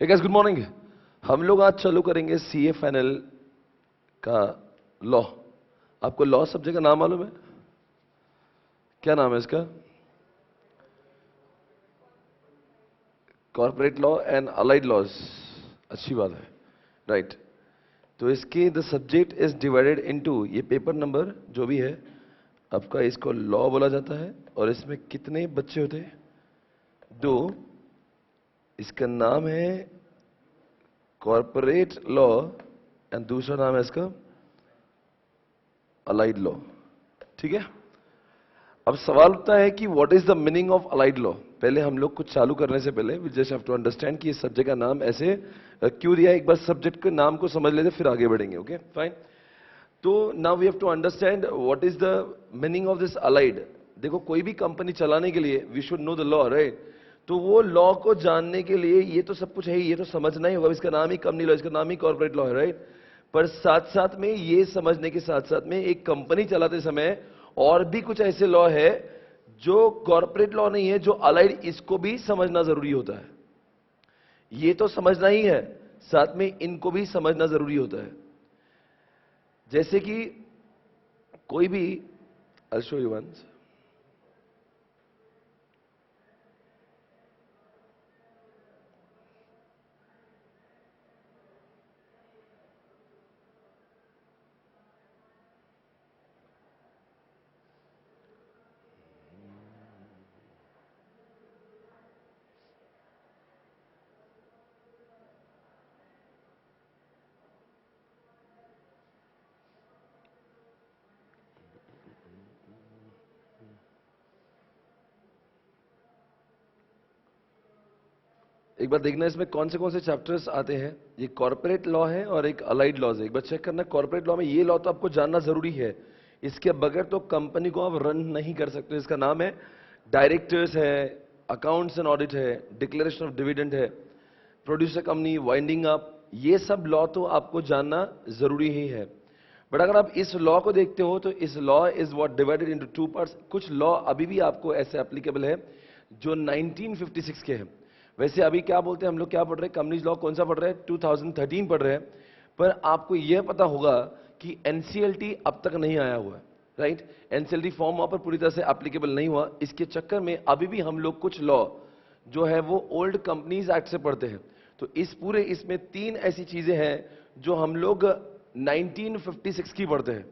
Hey guys, good morning. हम लोग आज चालू करेंगे CFNL का लॉ। आपको लॉ सब्जेक्ट का नाम मालूम है? क्या नाम है इसका? Corporate law and allied laws. अच्छी बात है, राइट। तो इसके the subject is divided into, ये पेपर नंबर जो भी है आपका, इसको लॉ बोला जाता है। और इसमें कितने बच्चे होते हैं? 2। इसका नाम है कॉर्पोरेट लॉ एंड दूसरा नाम है इसका अलाइड लॉ। ठीक है। अब सवाल उठता है कि what is the meaning of allied law. पहले हम लोग कुछ चालू करने से पहले we just have to understand कि इस सब्जेक्ट का नाम ऐसे क्यों दिया है। एक बार सब्जेक्ट के नाम को समझ लेते फिर आगे बढ़ेंगे। Okay fine. तो now we have to understand what is the meaning of this allied. देखो, कोई भी कंपनी चलाने के लिए we should know the law, right. तो वो लॉ को जानने के लिए ये तो सब कुछ है ही, ये तो समझना ही होगा। इसका नाम ही कंपनी लॉ, इसका नाम ही कॉर्पोरेट लॉ है, राइट। पर साथ साथ में ये समझने के साथ साथ में एक कंपनी चलाते समय और भी कुछ ऐसे लॉ है जो कॉर्पोरेट लॉ नहीं है, जो अलाइड, इसको भी समझना जरूरी होता है। ये तो समझना ही है, साथ में इनको भी समझना जरूरी होता है। जैसे कि कोई भी, I'll show you once. एक बार देखना इसमें कौन से चैप्टर्स आते हैं। ये कॉर्पोरेट लॉ है और एक अलाइड लॉज है। एक बार चेक करना, कॉर्पोरेट लॉ में ये लॉ तो आपको जानना जरूरी है, इसके बगैर तो कंपनी को आप रन नहीं कर सकते। इसका नाम है डायरेक्टर्स है, अकाउंट्स एंड ऑडिट है, डिक्लेरेशन ऑफ डिविडेंड है, प्रोड्यूसर कंपनी, वाइंडिंग अप, ये सब लॉ तो आपको जानना जरूरी ही है। बट अगर आप इस लॉ को देखते हो तो इस law is what divided into 2 parts. कुछ लॉ अभी भी आपको ऐसे एप्लीकेबल है जो 1956 के हैं। वैसे अभी क्या बोलते हैं हम लोग, क्या पढ़ रहे हैं? कंपनीज लॉ कौन सा पढ़ रहे हैं? 2013 पढ़ रहे हैं। पर आपको यह पता होगा कि एनसीएलटी अब तक नहीं आया हुआ है, राइट। एनसीएलटी फॉर्म वहां पर पूरी तरह से एप्लीकेबल नहीं हुआ। इसके चक्कर में अभी भी हम लोग कुछ लॉ जो है वो ओल्ड कंपनीज एक्ट से पढ़ते हैं। तो इस पूरे इसमें 3 ऐसी चीजें हैं जो हम लोग 1956 की पढ़ते हैं,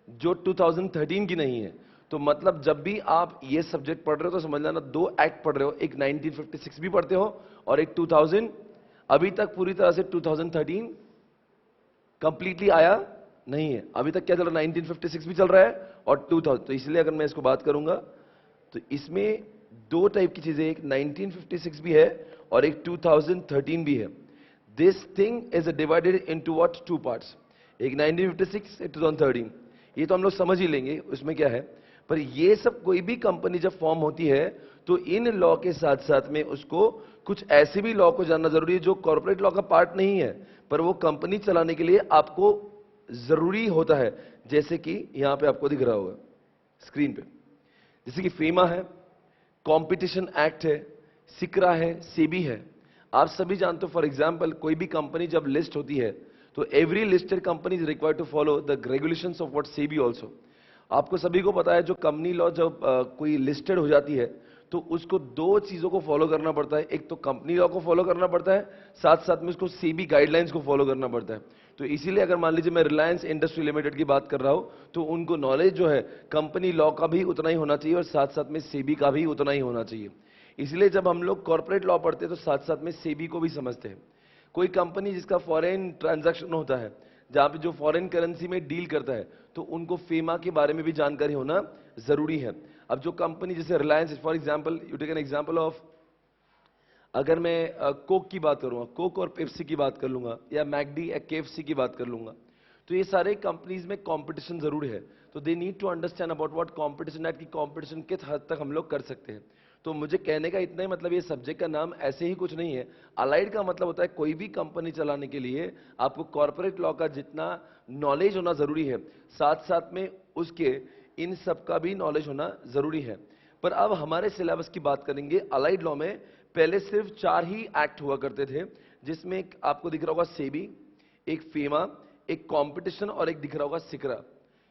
जो 2013 की नहीं है। तो मतलब जब भी आप ये सब्जेक्ट पढ़ रहे हो तो समझ लेना 2 एक्ट पढ़ रहे हो, एक 1956 भी पढ़ते हो और एक 2000। अभी तक पूरी तरह से 2013 कंप्लीटली आया नहीं है। अभी तक क्या चल रहा है? 1956 भी चल रहा है और 2000। तो इसलिए अगर मैं इसको बात करूंगा तो इसमें 2 टाइप की चीजें, एक 1956 भी है और एक 2013 भी है। This thing is divided into what? 2 parts, एक 1956 एक 2013। ये तो हम लोग समझ ही लेंगे, उसमें क्या है। पर ये सब कोई भी कंपनी जब फॉर्म होती है तो इन लॉ के साथ साथ में उसको कुछ ऐसे भी लॉ को जानना जरूरी है जो कॉर्पोरेट लॉ का पार्ट नहीं है, पर वो कंपनी चलाने के लिए आपको जरूरी होता है। जैसे कि यहां पे आपको दिख रहा होगा स्क्रीन पे, जैसे कि फीमा है, कंपटीशन एक्ट है, सिकरा है, सेबी है। आप सभी जानते हो, फॉर एग्जांपल कोई भी कंपनी जब लिस्ट होती है तो every listed company is required to follow the regulations of what SEBI also. आपको सभी को पता है, जो कंपनी लॉ जब कोई लिस्टेड हो जाती है तो उसको 2 चीजों को फॉलो करना पड़ता है। एक तो कंपनी लॉ को फॉलो करना पड़ता है, साथ साथ में उसको सेबी गाइडलाइंस को फॉलो करना पड़ता है। तो इसीलिए अगर मान लीजिए मैं रिलायंस इंडस्ट्री लिमिटेड की बात कर रहा हूं तो उनको नॉलेज जो है कंपनी लॉ का भी उतना ही होना चाहिए और साथ साथ में सेबी का भी उतना ही होना चाहिए। इसलिए जब हम लोग कॉर्पोरेट लॉ पढ़ते हैं तो साथ साथ में सेबी को भी समझते हैं। कोई कंपनी जिसका फॉरेन ट्रांजैक्शन होता है, जहां पे जो फॉरेन करेंसी में डील करता है, तो उनको फेमा के बारे में भी जानकारी होना जरूरी है। अब जो कंपनी जैसे Reliance, for example you take an example of, अगर मैं कोक की बात करूंगा, कोक और पेप्सी की बात कर लूंगा, या मैकडी या केएफसी की बात कर लूंगा, तो ये सारे कंपनीज में कंपटीशन जरूर है। तो they need to understand about what competition at, की कंपटीशन किस हद तक हम लोग कर सकते हैं। तो मुझे कहने का इतना ही मतलब, ये सब्जेक्ट का नाम ऐसे ही कुछ नहीं है। अलाइड का मतलब होता है कोई भी कंपनी चलाने के लिए आपको कॉर्पोरेट लॉ का जितना नॉलेज होना जरूरी है, साथ साथ में उसके इन सब का भी नॉलेज होना जरूरी है। पर अब हमारे सिलेबस की बात करेंगे। अलाइड लॉ में पहले सिर्फ 4 ही एक्ट हुआ करते थे जिसमें एक आपको दिख रहा होगा सेबी, एक फेमा, एक कंपटीशन और एक दिख रहा होगा सिकरा।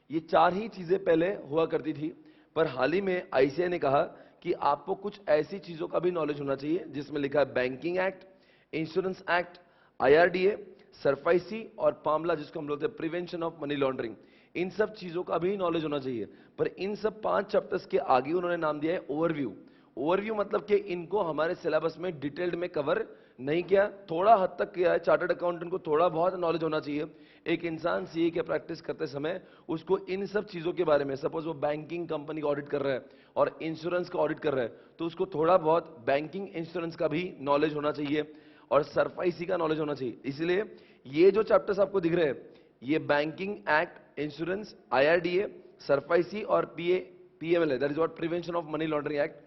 ये चार ही चीजें पहले हुआ करती थी, पर हाल ही में आईसीआई ने कहा कि आपको कुछ ऐसी चीजों का भी नॉलेज होना चाहिए जिसमें लिखा है banking act, insurance act, IRDA, SARFAESI और पामला, जिसको हम बोलते हैं प्रिवेंशन ऑफ मनी लॉन्ड्रिंग। इन सब चीजों का भी नॉलेज होना चाहिए। पर इन सब 5 चैप्टर्स के आगे उन्होंने नाम दिया है ओवरव्यू। ओवरव्यू मतलब कि इनको हमारे सिलेबस में डिटेल्ड में कवर नहीं किया, थोड़ा हद तक किया है। चार्टर्ड अकाउंटेंट को थोड़ा बहुत नॉलेज होना चाहिए। एक इंसान सीए के प्रैक्टिस करते समय उसको इन सब चीजों के बारे में, सपोज वो बैंकिंग कंपनी का ऑडिट कर रहा है और इंश्योरेंस का ऑडिट कर रहा है, तो उसको थोड़ा बहुत बैंकिंग इंश्योरेंस का भी नॉलेज होना चाहिए और सरफाईसी का नॉलेज होना चाहिए। इसलिए ये जो चैप्टर्स आपको दिख रहे हैं, ये banking act, insurance, IRDA, SARFAESI और PML, that is what prevention of money laundering act.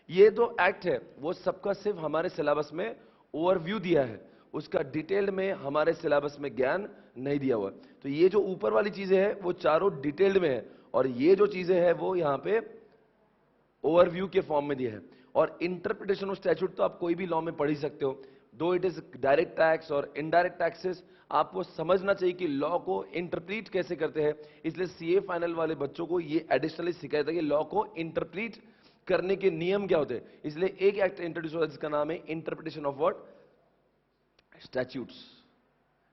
ये जो एक्ट है वो सबका सिर्फ हमारे सिलेबस में ओवरव्यू दिया है, उसका डिटेल में हमारे सिलेबस में ज्ञान नहीं दिया हुआ। तो ये जो ऊपर वाली चीजें हैं वो चारों डिटेल्ड में है और ये जो चीजें हैं वो यहां पे ओवरव्यू के फॉर्म में दिया है। और इंटरप्रिटेशन ऑफ स्टैट्यूट तो आप कोई भी लॉ में पढ़ ही सकते हो, दो इट इज डायरेक्ट टैक्स और इनडायरेक्ट टैक्सेस, आपको समझना चाहिए कि लॉ को इंटरप्रीट कैसे करते हैं। इसलिए सीए फाइनल वाले बच्चों को ये एडिशनली सिखाया था कि लॉ को इंटरप्रीट करने के नियम क्या होते हैं। इसलिए एक एक्ट इंट्रोड्यूस हुआ जिसका नाम है interpretation of what, statutes.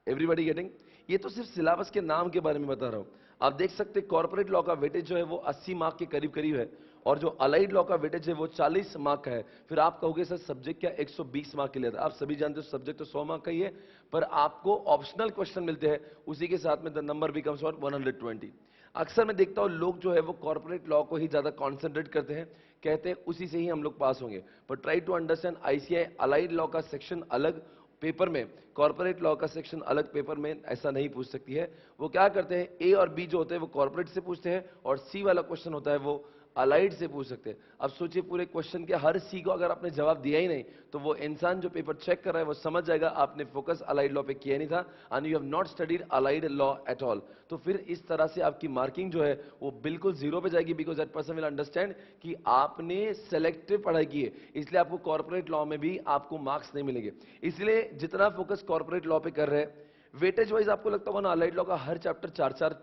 Everybody getting? ये तो सिर्फ सिलेबस के नाम के बारे में बता रहा हूं। आप देख सकते हैं कॉर्पोरेट लॉ का वेटेज जो है वो 80 मार्क के करीब करीब है और जो अलाइड लॉ का वेटेज है वो 40 मार्क का है। फिर आप कहोगे सर सब्जेक्ट क्या 120 मार्क के लिए था? आप सभी जानते हो सब्जेक्ट तो 100 मार्क का ही है, पर आपको ऑप्शनल क्वेश्चन मिलते हैं, उसी के साथ में द नंबर बिकम्स व्हाट 120। अक्सर मैं देखता हूं लोग जो है वो कॉर्पोरेट लॉ को ही ज्यादा कॉन्सेंट्रेट करते हैं, कहते हैं उसी से ही हम लोग पास होंगे। पर ट्राई टू अंडरस्टैंड, आईसीआई अलाइड लॉ का सेक्शन अलग पेपर में, कॉर्पोरेट लॉ का सेक्शन अलग पेपर में ऐसा नहीं पूछ सकती है। वो क्या करते हैं, ए और बी जो होते हैं वो कॉर्पोरेट से पूछते हैं और सी वाला क्वेश्चन होता है वो अलाइड से पूछ सकते हैं। अब सोचिए पूरे क्वेश्चन के हर सी को अगर आपने जवाब दिया ही नहीं तो वो इंसान जो पेपर चेक कर रहा है वो समझ जाएगा आपने फोकस अलाइड लॉ पे किया नहीं था and you have not studied allied law at all. तो फिर इस तरह से आपकी मार्किंग जो है वो बिल्कुल जीरो पे जाएगी, because that person will understand कि आपने सेलेक्टिव पढ़ाई की है, इसलिए आपको कॉर्पोरेट लॉ में भी आपको मार्क्स नहीं मिलेंगे। इसलिए जितना फोकस कॉर्पोरेट लॉ पे कर रहे हैं, वेटेज वाइज आपको लगता होगा ना अलाइड लॉ का हर चैप्टर 4-4,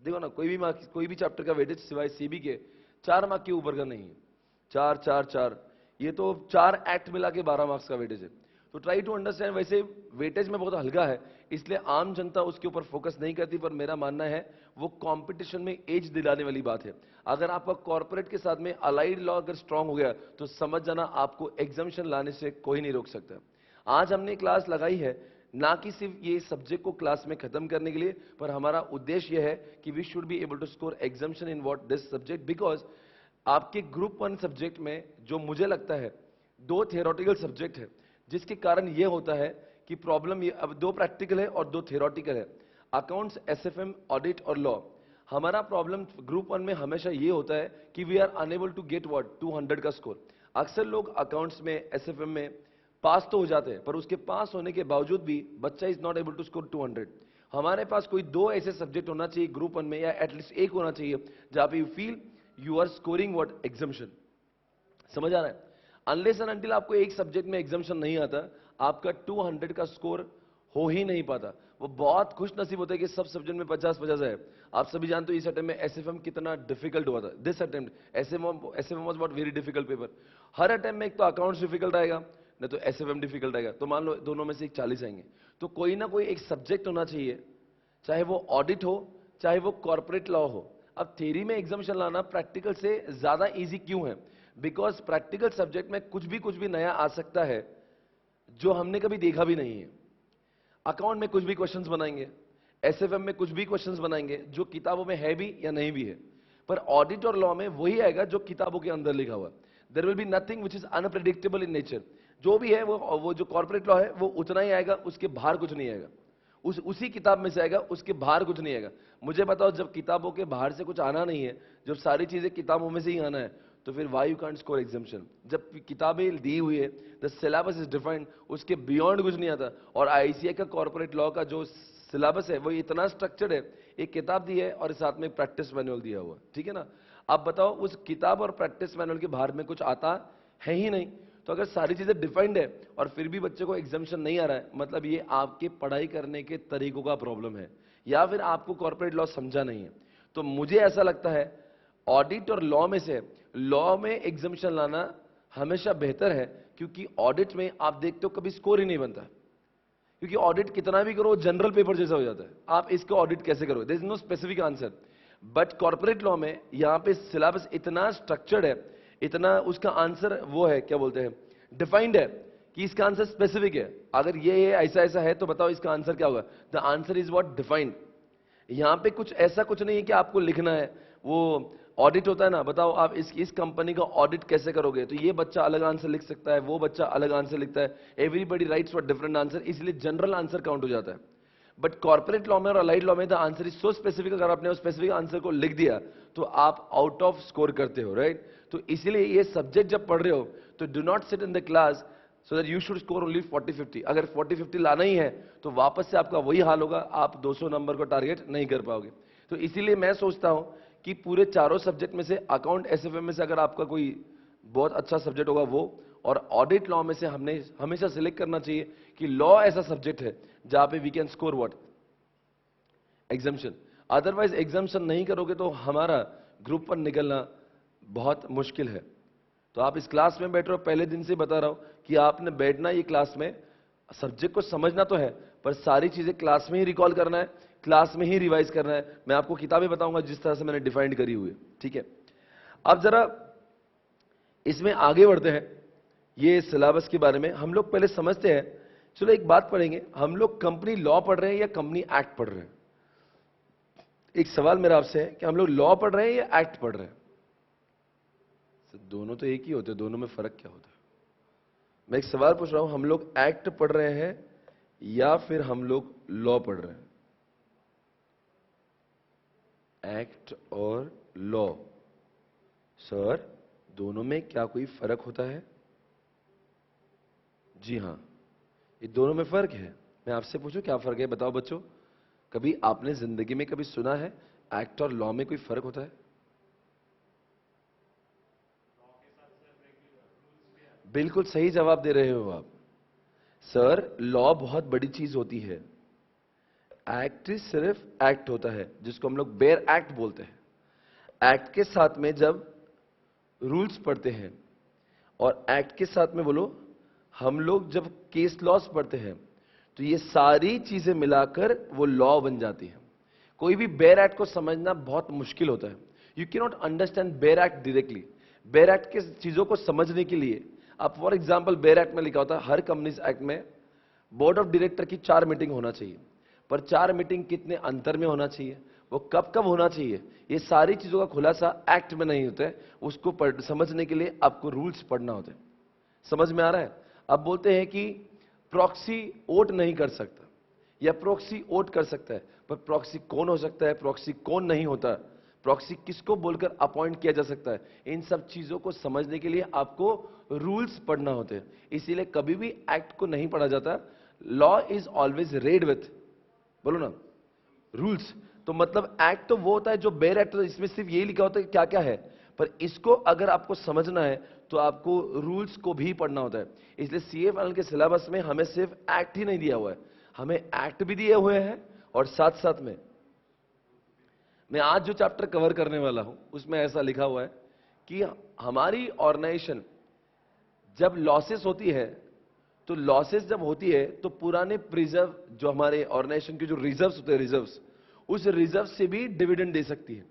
देखो ना कोई भी चैप्टर का वेटेज सिवाय सीबी के 4 मार्क के ऊपर का नहीं है। 4-4-4, ये तो 4 एक्ट मिला के 12 मार्क्स का वेटेज है। तो ट्राई टू अंडरस्टैंड, वैसे वेटेज में बहुत हल्का है इसलिए आम जनता उसके ऊपर फोकस नहीं करती, पर मेरा मानना है वो कंपटीशन में एज दिलाने वाली बात है। अगर आपका कॉर्पोरेट के साथ में अलाइड लॉ अगर स्ट्रांग हो गया तो समझ जाना आपको एग्जामिशन लाने से कोई नहीं रोक सकता। आज हमने क्लास लगाई है ना कि सिर्फ ये सब्जेक्ट को क्लास में खत्म करने के लिए, पर हमारा उद्देश्य यह है कि we should be able to score exemption in what this subject, because आपके ग्रुप 1 सब्जेक्ट में जो मुझे लगता है 2 थियोरेटिकल सब्जेक्ट है, जिसके कारण यह होता है कि प्रॉब्लम ये, अब 2 प्रैक्टिकल है और 2 थियोरेटिकल है, अकाउंट्स, एसएफएम, ऑडिट और लॉ। हमारा प्रॉब्लम ग्रुप 1 में हमेशा ये होता है कि we are unable to get what 200 का स्कोर। अक्सर लोग अकाउंट्स में, एसएफएम में पास तो हो जाते हैं, पर उसके पास होने के बावजूद भी बच्चा is not able to score 200। हमारे पास कोई 2 ऐसे सब्जेक्ट होना चाहिए ग्रुप 1 में, या एटलीस्ट एक होना चाहिए जहां पे you feel you are scoring what exemption. समझ आ रहा है? अनलेस एंड अनटिल आपको एक सब्जेक्ट में एग्जामिशन नहीं आता, आपका 200 का स्कोर हो ही नहीं पाता। वो बहुत खुश नसीब होता है कि सब सब्जेक्ट में 50-50 है। आप सभी जानते हो इस अटेम्प्ट में एसएफएम कितना डिफिकल्ट हुआ था। This attempt SFM was what very difficult paper. Her attempt में एक तो अकाउंट्स डिफिकल्ट आएगा, नहीं तो एसएफएम डिफिकल्ट आएगा। तो मान लो दोनों में से 40 आएंगे, तो कोई ना कोई एक सब्जेक्ट होना चाहिए, चाहे वो ऑडिट हो चाहे वो कॉर्पोरेट लॉ हो। अब थ्योरी में एग्जामिशन लाना प्रैक्टिकल से ज्यादा इजी क्यों है? बिकॉज प्रैक्टिकल सब्जेक्ट में कुछ भी नया आ सकता है जो हमने कभी देखा भी नहीं है। अकाउंट में कुछ भी क्वेश्चंस बनाएंगे, एसएफएम में कुछ भी क्वेश्चंस बनाएंगे जो किताबों में है भी या नहीं भी है, पर ऑडिट और लॉ में वही आएगा जो किताबों के अंदर लिखा हुआ। There will be nothing which is unpredictable in nature. जो भी है वो जो कॉर्पोरेट लॉ है वो उतना ही आएगा, उसके बाहर कुछ नहीं आएगा। उसी किताब में से आएगा, उसके बाहर कुछ नहीं आएगा। मुझे बताओ, जब किताबों के बाहर से कुछ आना नहीं है, जब सारी चीजें किताबों में से ही आना है, तो फिर why you can't score exemption? जब किताबें दी हुई है, द सिलेबस इज डिफाइंड, उसके बियॉन्ड कुछ नहीं आता। और आईसीआई का कॉर्पोरेट लॉ का जो सिलेबस है वो इतना स्ट्रक्चर्ड है, एक किताब दी है और साथ में प्रैक्टिस मैनुअल दिया हुआ, ठीक है ना। अब बताओ, उस किताब और प्रैक्टिस मैनुअल के बाहर में कुछ आता है ही नहीं, तो अगर सारी चीजें डिफाइंड है और फिर भी बच्चे को एग्जामिशन नहीं आ रहा है, मतलब ये आपके पढ़ाई करने के तरीकों का प्रॉब्लम है, या फिर आपको कॉर्पोरेट लॉ समझा नहीं है। तो मुझे ऐसा लगता है ऑडिट और लॉ में से लॉ में एग्जामिशन लाना हमेशा बेहतर है, क्योंकि ऑडिट में आप देखते हो कभी स्कोर ही नहीं बनता, क्योंकि ऑडिट कितना भी करो जनरल पेपर जैसा हो जाता है। आप इसको ऑडिट कैसे करोगे, there is no specific answer. But corporate law में यहां पे सिलेबस इतना स्ट्रक्चर्ड है, इतना उसका आंसर वो है, क्या बोलते हैं, डिफाइंड है, कि इसका आंसर स्पेसिफिक है। अगर ये ऐसा ऐसा है तो बताओ इसका आंसर क्या होगा। The answer is what defined. यहां पे कुछ ऐसा कुछ नहीं है कि आपको लिखना है। वो ऑडिट होता है ना, बताओ आप इस कंपनी का ऑडिट कैसे करोगे, तो ये बच्चा अलग आंसर लिख सकता है, वो बच्चा अलग आंसर लिखता है, everybody rights for different answer, इसलिए जनरल आंसर काउंट हो जाता है। बट कॉर्पोरेट लॉ में और अलाइड लॉ में the answer is so specific, अगर आपने उस स्पेसिफिक आंसर को लिख दिया तो आप आउट ऑफ स्कोर करते हो, राइट। तो इसीलिए ये सब्जेक्ट जब पढ़ रहे हो तो do not sit in the class so that you should score only 40-50। अगर 40-50 लाना ही है तो वापस से आपका वही हाल होगा, आप 200 नंबर को टारगेट नहीं कर पाओगे। तो इसीलिए मैं सोचता हूं कि पूरे चारों सब्जेक्ट में से अकाउंट एसएफएम में से अगर आपका कोई बहुत अच्छा सब्जेक्ट होगा वो, और ऑडिट लॉ में से हमने हमेशा सिलेक्ट करना चाहिए कि लॉ ऐसा सब्जेक्ट है जहां पे we can score what, exemption. Otherwise exemption नहीं करोगे तो हमारा ग्रुप पर निकलना बहुत मुश्किल है। तो आप इस क्लास में बैठ रहे हो, पहले दिन से बता रहा हूं कि आपने बैठना ये क्लास में, सब्जेक्ट को समझना तो है पर सारी चीजें क्लास में ही रिकॉल करना है, क्लास में ही रिवाइज करना है। मैं आपको किताबें बताऊंगा जिस तरह से मैंने डिफाइंड करी हुई है, ठीक है। अब जरा इसमें आगे बढ़ते हैं, ये सिलेबस के बारे में हम लोग पहले समझते हैं। चलो एक बात पढ़ेंगे, हम लोग कंपनी लॉ पढ़ रहे हैं या कंपनी एक्ट पढ़ रहे हैं। एक सवाल मेरा आपसे है कि हम लोग लॉ पढ़ रहे हैं या एक्ट पढ़ रहे हैं। दोनों तो एक ही होते हैं, दोनों में फर्क क्या होता है। मैं एक सवाल पूछ रहा हूं, हम लोग एक्ट पढ़ रहे हैं या फिर हम लोग लॉ पढ़ रहे हैं। एक्ट और लॉ, सर दोनों में क्या कोई फर्क होता है। जी हां, ये दोनों में फर्क है। मैं आपसे पूछूं क्या फर्क है, बताओ बच्चों। कभी आपने जिंदगी में कभी सुना है एक्ट और लॉ में कोई फर्क होता है। बिल्कुल सही जवाब दे रहे हो आप सर, लॉ बहुत बड़ी चीज होती है, एक्ट सिर्फ एक्ट होता है जिसको हम लोग बेयर एक्ट बोलते हैं। एक्ट के साथ में जब रूल्स पढ़ते हैं और एक्ट के साथ में बोलो हम लोग जब केस लॉस पढ़ते हैं, तो ये सारी चीजें मिलाकर वो लॉ बन जाती है। कोई भी बेयर एक्ट को समझना बहुत मुश्किल होता है। You can not understand bare act directly. Bare act के चीजों को समझने के लिए आप फॉर एग्जाम्पल बेयर एक्ट में लिखा होता है हर कंपनीज एक्ट में बोर्ड ऑफ डायरेक्टर की 4 मीटिंग होना चाहिए, पर 4 मीटिंग कितने अंतर में होना चाहिए, वो कब कब होना चाहिए, ये सारी चीजों का खुलासा एक्ट में नहीं होता है। उसको समझने के लिए आपको रूल्स पढ़ना होता है। समझ में आ रहा है। अब बोलते हैं कि प्रॉक्सी वोट नहीं कर सकता या प्रॉक्सी वोट कर सकता है, पर प्रॉक्सी कौन हो सकता है, प्रॉक्सी कौन नहीं होता, प्रॉक्सी किसको बोलकर अपॉइंट किया जा सकता है, इन सब चीजों को समझने के लिए आपको रूल्स पढ़ना होते हैं। इसीलिए कभी भी एक्ट को नहीं पढ़ा जाता। Law is always red with, बोलो ना, रूल्स। तो मतलब एक्ट तो वो होता है जो बेयर एक्ट, इसमें सिर्फ यही लिखा होता है कि क्या क्या है, पर इसको अगर आपको समझना है तो आपको रूल्स को भी पढ़ना होता है। इसलिए सीए फाइनल के सिलेबस में हमें सिर्फ एक्ट ही नहीं दिया हुआ है, हमें एक्ट भी दिए हुए हैं और साथ साथ में मैं आज जो चैप्टर कवर करने वाला हूं उसमें ऐसा लिखा हुआ है कि हमारी ऑर्गेनाइजेशन जब लॉसेस होती है, तो लॉसेस जब होती है तो पुराने प्रिजर्व जो हमारे ऑर्गेनाइजेशन के जो रिजर्व्स होते हैं, रिजर्व्स, उस रिजर्व से भी डिविडेंड दे सकती है।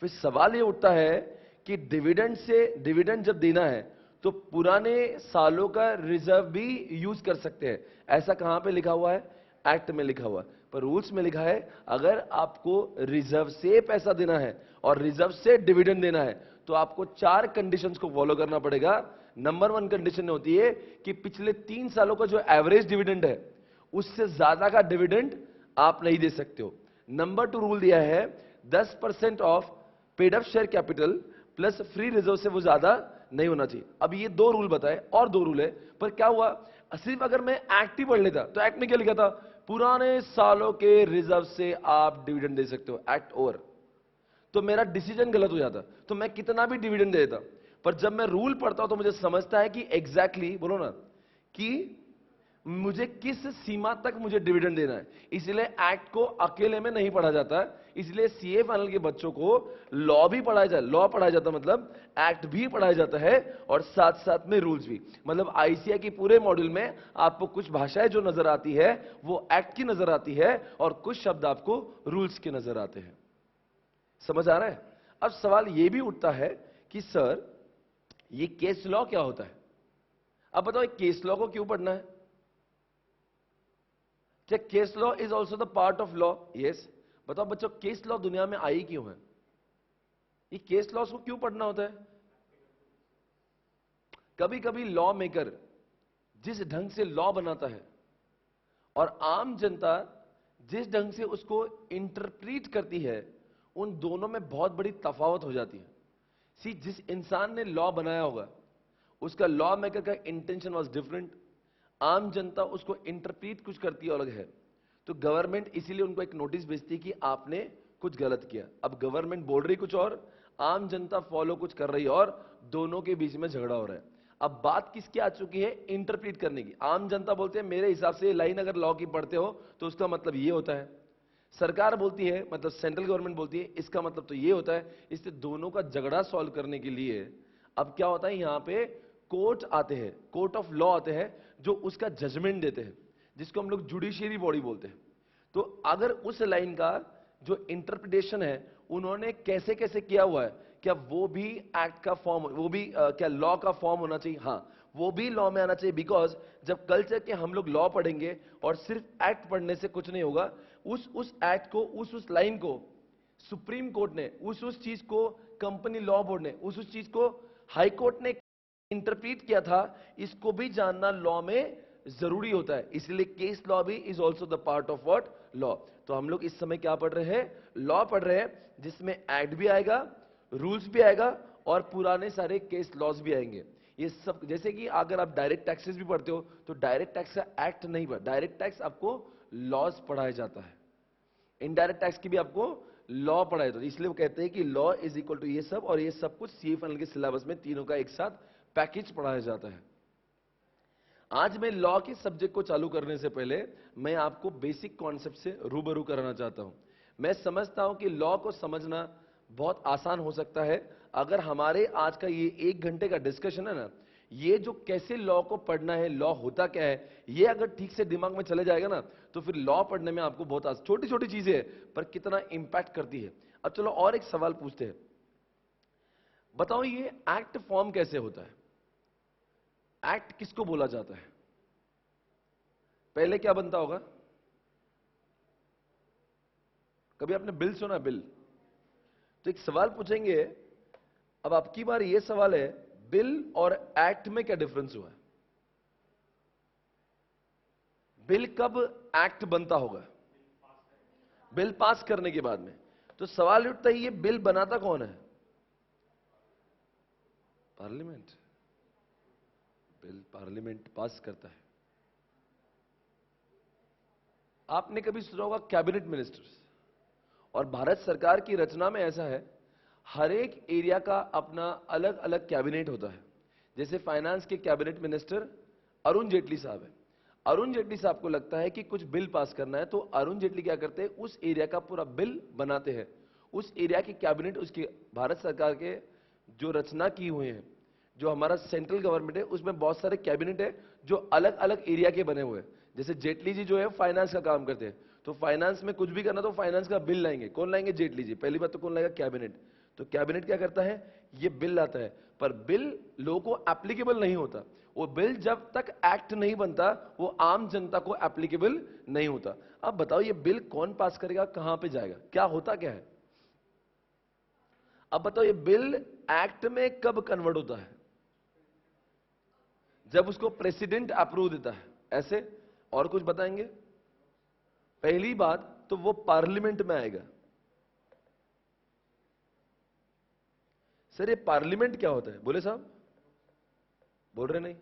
फिर सवाल ये उठता है कि डिविडेंड जब देना है तो पुराने सालों का रिजर्व भी यूज कर सकते हैं। ऐसा कहां पे लिखा हुआ है, एक्ट में लिखा हुआ है। पर रूल्स में लिखा है अगर आपको रिजर्व से पैसा देना है और रिजर्व से डिविडेंड देना है तो आपको 4 कंडीशंस को फॉलो करना पड़ेगा। नंबर 1 कंडीशन होती है कि पिछले 3 सालों का जो एवरेज डिविडेंड है उससे ज्यादा का डिविडेंड आप नहीं दे सकते हो। नंबर 2 रूल दिया है 10% of paid up share capital plus free reserve से वो ज्यादा नहीं होना चाहिए। अब ये 2 रूल बताए और 2 रूल है, पर क्या हुआ, सिर्फ अगर मैं एक्ट ही पढ़ लेता तो एक्ट में क्या लिखा था, पुराने सालों के रिजर्व से आप डिविडेंड दे सकते हो, एक्ट ओवर, तो मेरा डिसीजन गलत हो जाता। तो मैं कितना भी डिविडेंड दे देता, पर जब मैं रूल पढ़ता हूं तो मुझे समझता है कि एग्जैक्टली बोलो ना कि मुझे किस सीमा तक मुझे डिविडेंड देना है। इसलिए एक्ट को अकेले में नहीं पढ़ा जाता, इसलिए सीए फाइनल के बच्चों को लॉ भी पढ़ाया जाता, लॉ पढ़ाया जाता मतलब एक्ट भी पढ़ाया जाता है और साथ साथ में रूल्स भी। मतलब आईसीआई की पूरे मॉड्यूल में आपको कुछ भाषाएं जो नजर आती है वो एक्ट की नजर आती है और कुछ शब्द आपको रूल्स के नजर आते हैं। समझ आ रहा है? अब सवाल यह भी उठता है कि सर ये केस लॉ क्या होता है? अब बताओ केस लॉ को क्यों पढ़ना है? क्या case law is also the part of law? Yes. बताओ बच्चों केस लॉ दुनिया में आई क्यों है? ये केस लॉ को क्यों पढ़ना होता है? कभी कभी लॉ मेकर जिस ढंग से लॉ बनाता है और आम जनता जिस ढंग से उसको इंटरप्रीट करती है, उन दोनों में बहुत बड़ी तफावत हो जाती है। सी, जिस इंसान ने लॉ बनाया होगा उसका लॉ मेकर का इंटेंशन वाज डिफरेंट, आम जनता उसको इंटरप्रीट कुछ करती है अलग है। तो गवर्नमेंट इसीलिए उनको एक नोटिस भेजती है कि आपने कुछ गलत किया। अब गवर्नमेंट बोल रही कुछ और, आम जनता फॉलो कुछ कर रही है और दोनों के बीच में झगड़ा हो रहा है। अब बात किसकी आ चुकी है? इंटरप्रीट करने की। आम जनता बोलते हैं मेरे हिसाब से ये लाइन अगर लॉ की पढ़ते हो तो उसका मतलब ये होता है। सरकार बोलती है, मतलब सेंट्रल गवर्नमेंट बोलती है इसका मतलब तो ये होता है। इससे दोनों का झगड़ा सॉल्व करने के लिए अब क्या होता है, यहां पे कोर्ट आते हैं, कोर्ट ऑफ लॉ आते हैं जो उसका जजमेंट देते हैं, जिसको हम लोग जुडिशियरी बॉडी बोलते हैं। तो अगर उस लाइन का जो इंटरप्रिटेशन है उन्होंने कैसे कैसे किया हुआ है, क्या वो भी एक्ट का फॉर्म, वो भी क्या लॉ का फॉर्म होना चाहिए? हाँ, वो भी लॉ में आना चाहिए। बिकॉज जब कल चल के हम लोग लॉ पढ़ेंगे और सिर्फ एक्ट पढ़ने से कुछ नहीं होगा, उस एक्ट को, उस लाइन को सुप्रीम कोर्ट ने, उस चीज को कंपनी लॉ बोर्ड ने, उस चीज को हाई कोर्ट ने इंटरप्रीट किया था, इसको भी जानना लॉ में जरूरी होता है। इसलिए केस लॉ भी is also the part of what? Law. तो हम लोग इस समय क्या पढ़ रहे हैं? लॉ पढ़ रहे हैं, जिसमें एक्ट भी आएगा, रूल्स भी आएगा और पुराने सारे केस लॉज भी आएंगे। ये सब, जैसे कि अगर आप डायरेक्ट टैक्सेस भी पढ़ते हो तो डायरेक्ट टैक्स का एक्ट नहीं पढ़ा, डायरेक्ट टैक्स आपको लॉज पढ़ाया जाता है, इनडायरेक्ट टैक्स की भी आपको लॉ पढ़ाया जाता है। इसलिए वो कहते हैं कि लॉ इज इक्वल टू ये सब, और ये सब कुछ सीए फाइनल के सिलेबस में तीनों का एक साथ पैकेज पढ़ाया जाता है। आज मैं लॉ के सब्जेक्ट को चालू करने से पहले मैं आपको बेसिक कॉन्सेप्ट से रूबरू कराना चाहता हूं। मैं समझता हूं कि लॉ को समझना बहुत आसान हो सकता है अगर हमारे आज का ये 1 घंटे का डिस्कशन है ना, ये जो कैसे लॉ को पढ़ना है, लॉ होता क्या है, ये अगर ठीक से दिमाग में चले जाएगा ना तो फिर लॉ पढ़ने में आपको बहुत छोटी छोटी चीजें हैं पर कितना इंपैक्ट करती है। अब चलो और एक सवाल पूछते हैं, बताओ ये एक्ट फॉर्म कैसे होता है? एक्ट किसको बोला जाता है? पहले क्या बनता होगा? कभी आपने बिल सुना? बिल। तो एक सवाल पूछेंगे, अब आपकी बार यह सवाल है, बिल और एक्ट में क्या डिफरेंस हुआ है? बिल कब एक्ट बनता होगा? बिल पास करने के बाद में। तो सवाल उठता है ये बिल बनाता कौन है? पार्लियामेंट। बिल पार्लियामेंट पास करता है। आपने कभी सुना होगा कैबिनेट मिनिस्टर्स, और भारत सरकार की रचना में ऐसा है हर एक एरिया का अपना अलग अलग कैबिनेट होता है। जैसे फाइनेंस के कैबिनेट मिनिस्टर अरुण जेटली साहब है। अरुण जेटली साहब को लगता है कि कुछ बिल पास करना है तो अरुण जेटली क्या करते हैं, उस एरिया का पूरा बिल बनाते हैं। उस एरिया की कैबिनेट, उसकी भारत सरकार के जो रचना की हुए हैं, जो हमारा सेंट्रल गवर्नमेंट है उसमें बहुत सारे कैबिनेट है जो अलग अलग एरिया के बने हुए हैं। जैसे जेटली जी जो है फाइनेंस का काम करते हैं, तो फाइनेंस में कुछ भी करना तो फाइनेंस का बिल लाएंगे। कौन लाएंगे? जेटली जी। पहली बात तो कौन लाएगा? कैबिनेट। तो कैबिनेट क्या करता है? ये बिल लाता है, पर बिल लोगों को एप्लीकेबल नहीं होता। वो बिल जब तक एक्ट नहीं बनता वो आम जनता को एप्लीकेबल नहीं होता। अब बताओ ये बिल कौन पास करेगा, कहां पे जाएगा, क्या होता क्या है? अब बताओ ये बिल एक्ट में कब कन्वर्ट होता है? जब उसको प्रेसिडेंट अप्रूव देता है। ऐसे और कुछ बताएंगे? पहली बात तो वो पार्लियामेंट में आएगा। सर ये पार्लियामेंट क्या होता है? बोले साहब, बोल रहे नहीं।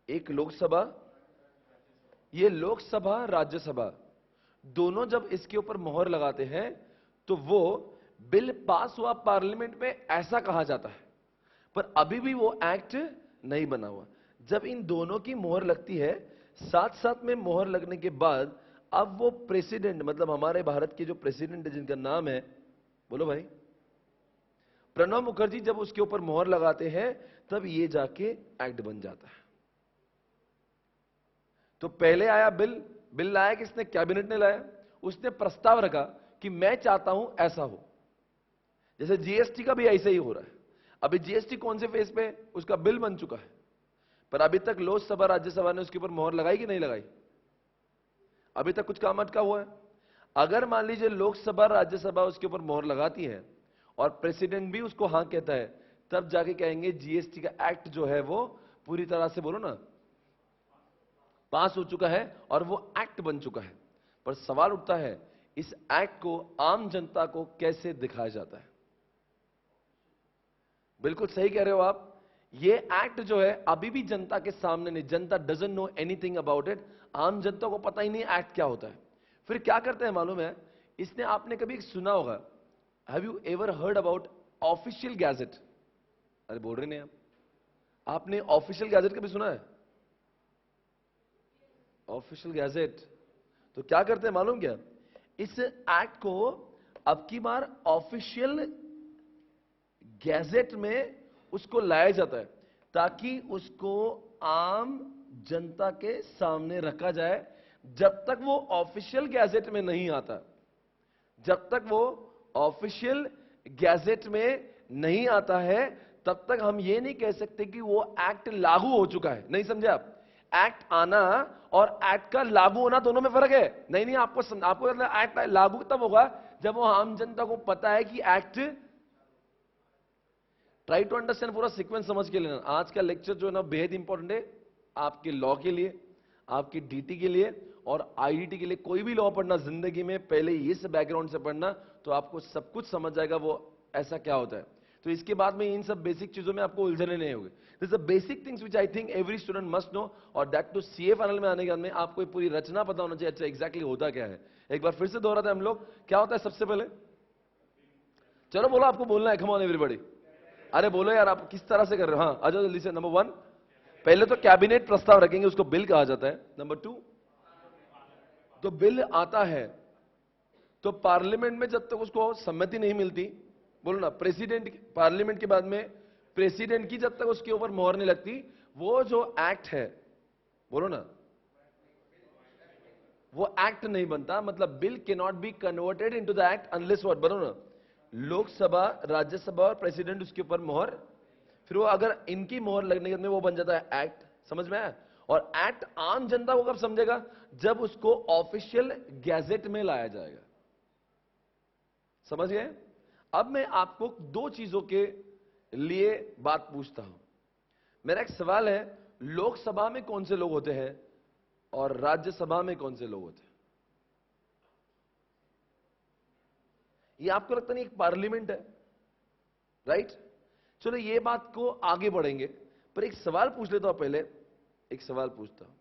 एक लोकसभा, ये लोकसभा राज्यसभा दोनों जब इसके ऊपर मोहर लगाते हैं तो वो बिल पास हुआ पार्लियामेंट में, ऐसा कहा जाता है। पर अभी भी वो एक्ट नहीं बना हुआ। जब इन दोनों की मोहर लगती है, साथ साथ में मोहर लगने के बाद अब वो प्रेसिडेंट, मतलब हमारे भारत के जो प्रेसिडेंट है जिनका नाम है, बोलो भाई, प्रणब मुखर्जी, जब उसके ऊपर मोहर लगाते हैं तब ये जाके एक्ट बन जाता है। तो पहले आया बिल लाया किसने? कैबिनेट ने लाया। उसने प्रस्ताव रखा कि मैं चाहता हूं ऐसा हो। जैसे जीएसटी का भी ऐसे ही हो रहा है। अभी जीएसटी कौन से फेज पे? उसका बिल बन चुका है, पर अभी तक लोकसभा राज्यसभा ने उसके ऊपर मोहर लगाई कि नहीं लगाई? अभी तक कुछ काम अटका हुआ है। अगर मान लीजिए लोकसभा राज्यसभा उसके ऊपर मोहर लगाती है और प्रेसिडेंट भी उसको हां कहता है, तब जाके कहेंगे जीएसटी का एक्ट जो है वो पूरी तरह से, बोलो ना, पास हो चुका है और वो एक्ट बन चुका है। पर सवाल उठता है, इस एक्ट को आम जनता को कैसे दिखाया जाता है? बिल्कुल सही कह रहे हो आप। ये एक्ट जो है अभी भी जनता के सामने नहीं, जनता doesn't know anything about it. आम जनता को पता ही नहीं एक्ट क्या होता है। फिर क्या करते हैं मालूम है? इसने, आपने कभी सुना होगा, have you ever heard about official gazette? अरे बोल रहे नहीं आप। आपने ऑफिशियल गैजेट कभी सुना है? ऑफिशियल गैजेट, तो क्या करते हैं मालूम क्या? इस एक्ट को अब की बार ऑफिशियल गैजेट में उसको लाया जाता है ताकि उसको आम जनता के सामने रखा जाए। जब तक वो ऑफिशियल गैजेट में नहीं आता, जब तक वो ऑफिशियल गैजेट में नहीं आता है, तब तक हम ये नहीं कह सकते कि वो एक्ट लागू हो चुका है। नहीं समझे आप? एक्ट आना और एक्ट का लागू होना दोनों में फर्क है। नहीं नहीं, आपको एक्ट लागू तब होगा जब वो आम जनता को पता है कि एक्ट। ट्राई टू अंडरस्टैंड, पूरा सीक्वेंस समझ के लेना। आज का लेक्चर जो है ना बेहद इंपॉर्टेंट है आपके लॉ के लिए, आपकी डीटी के लिए और आईडीटी के लिए। कोई भी लॉ पढ़ना जिंदगी में पहले इस बैकग्राउंड से पढ़ना, तो आपको सब कुछ समझ जाएगा वो ऐसा क्या होता है। तो इसके बाद में इन सब बेसिक चीजों में आपको उलझने नहीं होंगे। This the basic things which I think every student must know, और दैट टू सीए फाइनल में आने के बाद में आपको ये पूरी रचना पता होना चाहिए। अच्छा एग्जैक्टली होता क्या है? एक बार फिर से दोहराते हैं हम लोग। क्या होता है सबसे पहले? चलो बोलो, आपको बोलना है, कम ऑन एवरीबॉडी। अरे बोलो यार, आप किस तरह से कर रहे हो? हाँ आ जाओ जल्दी से। नंबर 1, पहले तो कैबिनेट प्रस्ताव रखेंगे, उसको बिल कहा जाता है। नंबर 2, तो बिल आता है तो पार्लियामेंट में जब तक उसको सम्मति नहीं मिलती, बोलो ना, प्रेसिडेंट, पार्लियामेंट के बाद में प्रेसिडेंट की जब तक उसके ऊपर मोहर नहीं लगती, वो जो एक्ट है, बोलो ना, वो एक्ट नहीं बनता। मतलब bill can not be converted into the act unless what, बोलो ना, लोकसभा, राज्यसभा और प्रेसिडेंट उसके ऊपर मोहर, फिर वो अगर इनकी मोहर लगने के बाद में वो बन जाता है एक्ट। समझ में आया? और एक्ट आम जनता को कब समझेगा? जब उसको ऑफिशियल गैजेट में लाया जाएगा। समझ गए? अब मैं आपको दो चीजों के लिए बात पूछता हूं। मेरा एक सवाल है, लोकसभा में कौन से लोग होते हैं और राज्यसभा में कौन से लोग होते हैं? ये आपको लगता नहीं एक पार्लियामेंट है, राइट? चलो ये बात को आगे बढ़ेंगे, पर एक सवाल पूछ लेता हूं पहले। एक सवाल पूछता हूं,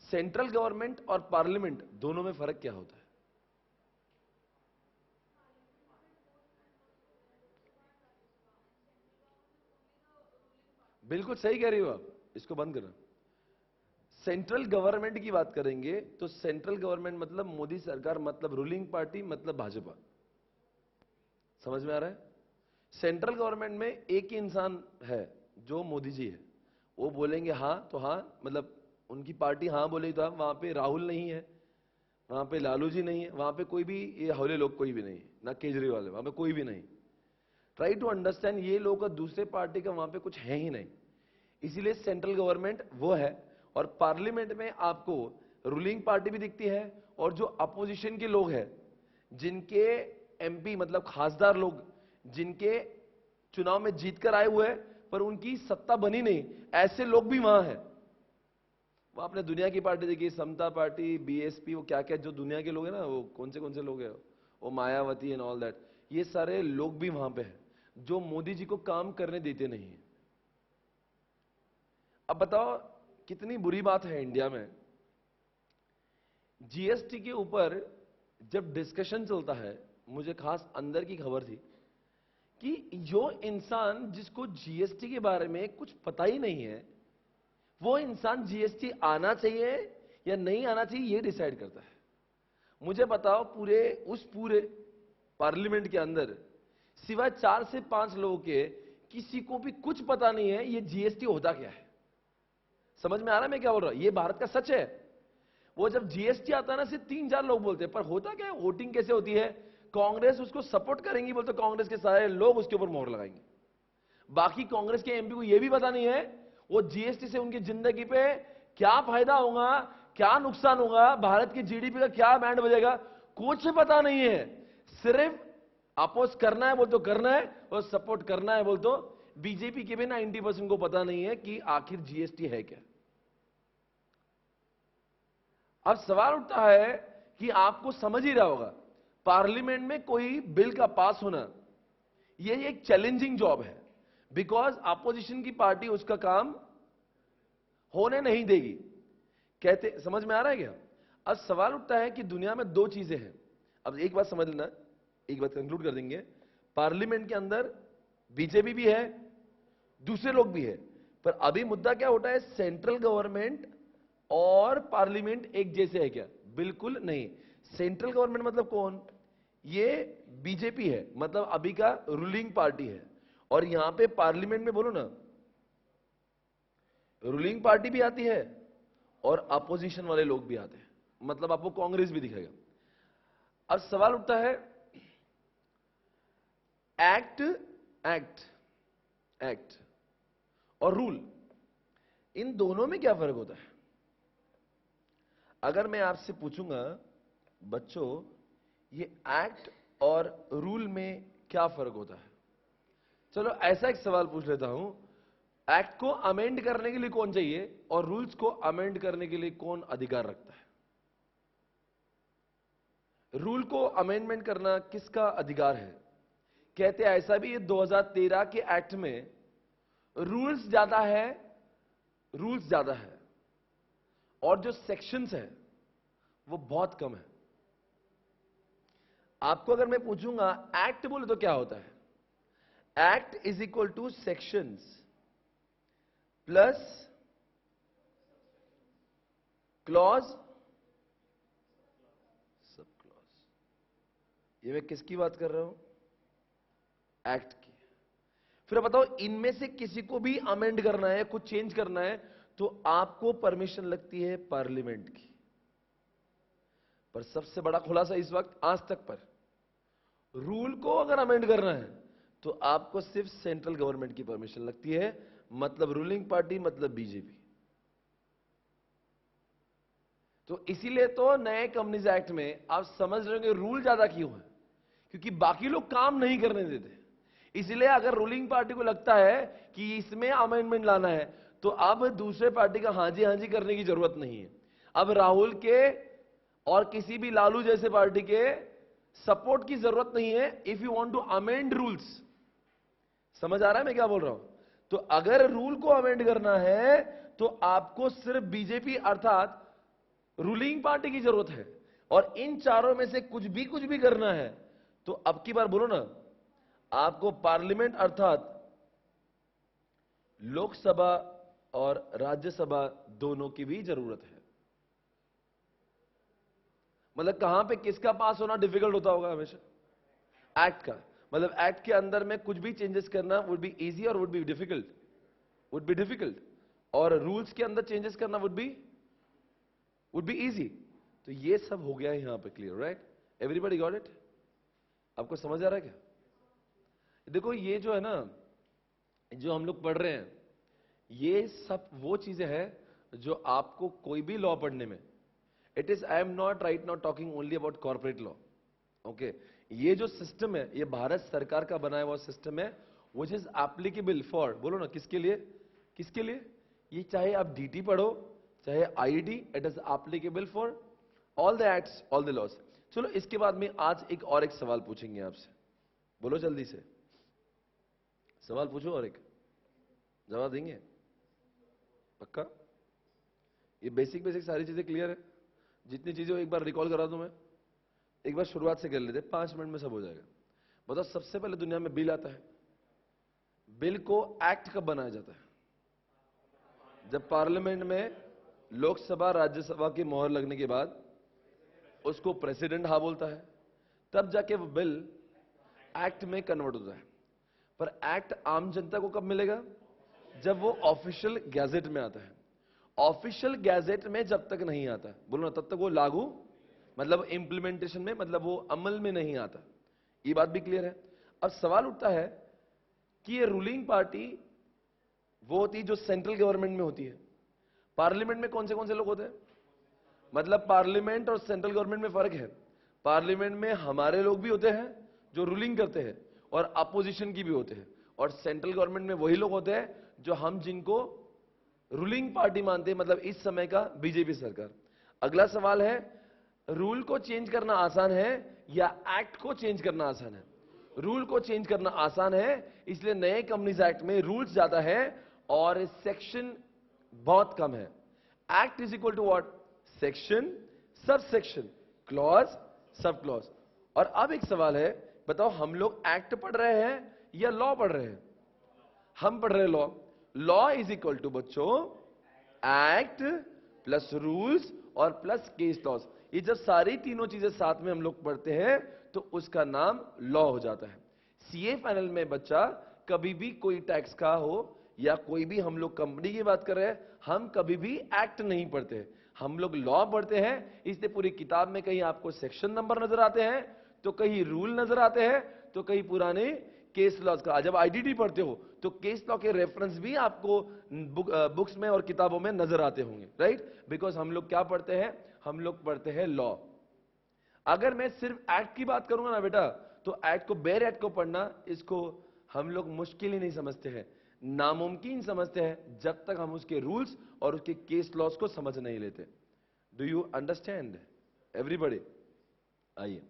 सेंट्रल गवर्नमेंट और पार्लियामेंट दोनों में फर्क क्या होता है? बिल्कुल सही कह रही हो आप, इसको बंद करना। सेंट्रल गवर्नमेंट की बात करेंगे तो सेंट्रल गवर्नमेंट मतलब मोदी सरकार, मतलब रूलिंग पार्टी, मतलब भाजपा। समझ में आ रहा है? सेंट्रल गवर्नमेंट में एक ही इंसान है जो मोदी जी है। वो बोलेंगे हां तो हां, मतलब उनकी पार्टी हां बोलेगी तो हां। वहां पे राहुल नहीं है, वहां पे लालू जी नहीं है, वहां पे कोई भी ये हौले लोग कोई भी नहीं है, ना केजरीवाल है, वहां पे कोई भी नहीं। ट्राई टू अंडरस्टैंड, ये लोग का दूसरे पार्टी का वहां पे कुछ है ही नहीं। इसीलिए सेंट्रल गवर्नमेंट वो है। और पार्लियामेंट में आपको रूलिंग पार्टी भी दिखती है और जो अपोजिशन के लोग हैं, जिनके एमपी मतलब खासदार लोग, जिनके चुनाव में जीतकर आए हुए हैं पर उनकी सत्ता बनी नहीं, ऐसे लोग भी वहां हैं। वो आपने दुनिया की पार्टी देखी, समता पार्टी, बीएसपी, वो क्या क्या जो दुनिया के लोग हैं ना, वो कौन से लोग हैं, वो मायावती एंड ऑल दैट, ये सारे लोग भी वहां पे हैं जो मोदी जी को काम करने देते नहीं है। अब बताओ कितनी बुरी बात है इंडिया में, जीएसटी के ऊपर जब डिस्कशन चलता है, मुझे खास अंदर की खबर थी कि जो इंसान जिसको जीएसटी के बारे में कुछ पता ही नहीं है, वो इंसान जीएसटी आना चाहिए या नहीं आना चाहिए ये डिसाइड करता है। मुझे बताओ, पूरे पार्लियामेंट के अंदर सिवाय 4 से 5 लोगों के किसी को भी कुछ पता नहीं है ये जीएसटी होता क्या है। समझ में आ रहा है मैं क्या बोल रहा हूं? ये भारत का सच है। वो जब जीएसटी आता है ना, सिर्फ 3-4 लोग बोलते हैं, पर होता क्या है, वोटिंग कैसे होती है, कांग्रेस उसको सपोर्ट करेंगी, बोलते कांग्रेस के सारे लोग उसके ऊपर मोहर लगाएंगे। बाकी कांग्रेस के एमपी को यह भी पता नहीं है वो जीएसटी से उनकी जिंदगी पे क्या फायदा होगा, क्या नुकसान होगा, भारत की जीडीपी का क्या बैंड बजेगा, कुछ पता नहीं है। सिर्फ अपोज करना है बोल तो करना है और सपोर्ट करना है बोल तो। बीजेपी के भी 90% को पता नहीं है कि आखिर जीएसटी है क्या। अब सवाल उठता है कि आपको समझ ही रहा होगा, पार्लियामेंट में कोई बिल का पास होना यह एक चैलेंजिंग जॉब है, बिकॉज अपोजिशन की पार्टी उसका काम होने नहीं देगी। कहते समझ में आ रहा है क्या? अब सवाल उठता है कि दुनिया में 2 चीजें हैं। अब एक बात समझ लेना, एक बात कंक्लूड कर देंगे। पार्लियामेंट के अंदर बीजेपी भी है, दूसरे लोग भी है, पर अभी मुद्दा क्या उठा है, सेंट्रल गवर्नमेंट और पार्लियामेंट एक जैसे है क्या? बिल्कुल नहीं। सेंट्रल गवर्नमेंट मतलब कौन? ये बीजेपी है, मतलब अभी का रूलिंग पार्टी है। और यहां पे पार्लियामेंट में बोलो ना, रूलिंग पार्टी भी आती है और अपोजिशन वाले लोग भी आते हैं, मतलब आपको कांग्रेस भी दिखेगा। अब सवाल उठता है, एक्ट एक्ट एक्ट और रूल, इन दोनों में क्या फर्क होता है? अगर मैं आपसे पूछूंगा बच्चों, ये एक्ट और रूल में क्या फर्क होता है, चलो ऐसा एक सवाल पूछ लेता हूं, एक्ट को अमेंड करने के लिए कौन चाहिए और रूल्स को अमेंड करने के लिए कौन अधिकार रखता है? रूल को अमेंडमेंट करना किसका अधिकार है? कहते हैं ऐसा भी 2013 के एक्ट में रूल्स ज्यादा है, और जो सेक्शंस है वो बहुत कम है। आपको अगर मैं पूछूंगा एक्ट बोले तो क्या होता है? Act is equal two sections plus clause sub clause. ये मैं किसकी बात कर रहा हूं? एक्ट की। फिर बताओ, इनमें से किसी को भी अमेंड करना है, कुछ चेंज करना है, तो आपको परमिशन लगती है पार्लियामेंट की। पर सबसे बड़ा खुलासा इस वक्त आज तक पर, रूल को अगर अमेंड करना है तो आपको सिर्फ सेंट्रल गवर्नमेंट की परमिशन लगती है, मतलब रूलिंग पार्टी, मतलब बीजेपी। तो इसीलिए तो नए कंपनीज एक्ट में आप समझ रहे होंगे रूल ज्यादा क्यों है, क्योंकि बाकी लोग काम नहीं करने देते। इसलिए अगर रूलिंग पार्टी को लगता है कि इसमें अमेंडमेंट लाना है, तो अब दूसरे पार्टी का हाँ जी करने की जरूरत नहीं है। अब राहुल के और किसी भी लालू जैसे पार्टी के सपोर्ट की जरूरत नहीं है if you want to amend rules. समझ आ रहा है मैं क्या बोल रहा हूं? तो अगर रूल को अमेंड करना है तो आपको सिर्फ बीजेपी अर्थात रूलिंग पार्टी की जरूरत है, और इन चारों में से कुछ भी करना है तो अब की बार बोलो ना, आपको पार्लियामेंट अर्थात लोकसभा और राज्यसभा दोनों की भी जरूरत है। मतलब कहां पे किसका पास होना डिफिकल्ट होता होगा हमेशा? एक्ट का। मतलब एक्ट के अंदर में कुछ भी चेंजेस करना वुड बी इजी और would be difficult? Would be difficult. और रूल्स के अंदर चेंजेस करना वुड बी इजी। तो ये सब हो गया है यहां पे clear, right? Everybody got it? आपको समझ आ रहा है क्या? देखो ये जो है ना, जो हम लोग पढ़ रहे हैं, ये सब वो चीजें हैं जो आपको कोई भी लॉ पढ़ने में, it is, I am not right now talking only about corporate law, okay? ये जो सिस्टम है ये भारत सरकार का बनाया हुआ सिस्टम है, विच इज एप्लीकेबल फॉर, बोलो ना किसके लिए? किसके लिए? ये चाहे आप डीटी पढ़ो चाहे ID, it is applicable for all the acts, all the laws. चलो इसके बाद में आज एक और एक सवाल पूछेंगे आपसे, बोलो जल्दी से, सवाल पूछो और एक जवाब देंगे पक्का? ये बेसिक सारी चीजें क्लियर है? जितनी चीजें एक बार रिकॉल करा दूं मैं, एक बार शुरुआत से कर लेते, 5 मिनट में सब हो जाएगा। बताओ सबसे पहले दुनिया में बिल आता है, बिल को एक्ट कब बनाया जाता है? जब पार्लियामेंट में लोकसभा राज्यसभा की मोहर लगने के बाद उसको प्रेसिडेंट हाँ बोलता है, तब जाके वो बिल एक्ट में कन्वर्ट होता है। पर एक्ट आम जनता को कब मिलेगा? जब वो ऑफिशियल गैजेट में आता है। ऑफिशियल गैजेट में जब तक नहीं आता, बोलो ना, तब तक वो लागू, मतलब इंप्लीमेंटेशन में, मतलब वो अमल में नहीं आता। ये बात भी क्लियर है। अब सवाल उठता है कि ये रूलिंग पार्टी वो होती है जो सेंट्रल गवर्नमेंट में होती है। पार्लियामेंट में कौन से लोग होते हैं? मतलब पार्लियामेंट और सेंट्रल गवर्नमेंट में फर्क है। पार्लियामेंट में हमारे लोग भी होते हैं जो रूलिंग करते हैं, और अपोजिशन की भी होते हैं, और सेंट्रल गवर्नमेंट में वही लोग होते हैं जो हम जिनको रूलिंग पार्टी मानते हैं, मतलब इस समय का बीजेपी सरकार। अगला सवाल है, रूल को चेंज करना आसान है या एक्ट को चेंज करना आसान है? रूल को चेंज करना आसान है, इसलिए नए कंपनीज एक्ट में रूल्स ज्यादा है और सेक्शन बहुत कम है। Act is equal to what? Section, sub section, clause, sub clause. और अब एक सवाल है, बताओ हम लोग एक्ट पढ़ रहे हैं या लॉ पढ़ रहे हैं? हम पढ़ रहे हैं law. Law is equal to बच्चों एक्ट प्लस रूल्स और प्लस केस लॉज। ये जब सारी तीनों चीजें साथ में हम लोग पढ़ते हैं तो उसका नाम लॉ हो जाता है। सीए फाइनल में बच्चा कभी भी कोई टैक्स का हो या कोई भी, हम लोग कंपनी की बात कर रहे हैं, हम कभी भी एक्ट नहीं पढ़ते, हम लोग लॉ पढ़ते हैं। इसलिए पूरी किताब में कहीं आपको सेक्शन नंबर नजर आते हैं, तो कहीं रूल नजर आते हैं, तो कहीं पुराने केस लॉज का। जब आईडीटी पढ़ते हो तो केस लॉ के रेफरेंस भी आपको बुक्स में और किताबों में नजर आते होंगे, राइट? बिकॉज हम लोग क्या पढ़ते हैं? हम लोग पढ़ते हैं लॉ। अगर मैं सिर्फ एक्ट की बात करूंगा ना बेटा, तो एक्ट को, बेर एक्ट को पढ़ना, इसको हम लोग मुश्किल ही नहीं समझते हैं, नामुमकिन समझते हैं, जब तक हम उसके रूल्स और उसके केस लॉज को समझ नहीं लेते। Do you understand everybody? आइए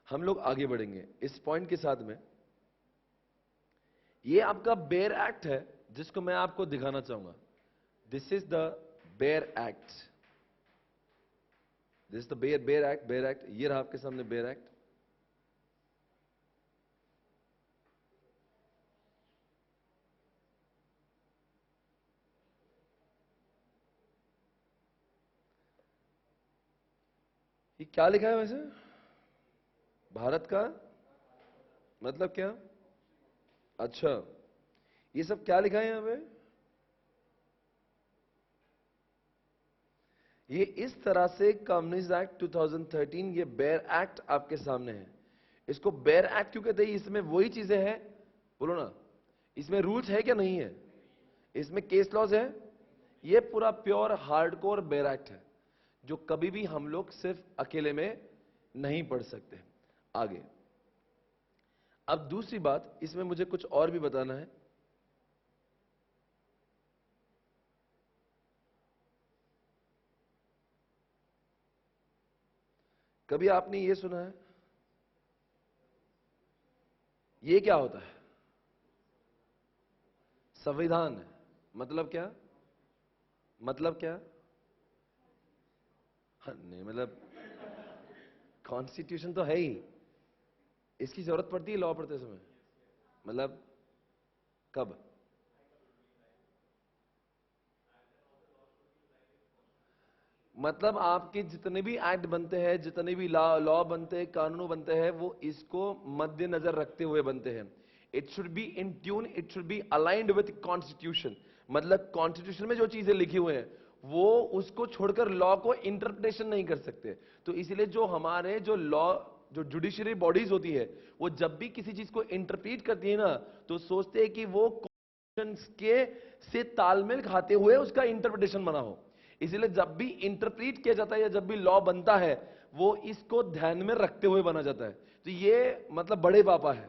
हम लोग आगे बढ़ेंगे इस पॉइंट के साथ में। ये आपका बेर एक्ट है जिसको मैं आपको दिखाना चाहूंगा। दिस इज द बेर एक्ट, दिस इज द बेर एक्ट। बेर एक्ट ये रहा आपके सामने, बेर एक्ट। ये क्या लिखा है वैसे? भारत का मतलब क्या? अच्छा, ये सब क्या लिखा है यहां पे? ये इस तरह से कंपनीज एक्ट 2013, ये बेर एक्ट आपके सामने है। इसको बेर एक्ट क्यों कहते हैं? इसमें वही चीजें हैं, बोलो ना, इसमें रूल्स है क्या? नहीं है। इसमें केस लॉज है। ये पूरा प्योर हार्डकोर बेर एक्ट है जो कभी भी हम लोग सिर्फ अकेले में नहीं पढ़ सकते। आगे, अब दूसरी बात, इसमें मुझे कुछ और भी बताना है। कभी आपने ये सुना है, ये क्या होता है? संविधान। मतलब क्या? मतलब क्या? हाँ, नहीं मतलब कॉन्स्टिट्यूशन तो है ही, इसकी जरूरत पड़ती है लॉ पढ़ते समय? मतलब कब? मतलब आपके जितने भी एक्ट बनते हैं, जितने भी लॉ लॉ बनते हैं, कानून बनते हैं, वो इसको मद्देनजर रखते हुए बनते हैं। It should be in tune, it should B aligned with constitution. मतलब कॉन्स्टिट्यूशन में जो चीजें लिखी हुई हैं वो उसको छोड़कर लॉ को इंटरप्रिटेशन नहीं कर सकते। तो इसलिए जो हमारे जो लॉ, जो जुडिशरी बॉडीज होती है, वो जब भी किसी चीज को इंटरप्रीट करती है ना, तो सोचते हैं कि वो के से तालमेल खाते हुए उसका इंटरप्रिटेशन बना हो। इसलिए जब भी इंटरप्रीट किया जाता है या जब भी लॉ बनता है, वो इसको ध्यान में रखते हुए बना जाता है। तो ये मतलब बड़े पापा है,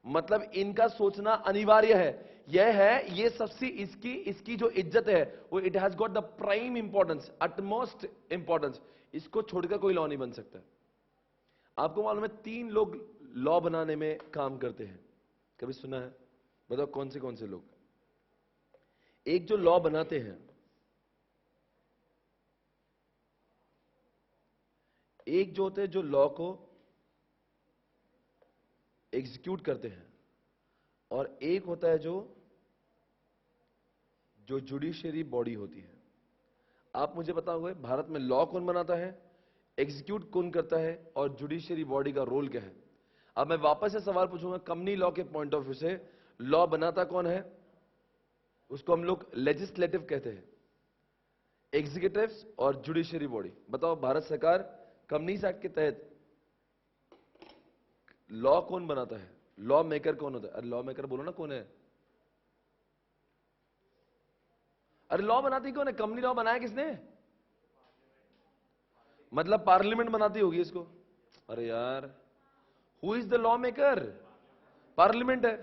मतलब इनका सोचना अनिवार्य है। यह है, ये सबसे इसकी इसकी जो इज्जत है वो, it has got the prime importance, utmost importance. इसको छोड़कर कोई लॉ नहीं बन सकता। आपको मालूम है 3 लोग लॉ बनाने में काम करते हैं, कभी सुना है? बताओ कौन से लोग? एक जो लॉ बनाते हैं, एक जो होते हैं जो लॉ को एग्जीक्यूट करते हैं, और एक होता है जो जुडिशियरी बॉडी होती है। आप मुझे बताओगे भारत में लॉ कौन बनाता है, एग्जीक्यूट कौन करता है, और जुडिशियरी बॉडी का रोल क्या है? अब मैं वापस से सवाल पूछूंगा, कंपनी लॉ के पॉइंट ऑफ व्यू से लॉ बनाता कौन है? उसको हम लोग लेजिस्लेटिव कहते हैं, एग्जीक्यूटिव्स और जुडिशियरी बॉडी। बताओ भारत सरकार कंपनीज एक्ट के तहत लॉ कौन बनाता है? लॉ मेकर कौन होता है? अरे लॉ मेकर बोलो ना कौन है? अरे लॉ बनाती कौन है? कंपनी लॉ बनाया किसने? मतलब पार्लियामेंट बनाती होगी इसको। अरे यार, who is the law maker? Parliament है।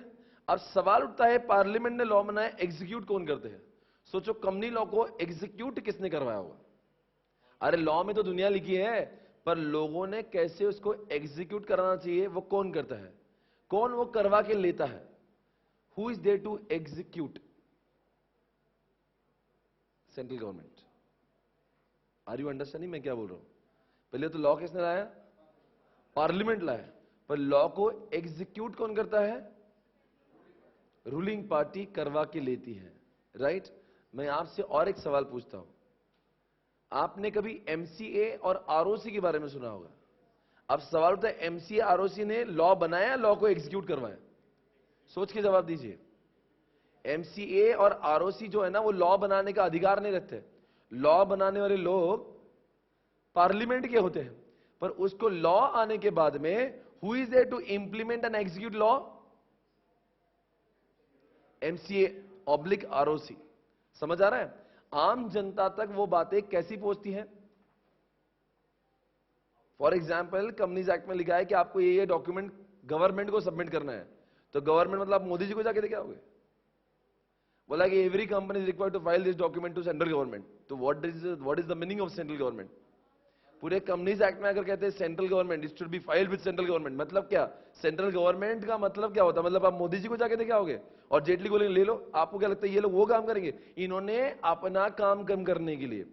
अब सवाल उठता है, पार्लियामेंट ने लॉ बनाया, एग्जीक्यूट कौन करते हैं? सोचो, कंपनी लॉ को एग्जीक्यूट किसने करवाया होगा? अरे लॉ में तो दुनिया लिखी है, पर लोगों ने कैसे उसको एग्जीक्यूट कराना चाहिए वो कौन करता है? कौन वो करवा के लेता है? Who is there to execute? Central government. Are you understanding मैं क्या बोल रहा हूं? पहले तो लॉ किसने लाया? पार्लियामेंट लाया। पर लॉ को एग्जीक्यूट कौन करता है? रूलिंग पार्टी करवा के लेती है, राइट? मैं आपसे और एक सवाल पूछता हूं, आपने कभी एमसीए और आरओसी के बारे में सुना होगा? अब सवाल उठता है, एमसीए आरओसी ने लॉ बनाया, लॉ को एग्जीक्यूट करवाया? सोच के जवाब दीजिए। एमसीए और आरओसी जो है ना, वो लॉ बनाने का अधिकार नहीं रखते। लॉ बनाने वाले लोग पार्लियामेंट के होते हैं, पर उसको लॉ आने के बाद में who is there to implement and execute law? MCA oblique ROC. समझ आ रहा है? आम जनता तक वो बातें कैसी पहुंचती हैं? फॉर एग्जाम्पल, कंपनीज एक्ट में लिखा है कि आपको ये डॉक्यूमेंट गवर्नमेंट को सबमिट करना है, तो गवर्नमेंट मतलब आप मोदी जी को जाके दे के आओगे? बोला कि every company is required to file this document to central government. तो what is the meaning of central government? पूरे कंपनीज एक्ट में अगर कहते हैं central government, it should be filed with central government, मतलब क्या? सेंट्रल गवर्नमेंट का मतलब क्या होता है? मतलब आप मोदी जी को जाके दे के आओगे और जेटली को ले लो? आपको क्या लगता है ये लोग वो काम करेंगे? इन्होंने अपना काम कम करने के लिए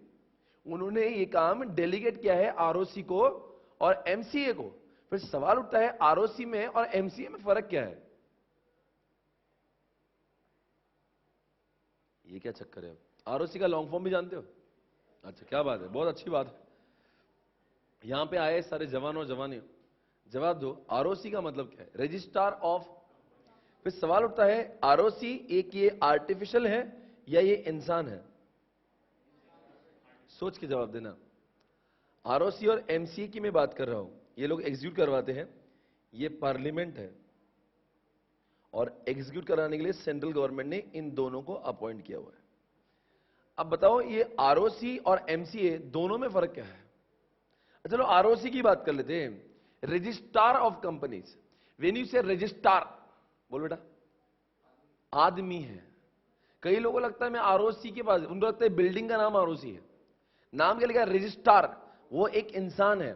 उन्होंने ये काम डेलीगेट किया है आरओसी को और एमसीए को। फिर सवाल उठता है, आरओसी में और एमसीए में फर्क क्या है? ये क्या चक्कर है? आरओसी का लॉन्ग फॉर्म भी जानते हो? अच्छा, क्या बात है, बहुत अच्छी बात है। यहां पे आए सारे जवान और जवानियों, जवाब दो, आरओसी का मतलब क्या है? Registrar of. फिर सवाल उठता है, आरओसी एक ये आर्टिफिशियल है या ये इंसान है? सोच के जवाब देना। आरओसी और एमसीए की मैं बात कर रहा हूं, ये लोग एग्जीक्यूट करवाते हैं, ये पार्लियामेंट है, और एग्जीक्यूट कराने के लिए सेंट्रल गवर्नमेंट ने इन दोनों को अपॉइंट किया हुआ है। अब बताओ, ये आरओसी और एमसीए दोनों में फर्क क्या है? चलो आरओसी की बात कर लेते हैं। Registrar of companies. When you से रजिस्ट्रार, बोल बेटा, आदमी है। कई लोगों को लगता है मैं आरओसी के पास, उनको लगता है बिल्डिंग का नाम आरओसी है। नाम क्या लिखा है? रजिस्ट्रार। वो एक इंसान है,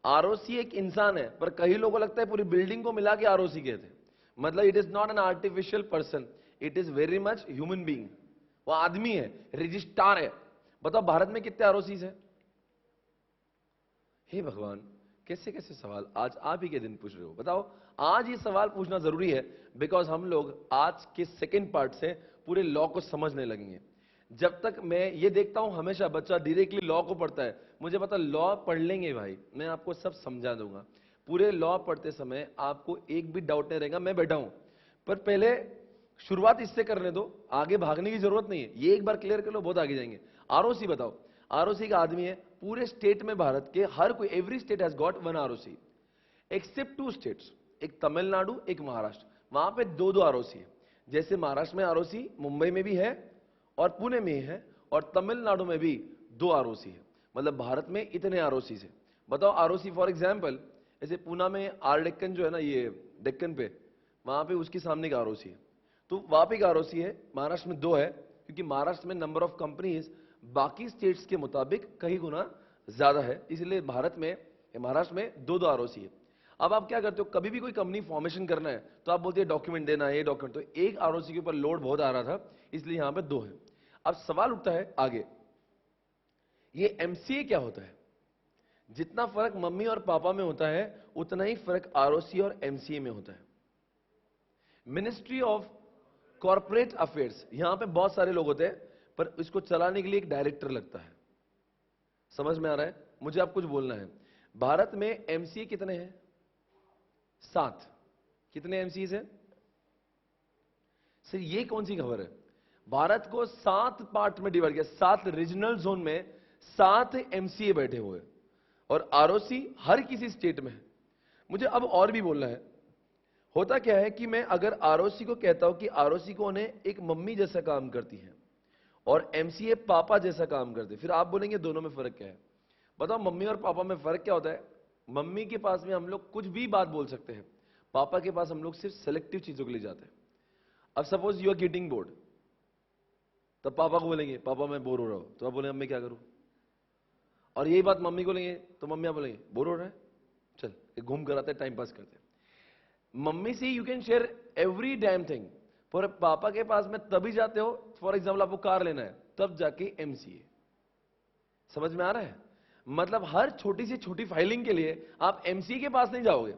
आरओसी एक इंसान है, पर कई लोगों को लगता है पूरी बिल्डिंग को मिला के आरओसी कहते हैं। मतलब it is not an artificial person, it is very much human being. वो आदमी है, रजिस्ट्रार है। बताओ भारत में कितने आरओसीज है? हे भगवान, कैसे कैसे सवाल आज आप ही के दिन पूछ रहे हो। बताओ, आज ये सवाल पूछना जरूरी है, बिकॉज हम लोग आज के सेकेंड पार्ट से पूरे लॉ को समझने लगेंगे। जब तक मैं ये देखता हूं, हमेशा बच्चा डायरेक्टली लॉ को पढ़ता है, मुझे पता लॉ पढ़ लेंगे भाई, मैं आपको सब समझा दूंगा। पूरे लॉ पढ़ते समय आपको एक भी डाउट नहीं रहेगा, मैं बैठा हूं। पर पहले शुरुआत इससे करने दो, आगे भागने की जरूरत नहीं है। ये एक बार क्लियर कर लो, बहुत आगे जाएंगे। आरओसी बताओ। आरओसी का आदमी है, पूरे स्टेट में, भारत के हर कोई, every state has got one ROC except two states, एक तमिलनाडु, एक महाराष्ट्र। वहां पे दो दो आरओसी है। जैसे महाराष्ट्र में आरओसी मुंबई में भी है और पुणे में है, और तमिलनाडु में भी दो आरओसी है। मतलब भारत में इतने आरओसी है। बताओ आरओसी, फॉर एग्जाम्पल, जैसे पूना में आर डेक्कन जो है ना, ये डेक्कन पे, वहां पे उसके सामने का आरओसी है, तो वहां पे एक आरओसी है। महाराष्ट्र में दो है, क्योंकि महाराष्ट्र में नंबर ऑफ कंपनीज बाकी स्टेट्स के मुताबिक कई गुना ज्यादा है, इसलिए भारत में, महाराष्ट्र में दो दो आरओसी है। अब आप क्या करते हो, कभी भी कोई कंपनी फॉर्मेशन करना है तो आप बोलते हैं डॉक्यूमेंट देना है, ये डॉक्यूमेंट। तो एक आरओसी के ऊपर लोड बहुत आ रहा था, इसलिए यहां पे दो है। अब सवाल उठता है आगे, ये एमसीए क्या होता है? जितना फर्क मम्मी और पापा में होता है, उतना ही फर्क आरओसी और एमसीए में होता है। मिनिस्ट्री ऑफ कॉर्पोरेट अफेयर्स, यहां पे बहुत सारे लोग होते हैं, पर इसको चलाने के लिए एक डायरेक्टर लगता है। समझ में आ रहा है? मुझे आप कुछ बोलना है। भारत में एमसीए कितने हैं? 7। कितने एमसीए हैं सर? ये कौन सी खबर है? भारत को 7 पार्ट में डिवाइड किया, 7 रीजनल जोन में 7 एमसीए बैठे हुए, और आरओसी हर किसी स्टेट में है। मुझे अब और भी बोलना है। होता क्या है कि मैं अगर आरओसी को कहता हूं कि आरओसी को उन्हें एक मम्मी जैसा काम करती है और एमसीए पापा जैसा काम करते, फिर आप बोलेंगे दोनों में फर्क क्या है? बताओ, मम्मी और पापा में फर्क क्या होता है? मम्मी के पास में हम लोग कुछ भी बात बोल सकते हैं, पापा के पास हम लोग सिर्फ सेलेक्टिव चीजों के लिए जाते हैं। अब suppose you are getting bored, तब पापा को बोलेंगे पापा मैं बोर हो रहा हूं, तो आप बोलेंगे मैं क्या करूं? और यही बात मम्मी को लेंगे तो मम्मी आप बोलेंगे बोर हो रहा है, चल एक घूम कर आते हैं, टाइम पास करते हैं। मम्मी से you can share every damn thing, पर पापा के पास में तभी जाते हो, फॉर एग्जाम्पल आपको कार लेना है, तब जाके एमसीए। समझ में आ रहा है? मतलब हर छोटी से छोटी फाइलिंग के लिए आप एमसीए के पास नहीं जाओगे।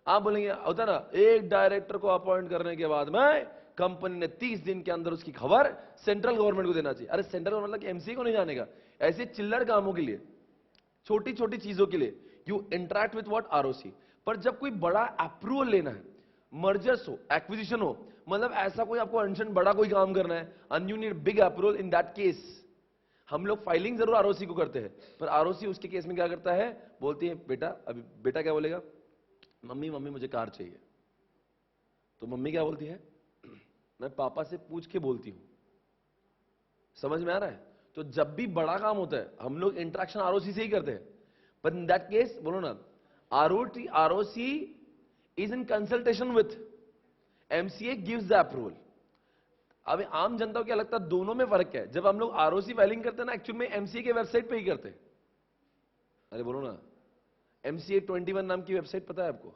आप बोलेंगे होता ना, एक डायरेक्टर को अपॉइंट करने के बाद में कंपनी ने 30 दिन के अंदर उसकी खबर सेंट्रल गवर्नमेंट को देना चाहिए। अरे सेंट्रल गवर्नमेंट मतलब एमसीए को नहीं जानेगा? ऐसे चिल्लर कामों के लिए, छोटी छोटी चीजों के लिए you interact with what? ROC. पर जब कोई बड़ा अप्रूवल लेना है, मर्जर्स हो, एक्विजिशन हो, मतलब ऐसा कोई आपको अर्जेंट बड़ा कोई काम करना है and you need big approval, in that case हम लोग फाइलिंग जरूर आरओसी को करते हैं, पर आरओसी उसके केस में क्या करता है? बोलती है बेटा, अभी बेटा क्या बोलेगा? मम्मी मम्मी मुझे कार चाहिए। तो मम्मी क्या बोलती है? मैं पापा से पूछ के बोलती हूं। समझ में आ रहा है? तो जब भी बड़ा काम होता है हम लोग इंटरेक्शन आरओसी से ही करते हैं, बट इन दैट केस बोलो ना, ROC is in consultation with MCA, gives the approval. अब आम जनता को क्या लगता है दोनों में फर्क है? जब हम लोग आरओसी फाइलिंग करते हैं ना, एक्चुअल में एमसीए के वेबसाइट पे ही करते हैं। अरे बोलो ना, एमसीए 21 नाम की वेबसाइट पता है आपको?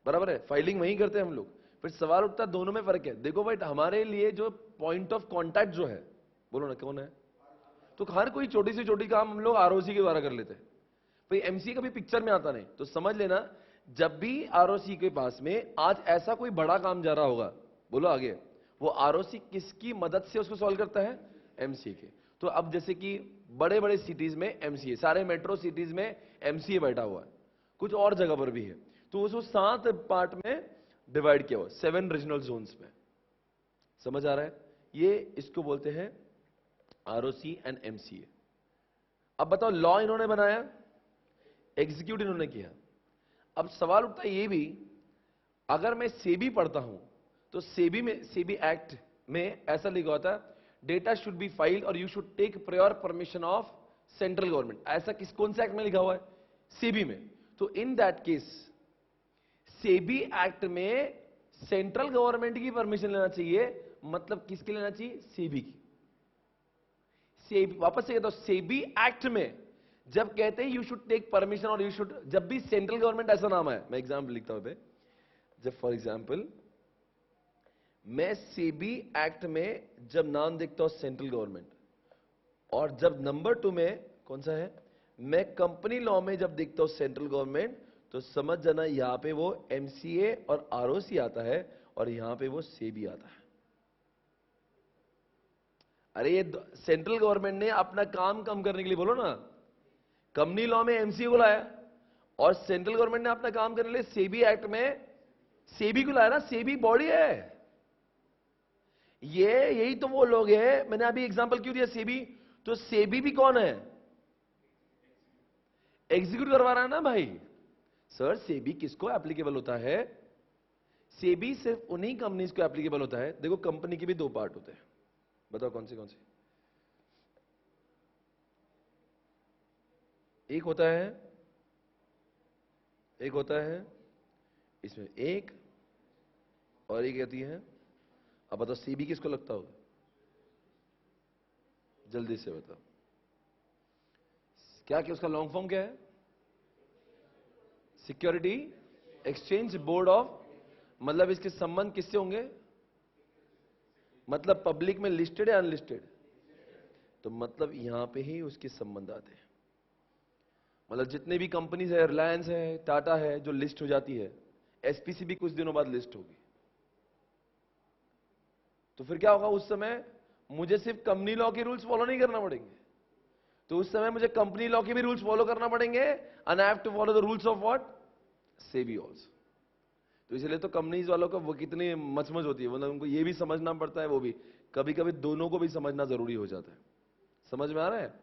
बराबर है, फाइलिंग वहीं करते हैं हम लोग। फिर सवाल उठता है दोनों में फर्क है। देखो भाई, हमारे लिए जो पॉइंट ऑफ कांटेक्ट जो है, बोलो ना कौन है? तो हर कोई छोटी से छोटी काम हम लोग आरओसी के द्वारा कर लेते हैं। भाई एमसीए कभी पिक्चर में आता नहीं, तो समझ लेना जब भी आरओसी के पास में आज ऐसा कोई बड़ा काम जा रहा होगा, बोलो आगे, वो आरओसी किसकी मदद से उसको सॉल्व करता है? एमसीए के। तो अब जैसे कि बड़े बड़े सिटीज में एमसीए, सारे मेट्रो सिटीज में एमसीए बैठा हुआ है, कुछ और जगह पर भी है, तो उसको 7 पार्ट में डिवाइड किया हुआ, 7 रीजनल जोन्स में। समझ आ रहा है? ये इसको बोलते हैं आरओसी एंड एमसीए। अब बताओ, लॉ इन्होंने बनाया, एग्जीक्यूट इन्होंने किया। अब सवाल उठता है ये भी, अगर मैं सेबी पढ़ता हूं तो सेबी में, सेबी एक्ट में ऐसा लिखा होता है डेटा शुड बी फाइल्ड और you should take prior permission of central government. ऐसा कौन से एक्ट में लिखा हुआ है? सेबी में। तो in that case SEBI act में सेंट्रल गवर्नमेंट की परमिशन लेना चाहिए। मतलब किसकी लेना चाहिए? सेबी की। सेबी, वापस से कहता हूं, सेबी एक्ट में जब कहते हैं यू शुड टेक परमिशन और यू शुड, जब भी सेंट्रल गवर्नमेंट ऐसा नाम है, मैं एग्जाम्पल लिखता हूं पे, जब फॉर एग्जाम्पल मैं सेबी एक्ट में जब नाम देखता हूं सेंट्रल गवर्नमेंट, और जब नंबर 2 में कौन सा है, मैं कंपनी लॉ में जब देखता हूं सेंट्रल गवर्नमेंट, तो समझ जाना यहां पे वो एमसीए और आरओसी आता है और यहां पे वो सेबी आता है। अरे ये सेंट्रल गवर्नमेंट ने अपना काम कम करने के लिए, बोलो ना, कंपनी लॉ में एमसीए को लाया, और सेंट्रल गवर्नमेंट ने अपना काम करने के लिए सेबी एक्ट में सेबी को लाया ना। सेबी बॉडी है ये, यही तो वो लोग हैं। मैंने अभी एग्जांपल क्यों दिया सेबी? तो सेबी भी कौन है? एग्जीक्यूट करवा रहा है ना भाई। सर सेबी किसको एप्लीकेबल होता है? सेबी सिर्फ उन्हीं कंपनीज को एप्लीकेबल होता है। देखो कंपनी के भी 2 पार्ट होते हैं, बताओ कौन से? एक होता है इसमें एक, और एक कहती है। अब बताओ सीबी किसको लगता होगा? जल्दी से बताओ, क्या उसका लॉन्ग फॉर्म क्या है? Security exchange board of. मतलब इसके संबंध किससे होंगे? मतलब पब्लिक में लिस्टेड है अनलिस्टेड? तो मतलब यहां पे ही उसके संबंध आते हैं। मतलब जितने भी कंपनीज है, रिलायंस है, टाटा है, जो लिस्ट हो जाती है, एसपीसी भी कुछ दिनों बाद लिस्ट होगी। तो फिर क्या होगा उस समय? मुझे सिर्फ कंपनी लॉ के रूल्स फॉलो नहीं करना पड़ेंगे, तो उस समय मुझे कंपनी लॉ के भी रूल्स फॉलो करना पड़ेंगे, and I have to follow the rules of what? SEBI also. तो इसलिए तो कंपनीज वालों को वो कितनी मचमच होती है, मतलब उनको ये भी समझना पड़ता है, वो भी कभी कभी दोनों को भी समझना जरूरी हो जाता है। समझ में आ रहा है?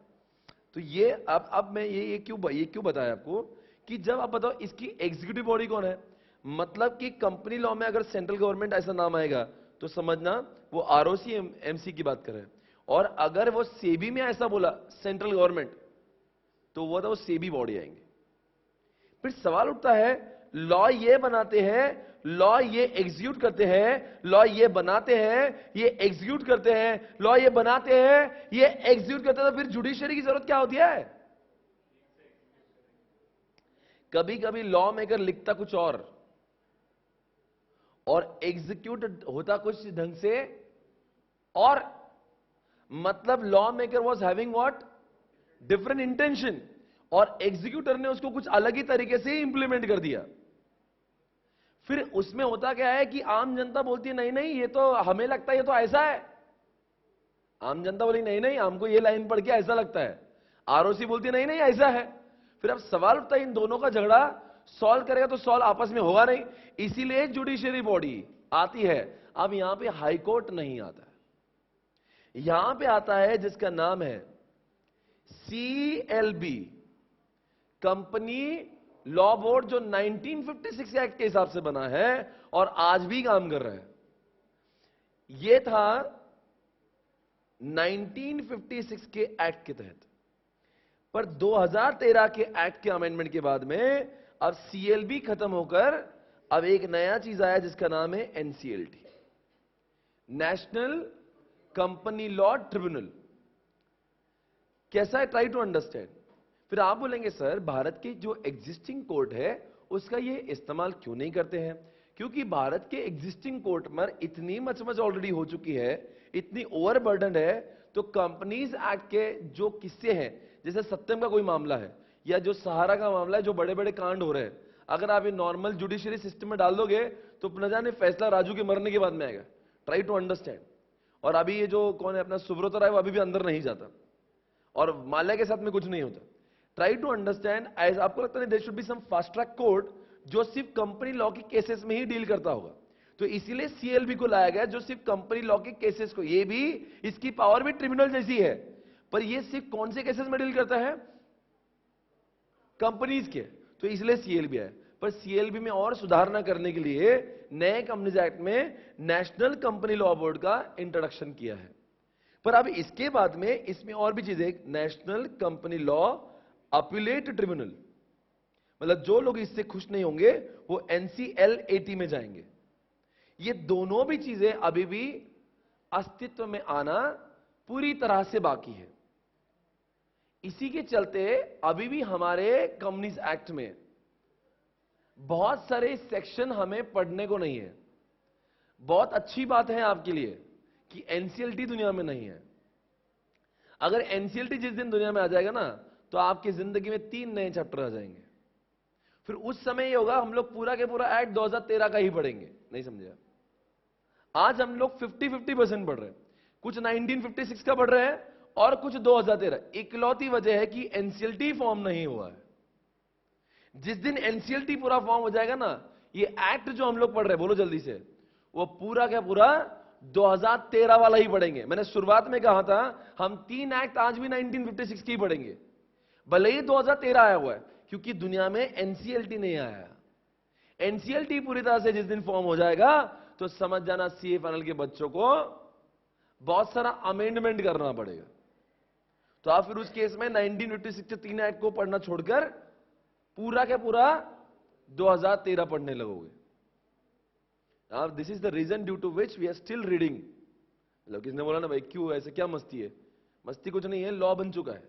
तो ये अब मैं ये क्यों बताया आपको कि जब आप बताओ इसकी एग्जीक्यूटिव बॉडी कौन है, मतलब कि कंपनी लॉ में अगर सेंट्रल गवर्नमेंट ऐसा नाम आएगा तो समझना वो आरओसी एमसी की बात कर रहे हैं, और अगर वो सेबी में ऐसा बोला सेंट्रल गवर्नमेंट, तो वो सेबी बॉडी आएंगे। फिर सवाल उठता है, लॉ ये बनाते हैं, लॉ ये एग्जीक्यूट करते हैं, लॉ ये बनाते हैं, ये एग्जीक्यूट करते हैं, लॉ ये बनाते हैं, ये एग्जीक्यूट करते हैं, तो फिर जुडिशरी की जरूरत क्या होती है? कभी कभी लॉ मेकर लिखता कुछ और एग्जीक्यूट होता कुछ ढंग से, और मतलब law maker was having what? Different intention, और एग्जीक्यूटर ने उसको कुछ अलग ही तरीके से इंप्लीमेंट कर दिया। फिर उसमें होता क्या है कि आम जनता बोलती है नहीं नहीं ये तो हमें लगता है ये तो ऐसा है, आम जनता बोली नहीं नहीं हमको ये लाइन पढ़ के ऐसा लगता है, आरओसी बोलती है नहीं नहीं ऐसा है। फिर अब सवाल उठता है इन दोनों का झगड़ा सॉल्व करेगा तो सॉल्व आपस में होगा नहीं, इसीलिए जुडिशियरी बॉडी आती है। अब यहां पे हाई कोर्ट नहीं आता है, यहां पे आता है जिसका नाम है CLB, कंपनी लॉ बोर्ड, जो 1956 एक्ट के हिसाब से बना है और आज भी काम कर रहा है। यह था 1956 के एक्ट के तहत, पर 2013 के एक्ट के अमेंडमेंट के बाद में अब CLB खत्म होकर अब एक नया चीज आया जिसका नाम है NCLT, national company law tribunal. कैसा है? Try to understand. फिर आप बोलेंगे सर भारत की जो एग्जिस्टिंग कोर्ट है उसका ये इस्तेमाल क्यों नहीं करते हैं? क्योंकि भारत के एग्जिस्टिंग कोर्ट में इतनी मचमच ऑलरेडी हो चुकी है, इतनी ओवरबर्डन है, तो कंपनीज एक्ट के जो किस्से हैं, जैसे सत्यम का कोई मामला है या जो सहारा का मामला है, जो बड़े बड़े कांड हो रहे हैं, अगर आप ये नॉर्मल जुडिशरी सिस्टम में डाल दोगे तो न जाने फैसला राजू के मरने के बाद में आएगा। Try to understand. और अभी ये जो कौन है अपना सुब्रत राय, वो अभी भी अंदर नहीं जाता, और माल्या के साथ में कुछ नहीं होता। Try to understand. एज आपको लगता है there should be some fast track court जो सिर्फ कंपनी लॉ के केसेस में ही डील करता होगा, तो इसीलिए CLB को लाया गया जो सिर्फ कंपनी लॉ के केसेस को, ये भी इसकी पावर भी ट्रिब्यूनल जैसी है, पर ये सिर्फ कौन से केसेस में डील करता है? कंपनीज के, तो इसलिए CLB है। पर CLB में और सुधारना करने के लिए नए कंपनीज एक्ट में नेशनल कंपनी लॉ बोर्ड का इंट्रोडक्शन किया है। पर अब इसके बाद में इसमें और भी चीजें, national company law appellate tribunal, मतलब जो लोग इससे खुश नहीं होंगे वो NCLAT में जाएंगे। ये दोनों भी चीजें अभी भी अस्तित्व में आना पूरी तरह से बाकी है। इसी के चलते अभी भी हमारे कंपनीज एक्ट में बहुत सारे सेक्शन हमें पढ़ने को नहीं है। बहुत अच्छी बात है आपके लिए कि NCLT दुनिया में नहीं है। अगर NCLT जिस दिन दुनिया में आ जाएगा ना, तो आपकी जिंदगी में 3 नए चैप्टर आ जाएंगे। फिर उस समय ये होगा हम लोग पूरा के पूरा एक्ट 2013 का ही पढ़ेंगे। नहीं समझे? आज हम लोग 50-50% पढ़ रहे हैं, कुछ 1956 का पढ़ रहे हैं और कुछ 2013। इकलौती वजह है कि NCLT फॉर्म नहीं हुआ है। जिस दिन NCLT पूरा फॉर्म हो जाएगा ना, ये एक्ट जो हम लोग पढ़ रहे हैं, बोलो जल्दी से, वो पूरा का पूरा 2013 वाला ही पढ़ेंगे। मैंने शुरुआत में कहा था हम 3 एक्ट आज भी 1956 की पढ़ेंगे, भले ही 2013 आया हुआ है, क्योंकि दुनिया में NCLT नहीं आया। NCLT पूरी तरह से जिस दिन फॉर्म हो जाएगा तो समझ जाना CA फाइनल के बच्चों को बहुत सारा अमेंडमेंट करना पड़ेगा। तो आप फिर उस केस में 1956 के 3 एक्ट को पढ़ना छोड़कर पूरा के पूरा 2013 पढ़ने लगोगे। Now this is the reason due to which we are still reading। मतलब किसने बोला ना भाई क्यों ऐसे, क्या मस्ती है? मस्ती कुछ नहीं है, लॉ बन चुका है।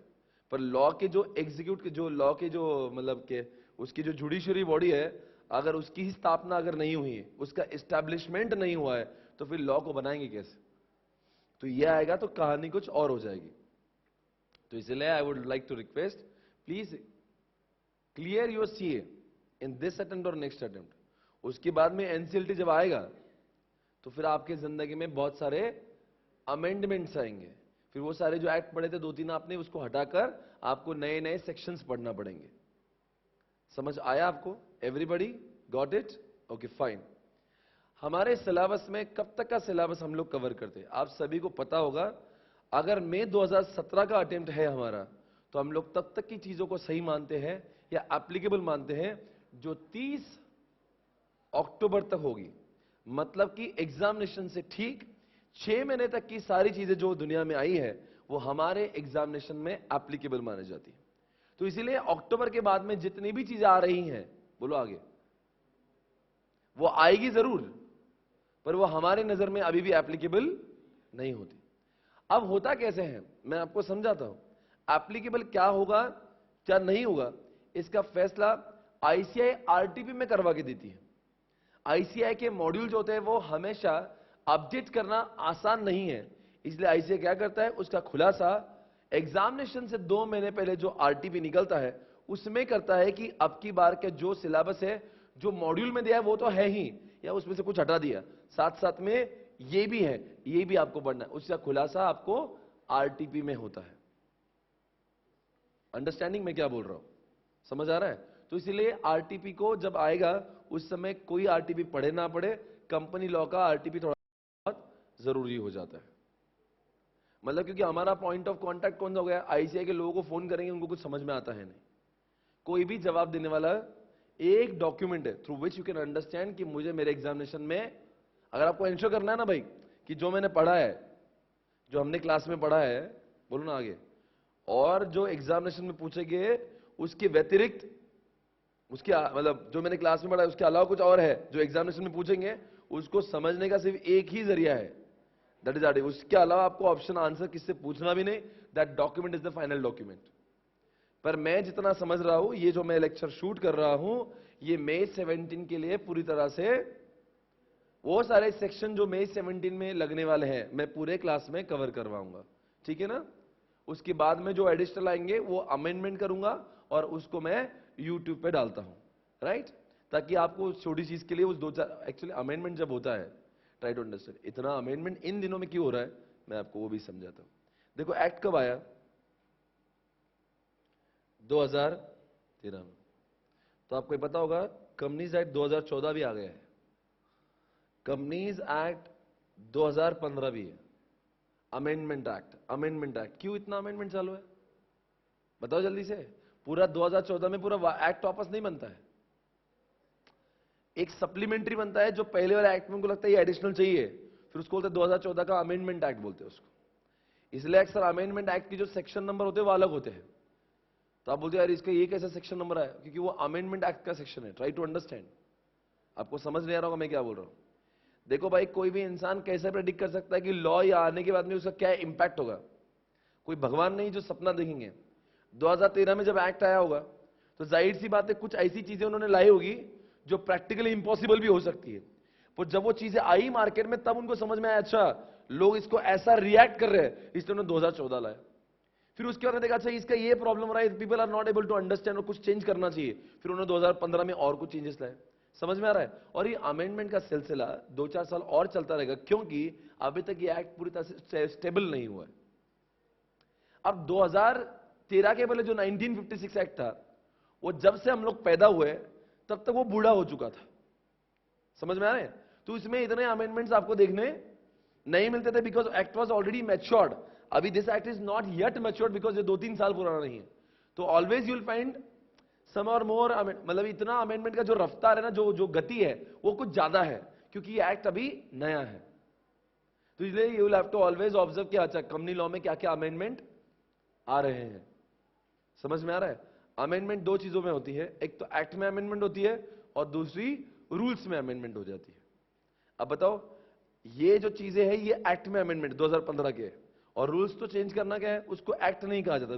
पर लॉ के जो एग्जीक्यूट के जो लॉ के जो मतलब के उसकी जो जुडिशरी बॉडी है, अगर उसकी ही स्थापना अगर नहीं हुई है, उसका एस्टैब्लिशमेंट नहीं हुआ है, तो फिर लॉ को बनाएंगे कैसे? तो ये आएगा तो कहानी कुछ और हो जाएगी। तो इसलिए I would like to request, please clear your CA in this attempt और नेक्स्ट अटेम्प्ट। उसके बाद में NCLT जब आएगा तो फिर आपके जिंदगी में बहुत सारे अमेंडमेंट्स आएंगे, फिर वो सारे जो एक्ट पढ़े थे 2-3 आपने, उसको हटाकर आपको नए नए सेक्शंस पढ़ना पड़ेंगे। समझ आया आपको? Everybody got it? Okay fine. हमारे सिलेबस में कब तक का सिलेबस हम लोग कवर करते हैं आप सभी को पता होगा। अगर मई 2017 का अटेम्प्ट है हमारा, तो हम लोग तब तक की चीजों को सही मानते हैं या एप्लीकेबल मानते हैं जो 30 अक्टूबर तक होगी। मतलब कि एग्जामिनेशन से ठीक 6 महीने तक की सारी चीजें जो दुनिया में आई है वो हमारे एग्जामिनेशन में एप्लीकेबल मानी जाती है। तो इसीलिए अक्टूबर के बाद में जितनी भी चीजें आ रही हैं, बोलो आगे, वो आएगी जरूर, पर वो हमारे नजर में अभी भी एप्लीकेबल नहीं होती। अब होता कैसे है मैं आपको समझाता हूं। एप्लीकेबल क्या होगा क्या नहीं होगा इसका फैसला आईसीआई आरटीपी में करवा के देती है। आईसीआई के मॉड्यूल जो होते हैं वो हमेशा अपडेट करना आसान नहीं है, इसलिए आईसीआई क्या करता है, उसका खुलासा एग्जामिनेशन से 2 महीने पहले जो आरटीपी निकलता है उसमें करता है कि अब की बार के जो सिलेबस है, जो मॉड्यूल में दिया है वो तो है ही, या उसमें से कुछ हटा दिया, साथ साथ में ये भी है, ये भी आपको पढ़ना है, उसका खुलासा आपको आरटीपी में होता है। अंडरस्टैंडिंग में क्या बोल रहा हूं, समझ आ रहा है? तो इसीलिए आरटीपी को जब आएगा उस समय कोई आरटीपी पढ़े ना पढ़े, कंपनी लॉ का आरटीपी थोड़ा बहुत जरूरी हो जाता है। मतलब क्योंकि हमारा पॉइंट ऑफ कांटेक्ट कौन सा हो गया, आईसीआई के लोगों को फोन करेंगे, उनको कुछ समझ में आता है नहीं, कोई भी जवाब देने वाला एक डॉक्यूमेंट है through which you can understand कि मुझे मेरे एग्जामिनेशन में, अगर आपको इंश्योर करना है ना भाई कि जो मैंने पढ़ा है, जो हमने क्लास में पढ़ा है, बोलो ना आगे, और जो एग्जामिनेशन में पूछेंगे उसके व्यतिरिक्त, उसके मतलब जो मैंने क्लास में पढ़ा है उसके अलावा कुछ और है जो एग्जामिनेशन में पूछेंगे, उसको समझने का सिर्फ एक ही जरिया है, दैट इज आरटीपी। उसके अलावा आपको ऑप्शन आंसर किससे पूछना भी नहीं, that document is the final document. पर मैं जितना समझ रहा हूं, ये जो मैं लेक्चर शूट कर रहा हूं, ये मई 17 के लिए पूरी तरह से वो सारे सेक्शन जो मई 17 में लगने वाले हैं मैं पूरे क्लास में कवर करवाऊंगा, ठीक है ना। उसके बाद में जो एडिशनल आएंगे वो अमेंडमेंट करूंगा और उसको मैं यूट्यूब पे डालता हूं, राइट, ताकि आपको छोटी चीज के लिए उस 2-4, एक्चुअली अमेंडमेंट जब होता है, ट्राई टू अंडरस्टैंड इतना अमेंडमेंट इन दिनों में क्यों हो रहा है, मैं आपको वो भी समझाता हूं। देखो एक्ट कब आया, 2013 में, तो आपको ये पता होगा कंपनीज एक्ट 2014 भी आ गया है, कंपनीज एक्ट 2015 भी है, अमेंडमेंट एक्ट क्यों इतना अमेंडमेंट चालू है बताओ जल्दी से। पूरा 2014 में पूरा एक्ट वापस नहीं बनता है, एक सप्लीमेंट्री बनता है जो पहले वाले एक्ट में उनको लगता है ये एडिशनल चाहिए, फिर उसको बोलते हैं 2014 का अमेंडमेंट एक्ट बोलते हैं उसको। इसलिए अक्सर अमेंडमेंट एक्ट की जो सेक्शन नंबर होते हैं वो अलग होते हैं, तो आप बोलते हैं यार इसका ये कैसा सेक्शन नंबर है, क्योंकि वो अमेंडमेंट एक्ट का सेक्शन है। ट्राई टू अंडरस्टैंड, आपको समझ नहीं आ रहा होगा मैं क्या बोल रहा हूं। देखो भाई, कोई भी इंसान कैसे प्रेडिक्ट कर सकता है कि लॉ या आने के बाद में उसका क्या इंपैक्ट होगा, कोई भगवान नहीं जो सपना देखेंगे। 2013 में जब एक्ट आया होगा तो जाहिर सी बात है कुछ ऐसी चीजें उन्होंने लाई होगी जो प्रैक्टिकली इंपॉसिबल भी हो सकती है, पर जब वो चीजें आई मार्केट में तब उनको समझ में आया अच्छा लोग इसको ऐसा रिएक्ट कर रहे हैं, इसलिए उन्होंने 2014 लाया। फिर उसके बाद देखा अच्छा इसका ये प्रॉब्लम रहा है, people are not able to understand और कुछ चेंज करना चाहिए, फिर उन्होंने 2015 में और कुछ चेंजेस लाए। समझ में आ रहा है? और ये अमेंडमेंट का सिलसिला 2-4 साल और चलता रहेगा, क्योंकि अभी तक ये एक्ट पूरी तरह से स्टेबल नहीं हुआ है। अब 2013 के पहले जो 1956 एक्ट था, वो जब से हम लोग पैदा हुए तब तक वो बूढ़ा हो चुका था। समझ में आ रहे हैं? तो इसमें इतने अमेंडमेंट्स आपको देखने नहीं मिलते थे, because act was already matured. अभी this act is not yet matured because ये 2-3 साल पुराना नहीं है। तो always you will find some और मोर, मतलब इतना अमेंडमेंट का जो रफ्तार है ना, जो गति है वो कुछ ज्यादा है, क्योंकि ये एक्ट अभी नया है। तो इसलिए you will have to always observe कि अच्छा कंपनी लॉ में क्या क्या अमेंडमेंट आ रहे हैं। समझ में आ रहा है? अमेंडमेंट 2 चीजों में होती है, एक तो एक्ट में अमेंडमेंट होती है और दूसरी रूल्स में अमेंडमेंट हो जाती है। अब बताओ, ये जो चीजें हैं ये एक्ट में अमेंडमेंट 2015 के, और रूल्स तो चेंज करना क्या है, उसको एक्ट नहीं कहा जाता।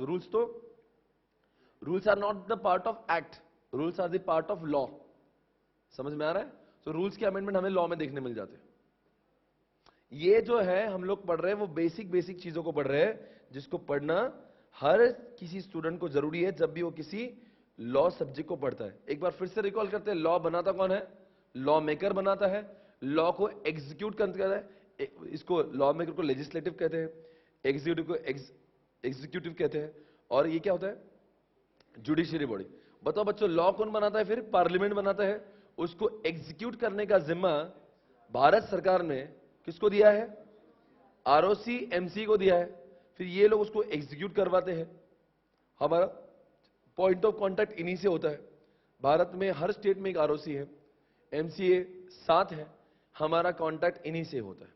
Rules are not the part of act, rules are the part of law. समझ में आ रहा है? तो रूल्स के अमेंडमेंट हमें लॉ में देखने मिल जाते हैं। ये जो है हम लोग पढ़ रहे हैं वो बेसिक चीजों को पढ़ रहे हैं, जिसको पढ़ना हर किसी स्टूडेंट को जरूरी है जब भी वो किसी लॉ सब्जेक्ट को पढ़ता है। एक बार फिर से रिकॉल करते हैं, लॉ बनाता कौन है? लॉ मेकर बनाता है। लॉ को एग्जीक्यूट करता है, इसको लॉ मेकर को लेजिस्लेटिव कहते हैं, एग्जीक्यूटिव को एग्जीक्यूटिव कहते हैं, और ये क्या होता है, जुडिशियरी बॉडी। बताओ बच्चों, लॉ कौन बनाता है? फिर पार्लियामेंट बनाता है। उसको एग्जीक्यूट करने का जिम्मा भारत सरकार ने किसको दिया है? आरओसी एमसी को दिया है। फिर ये लोग उसको एग्जीक्यूट करवाते हैं। हमारा पॉइंट ऑफ कांटेक्ट इन्हीं से होता है। भारत में हर स्टेट में एक आरओसी है, एमसीए 7 है, हमारा कांटेक्ट इन्हीं से होता है।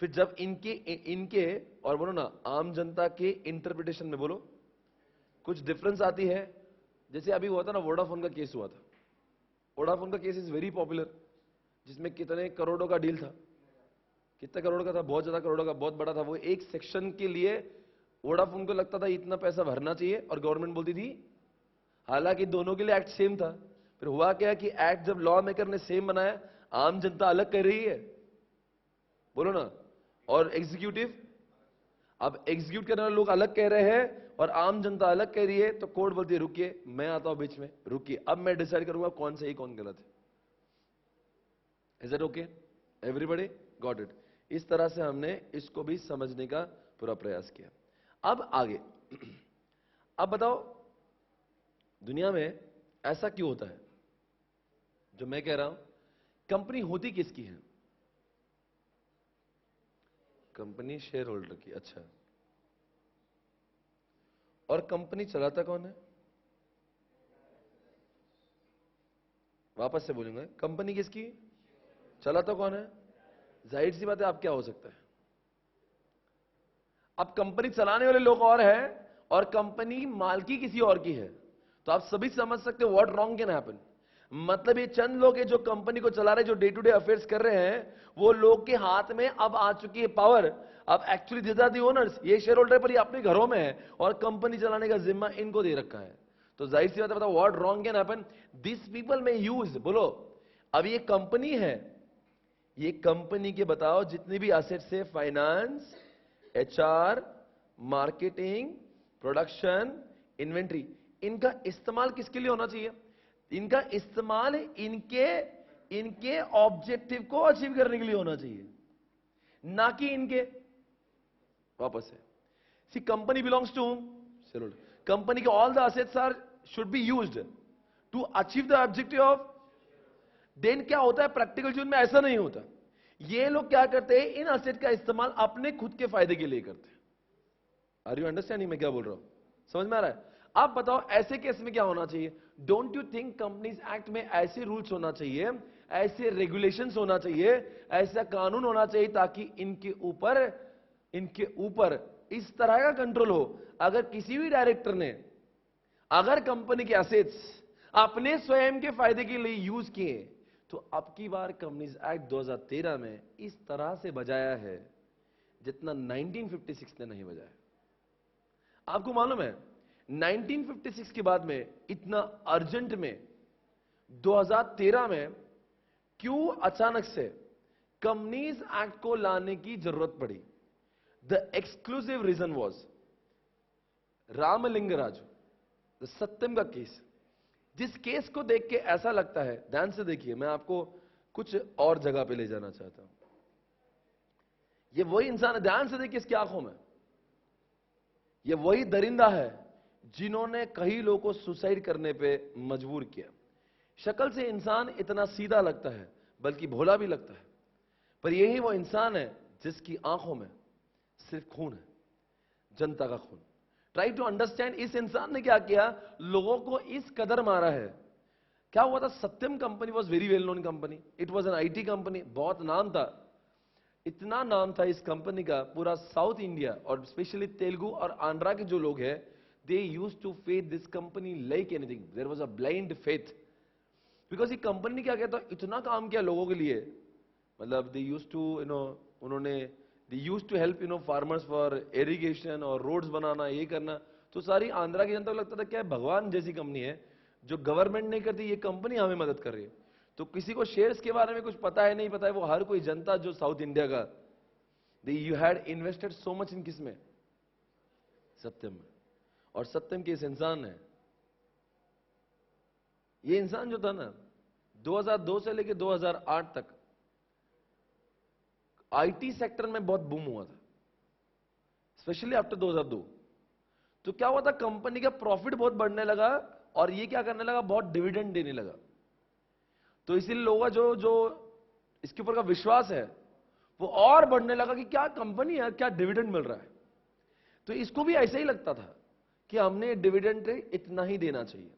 फिर जब इनके और बोलो ना आम जनता के इंटरप्रिटेशन में बोलो कुछ डिफरेंस आती है। जैसे अभी हुआ था ना, वोडाफोन का केस हुआ था। वोडाफोन का केस इज वेरी पॉपुलर, जिसमें कितने करोड़ों का डील था। कितने करोड़ का था? बहुत ज्यादा करोड़ों का, बहुत बड़ा था। वो एक सेक्शन के लिए वोडाफोन को लगता था इतना पैसा भरना चाहिए, और गवर्नमेंट बोलती थी, हालांकि दोनों के लिए एक्ट सेम था। फिर हुआ क्या कि एक्ट जब लॉ मेकर ने सेम बनाया, आम जनता अलग कर रही है, बोलो ना, और एग्जीक्यूटिव, अब एग्जीक्यूट करने वाले लोग अलग कह रहे हैं और आम जनता अलग कह रही है। तो कोर्ट बोलती है रुकिए, मैं आता हूं बीच में, रुकिए, अब मैं डिसाइड करूंगा कौन सही कौन गलत है। Is it okay? Everybody got it? इस तरह से हमने इसको भी समझने का पूरा प्रयास किया। अब आगे, अब बताओ दुनिया में ऐसा क्यों होता है जो मैं कह रहा हूं? कंपनी होती किसकी है? कंपनी शेयर होल्डर की। अच्छा, और कंपनी चलाता कौन है? वापस से बोलूंगा, कंपनी किसकी, चलाता कौन है? जाहिर सी बात है, आप क्या हो सकता है? अब कंपनी चलाने वाले लोग और हैं और कंपनी मालकी किसी और की है, तो आप सभी समझ सकते हो व्हाट रॉन्ग कैन हैपन। मतलब ये चंद लोग हैं जो कंपनी को चला रहे, जो डे टू डे अफेयर्स कर रहे हैं, वो लोग के हाथ में अब आ चुकी है पावर। अब actually these are the owners, ये शेयर होल्डर पर ये अपने घरों में है और कंपनी चलाने का जिम्मा इनको दे रखा है। तो जाहिर सी बात है, बताओ what wrong can happen? This people में यूज, बोलो, अब ये कंपनी है, ये कंपनी के बताओ जितनी भी एसेट्स है, finance, HR, marketing, production, inventory, इनका इस्तेमाल किसके लिए होना चाहिए? इनका इस्तेमाल इनके ऑब्जेक्टिव को अचीव करने के लिए होना चाहिए, ना कि इनके। वापस है, see company belongs to shareholder. Company के all the assets are should be used to achieve the objective of. Then क्या होता है प्रैक्टिकल जीवन में? ऐसा नहीं होता। ये लोग क्या करते हैं, इन एसेट का इस्तेमाल अपने खुद के फायदे के लिए करते हैं। आर यू अंडरस्टैंडिंग मैं क्या बोल रहा हूं? समझ में आ रहा है? आप बताओ ऐसे केस में क्या होना चाहिए? Don't you think companies act में ऐसे रूल्स होना चाहिए, ऐसे रेगुलेशंस होना चाहिए, ऐसा कानून होना चाहिए ताकि इनके ऊपर इस तरह का कंट्रोल हो। अगर किसी भी डायरेक्टर ने अगर कंपनी के एसेट्स अपने स्वयं के फायदे के लिए यूज किए, तो अब की बार कंपनीज एक्ट 2013 में इस तरह से बजाया है जितना 1956 ने नहीं बजाया। आपको मालूम है 1956 के बाद में इतना अर्जेंट में 2013 में क्यों अचानक से कंपनीज एक्ट को लाने की जरूरत पड़ी? द एक्सक्लूसिव रीजन वॉज रामलिंगराजु, सत्यम का केस। जिस केस को देख के ऐसा लगता है, ध्यान से देखिए, मैं आपको कुछ और जगह पे ले जाना चाहता हूं। ये वही इंसान है, ध्यान से देखिए इसकी आंखों में, ये वही दरिंदा है जिन्होंने कई लोगों को सुसाइड करने पे मजबूर किया। शक्ल से इंसान इतना सीधा लगता है, बल्कि भोला भी लगता है, पर यही वो इंसान है जिसकी आंखों में सिर्फ खून है, जनता का खून। ट्राई टू अंडरस्टैंड, इस इंसान ने क्या किया, लोगों को इस कदर मारा है। क्या हुआ था? Satyam company was very well known company, it was an IT company, बहुत नाम था। इतना नाम था इस कंपनी का, पूरा साउथ इंडिया और स्पेशली तेलुगु और आंध्रा के जो लोग हैं, they used to faith this company like anything. There was a blind faith, because ये कंपनी ने क्या किया था, इतना काम किया लोगों के लिए। मतलब दे यूज्ड टू उन्होंने they used to help farmers for irrigation और रोड्स बनाना, ये करना। तो सारी आंध्रा की जनता को लगता था क्या भगवान जैसी कंपनी है, जो गवर्नमेंट नहीं करती, ये कंपनी हमें मदद कर रही है। तो किसी को शेयर्स के बारे में कुछ पता है नहीं पता है, वो हर कोई जनता जो साउथ इंडिया का, you had invested so much in किसमें? सत्यम में। और सत्यम के इस इंसान ने, ये इंसान जो था ना, 2002 से लेकर 2008 तक आईटी सेक्टर में बहुत बूम हुआ था, स्पेशली आफ्टर 2002। तो क्या हुआ था, कंपनी का प्रॉफिट बहुत बढ़ने लगा और ये क्या करने लगा, बहुत डिविडेंड देने लगा। तो इसीलिए लोगों का जो जो इसके ऊपर का विश्वास है वो और बढ़ने लगा कि क्या कंपनी है, क्या डिविडेंड मिल रहा है। तो इसको भी ऐसा ही लगता था कि हमने डिविडेंड इतना ही देना चाहिए,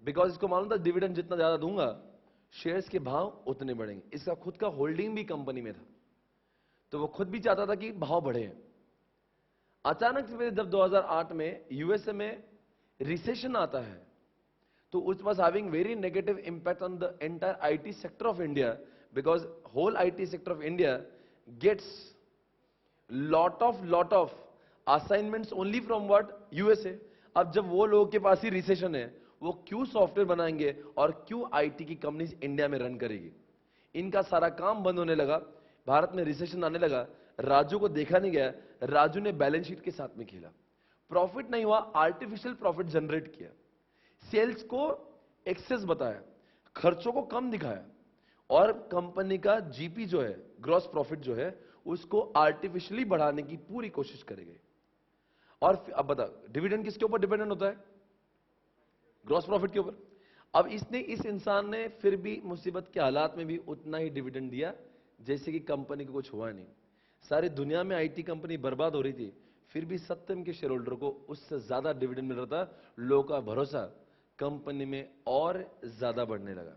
बिकॉज इसको मालूम था डिविडेंड जितना ज्यादा दूंगा शेयर्स के भाव उतने बढ़ेंगे। इसका खुद का होल्डिंग भी कंपनी में था, तो वो खुद भी चाहता था कि भाव बढ़े। अचानक से जब 2008 में यूएसए में रिसेशन आता है, तो it was having very negative impact on the entire IT sector of India, because whole IT sector of India gets lot of assignments only from what, USA. अब जब वो लोगों के पास ही रिसेशन है, वो क्यों सॉफ्टवेयर बनाएंगे और क्यों आईटी की कंपनीज इंडिया में रन करेगी। इनका सारा काम बंद होने लगा, भारत में रिसेशन आने लगा। राजू को देखा नहीं गया, राजू ने बैलेंस शीट के साथ में खेला, प्रॉफिट नहीं हुआ, आर्टिफिशियल प्रॉफिट जनरेट किया, सेल्स को एक्सेस बताया, खर्चों को कम दिखाया और कंपनी का जीपी जो है, ग्रॉस प्रॉफिट जो है, उसको आर्टिफिशियली बढ़ाने की पूरी कोशिश करेंगे। और अब बता, डिविडेंड किसके ऊपर डिपेंडेंट होता है, ग्रॉस प्रॉफिट के ऊपर। अब इस इंसान ने फिर भी मुसीबत के हालात में भी उतना ही डिविडेंड दिया जैसे कि कंपनी को कुछ हुआ नहीं। सारी दुनिया में आईटी कंपनी बर्बाद हो रही थी, फिर भी सत्यम के शेयर होल्डर को उससे ज्यादा डिविडेंड मिल रहा था। लोगों का भरोसा कंपनी में और ज्यादा बढ़ने लगा।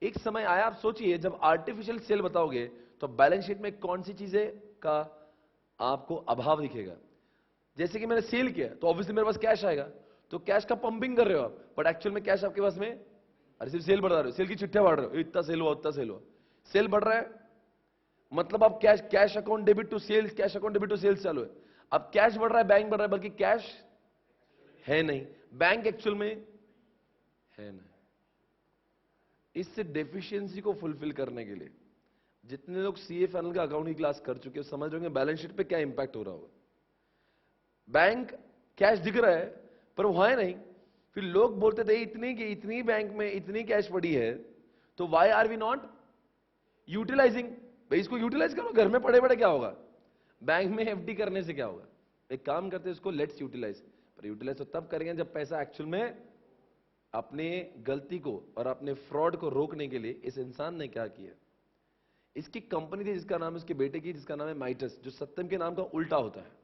एक समय आया, आप सोचिए, जब आर्टिफिशियल सेल बताओगे तो बैलेंस शीट में कौन सी चीजें का आपको अभाव दिखेगा। जैसे कि मैंने सेल किया तो ऑब्वियसली मेरे पास कैश आएगा, तो कैश का पंपिंग कर रहे हो आप, बट एक्चुअल में कैश आपके पास में, अरे सिर्फ सेल बढ़ा रहे हो, सेल की चिट्ठियां बांट रहे हो, इतना सेल हुआ उतना सेल हुआ, सेल बढ़ रहा है मतलब आप cash account debit to sales, cash account debit to sales चालू है। अब कैश बढ़ रहा है, बैंक बढ़ रहा है, बल्कि कैश है नहीं, बैंक एक्चुअल में है नहीं। इससे डेफिशिएंसी को फुलफिल करने के लिए जितने लोग सीए फाइनल का अकाउंट की क्लास कर चुके हो समझ रहे होंगे बैलेंस शीट पे क्या इंपैक्ट हो रहा होगा। बैंक कैश दिख रहा है पर वो है नहीं, फिर लोग बोलते थे इतनी बैंक में इतनी कैश पड़ी है, तो why are we not utilising. भाई इसको यूटिलाइज करो, घर में पड़े पड़े क्या होगा, बैंक में एफडी करने से क्या होगा। एक काम करते हैं, इसको लेट्स यूटिलाइज। पर यूटिलाइज तो तब करेंगे जब पैसा एक्चुअल में, अपने गलती को और अपने फ्रॉड को रोकने के लिए इस इंसान ने क्या किया। इसकी कंपनी थी जिसका नाम है, उसके बेटे की, जिसका नाम है माइटस, जो सत्यम के नाम का उल्टा होता है।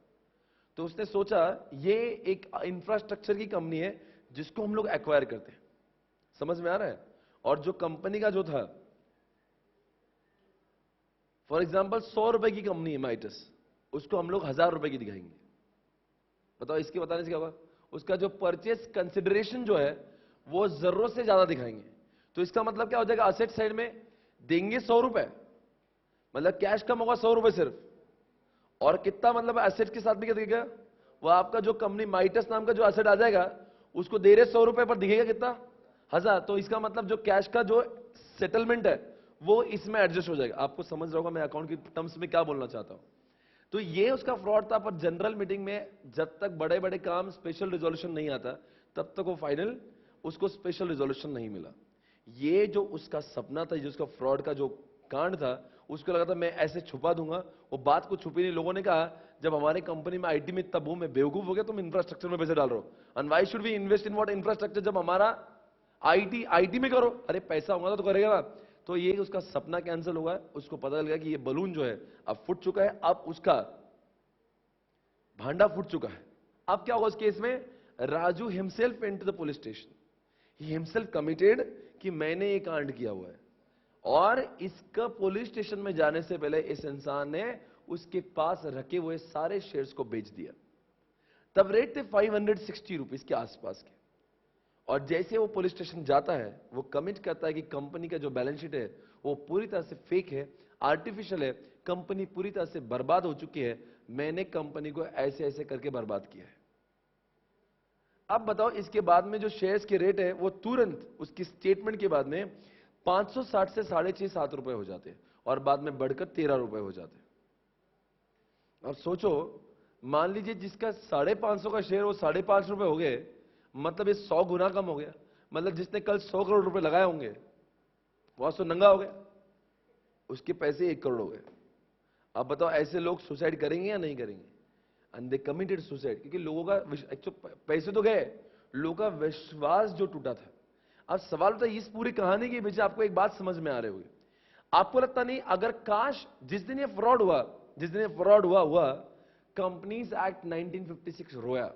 तो उसने सोचा ये एक इंफ्रास्ट्रक्चर की कंपनी है जिसको हम लोग एक्वायर करते हैं, समझ में आ रहा है। और जो कंपनी का जो था, फॉर एग्जाम्पल 100 रुपए की कंपनी है माइटस, उसको हम लोग 1000 रुपए की दिखाएंगे। बताओ इसके बताने से क्या होगा, उसका जो परचेस कंसिडरेशन जो है वो जरूरत से ज्यादा दिखाएंगे। तो इसका मतलब क्या हो जाएगा, असेट साइड में देंगे 100 रुपए, मतलब कैश कम होगा 100 रुपए सिर्फ, और कितना मतलब एसेट के साथ में क्या दिखेगा, वो आपका जो कंपनी माइटस नाम का जो एसेट आ जाएगा उसको दे रहे 100 रुपए पर दिखेगा कितना, 1000। तो इसका मतलब जो कैश का जो सेटलमेंट है वो इसमें एडजस्ट हो जाएगा। आपको समझ रहा होगा मैं अकाउंट की टर्म्स में क्या बोलना चाहता हूं। तो ये उसका फ्रॉड था। पर जनरल मीटिंग में जब तक बड़े बड़े काम स्पेशल रिजोल्यूशन नहीं आता तब तक वो फाइनल, उसको स्पेशल रिजोल्यूशन नहीं मिला। ये जो उसका सपना था, जो उसका फ्रॉड का जो कांड था, उसको लगा था मैं ऐसे छुपा दूंगा, वो बात को छुपी नहीं। लोगों ने कहा जब हमारे कंपनी में आईटी में इतना बूम है, बेवकूफ हो गया तुम इंफ्रास्ट्रक्चर में पैसे डाल रहे हो, and why should we invest in what infrastructure, जब हमारा आईटी में करो। अरे पैसा होगा तो करेगा ना। तो ये उसका सपना कैंसिल हुआ है। उसको पता चल गया कि ये बलून जो है अब फूट चुका है, अब उसका भांडा फूट चुका है। अब क्या होगा इस केस में, Raju himself went to the police station, he himself committed कि मैंने ये कांड किया हुआ है। और इसका पुलिस स्टेशन में जाने से पहले इस इंसान ने उसके पास रखे हुए सारे शेयर्स को बेच दिया। तब रेट थे 560 रुपीज के आसपास के। और जैसे वो पुलिस स्टेशन जाता है, वो कमिट करता है कि कंपनी का जो बैलेंस शीट है वो पूरी तरह से फेक है, आर्टिफिशियल है, कंपनी पूरी तरह से बर्बाद हो चुकी है, मैंने कंपनी को ऐसे ऐसे करके बर्बाद किया है। अब बताओ इसके बाद में जो शेयर्स के रेट है वो तुरंत उसकी स्टेटमेंट के बाद में 560 से 6.5-7 रुपए हो जाते हैं, और बाद में बढ़कर 13 रुपए हो जाते हैं। और सोचो, मान लीजिए जिसका 550 का शेयर वो 5.5 रुपए हो गए, मतलब ये 100 गुना कम हो गया। मतलब जिसने कल 100 करोड़ रुपए लगाए होंगे वो आज तो नंगा हो गया, उसके पैसे 1 करोड़ हो गए। आप बताओ ऐसे लोग सुसाइड करेंगे या नहीं करेंगे? एंड दे कमिटेड सुसाइड, क्योंकि लोगों का पैसे तो गए, लोगों का विश्वास जो टूटा था। अब सवाल होता है इस पूरी कहानी के पीछे आपको एक बात समझ में आ रही होगी। आपको लगता नहीं अगर काश जिस दिन ये फ्रॉड हुआ, जिस दिन ये फ्रॉड हुआ कंपनीज एक्ट 1956 रोया,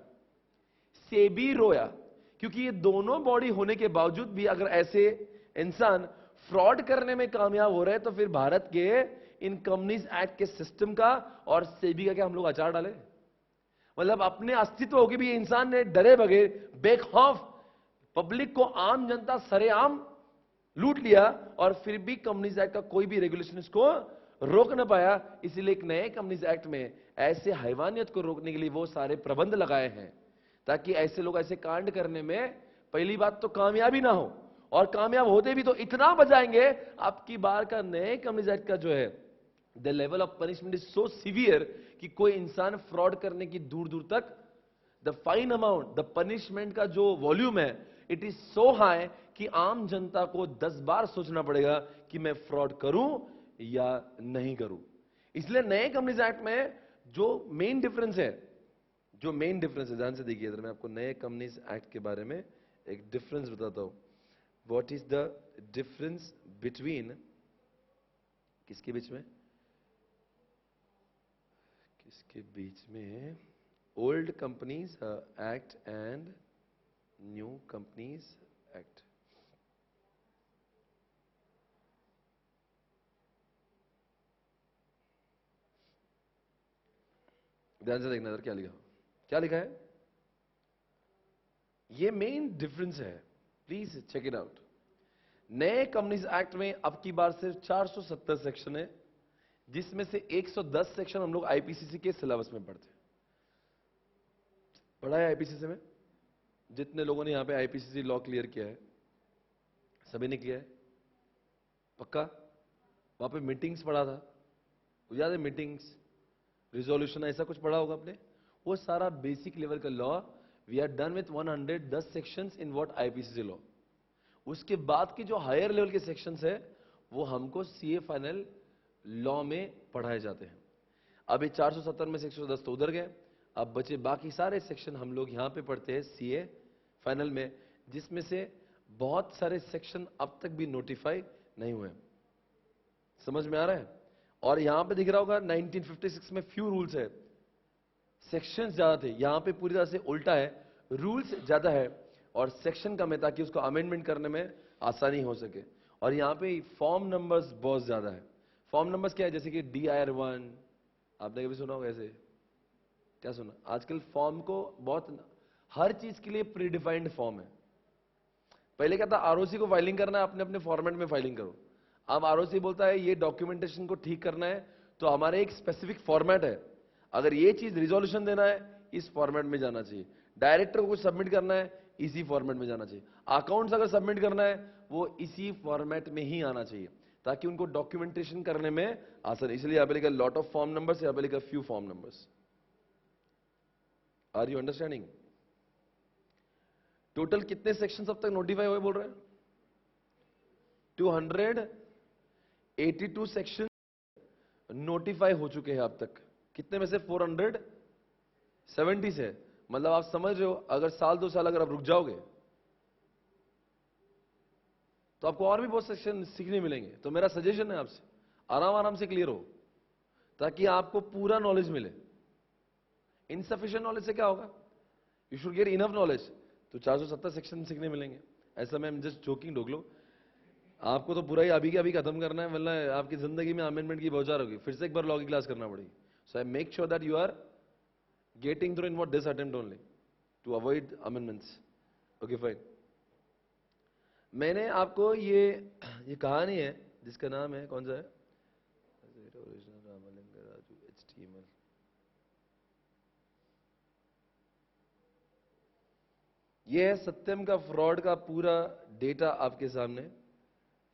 सेबी रोया, क्योंकि ये दोनों बॉडी होने के बावजूद भी अगर ऐसे इंसान फ्रॉड करने में कामयाब हो रहे हैं तो फिर भारत के इन कंपनीज एक्ट के सिस्टम का और सेबी का क्या हम लोग अचार डाले? मतलब अपने अस्तित्व होगी भी इंसान ने डरे बगैर बेखौफ पब्लिक को, आम जनता सरेआम लूट लिया और फिर भी कंपनीज एक्ट का कोई भी रेगुलेशन इसको रोक ना पाया। इसीलिए एक नए कंपनीज एक्ट में ऐसे हैवानियत को रोकने के लिए वो सारे प्रबंध लगाए हैं ताकि ऐसे लोग ऐसे कांड करने में पहली बात तो कामयाबी ना हो, और कामयाब होते भी तो इतना बचाएंगे आपकी बार का नए कंपनीज एक्ट का जो है the level of punishment is so severe कि कोई इंसान फ्रॉड करने की दूर दूर तक the fine amount, the punishment का जो वॉल्यूम है इट इज सो हाई कि आम जनता को 10 बार सोचना पड़ेगा कि मैं फ्रॉड करूं या नहीं करूं। इसलिए नए कंपनीज एक्ट में जो मेन डिफरेंस है, जो मेन डिफरेंस है, ध्यान से देखिए इधर मैं आपको नए कंपनीज एक्ट के बारे में एक डिफरेंस बताता हूं। What is the difference between, किसके बीच में, किसके बीच में, old companies act and new companies act. ध्यान से देखना इधर क्या लिखा, क्या लिखा है, ये मेन डिफरेंस है, प्लीज चेक इट आउट। नए कंपनीज एक्ट में अब की बार सिर्फ 470 सेक्शन है, जिसमें से 110 सेक्शन हम लोग आईपीसीसी के सिलेबस में पढ़ते हैं। पढ़ा है आईपीसीसी में? जितने लोगों ने यहां पे आईपीसीसी लॉ क्लियर किया है सभी ने किया है पक्का? वहां पे मीटिंग्स पढ़ा था, याद है? मीटिंग्स, रिजोल्यूशन, ऐसा कुछ पढ़ा होगा आपने। वो सारा बेसिक लेवल का law we are done with 110 sections in what IPCC law. उसके बाद के जो हायर लेवल के सेक्शंस है वो हमको सीए फाइनल लॉ में पढ़ाए जाते हैं। अब ये 470 में से 110 तो उधर गए, अब बचे बाकी सारे सेक्शन हम लोग यहां पे पढ़ते हैं सीए फाइनल में, जिसमें से बहुत सारे सेक्शन अब तक भी नोटिफाई नहीं हुए। समझ में आ रहा है? और यहां पे दिख रहा होगा 1956 में फ्यू रूल्स है, सेक्शंस ज्यादा थे, यहां पे पूरी तरह से उल्टा है, रूल्स ज्यादा है और सेक्शन कम है ताकि उसको अमेंडमेंट करने में आसानी हो सके। और यहां पे फॉर्म नंबर्स बहुत ज्यादा है। फॉर्म नंबर्स क्या है? जैसे कि DIR1, आपने कभी सुना होगा ऐसे? क्या सुना? आजकल फॉर्म को बहुत, हर चीज के लिए प्री डिफाइंड फॉर्म है। पहले क्या था, आरओसी को फाइलिंग करना है, अपने अपने फॉर्मेट में फाइलिंग करो। अब आरओसी बोलता है ये डॉक्यूमेंटेशन को ठीक करना है तो हमारे एक स्पेसिफिक फॉर्मेट है, अगर ये चीज रिजोल्यूशन देना है इस फॉर्मेट में जाना चाहिए, डायरेक्टर को कुछ सबमिट करना है इसी फॉर्मेट में जाना चाहिए, अकाउंट्स अगर सबमिट करना है वो इसी फॉर्मेट में ही आना चाहिए ताकि उनको डॉक्यूमेंटेशन करने में आसानी। इसलिए यहाँ पे लिखा लॉट ऑफ फॉर्म नंबर्स, यहाँ पे लिखा few form numbers. Are you understanding? Total कितने सेक्शन अब तक नोटिफाई हुए बोल रहे हैं? 282 सेक्शन नोटिफाई हो चुके हैं अब तक। कितने में से? 470 से। मतलब आप समझ रहे हो अगर साल 2 साल अगर आप रुक जाओगे तो आपको और भी बहुत सेक्शन सीखने मिलेंगे। तो मेरा सजेशन है आपसे आराम आराम से क्लियर हो ताकि आपको पूरा नॉलेज मिले। इनसफिशिएंट नॉलेज से क्या होगा? You should get enough knowledge. तो 470 सेक्शन सीखने मिलेंगे। ऐसा मैं जस्ट जोकिंग ढोक लो, आपको तो पूरा ही अभी के अभी खत्म करना है, वरना आपकी जिंदगी में अमेंडमेंट की बौछार होगी, फिर से एक बार लॉ की क्लास करना पड़ेगी। So I make sure that you are getting through in what this attempt only to avoid amendments. Okay fine. मैंने आपको ये कहानी है जिसका नाम है, कौन सा है, ओरिजिनल रामलिंग राजू HTML। ये है सत्यम का फ्रॉड का पूरा डेटा आपके सामने।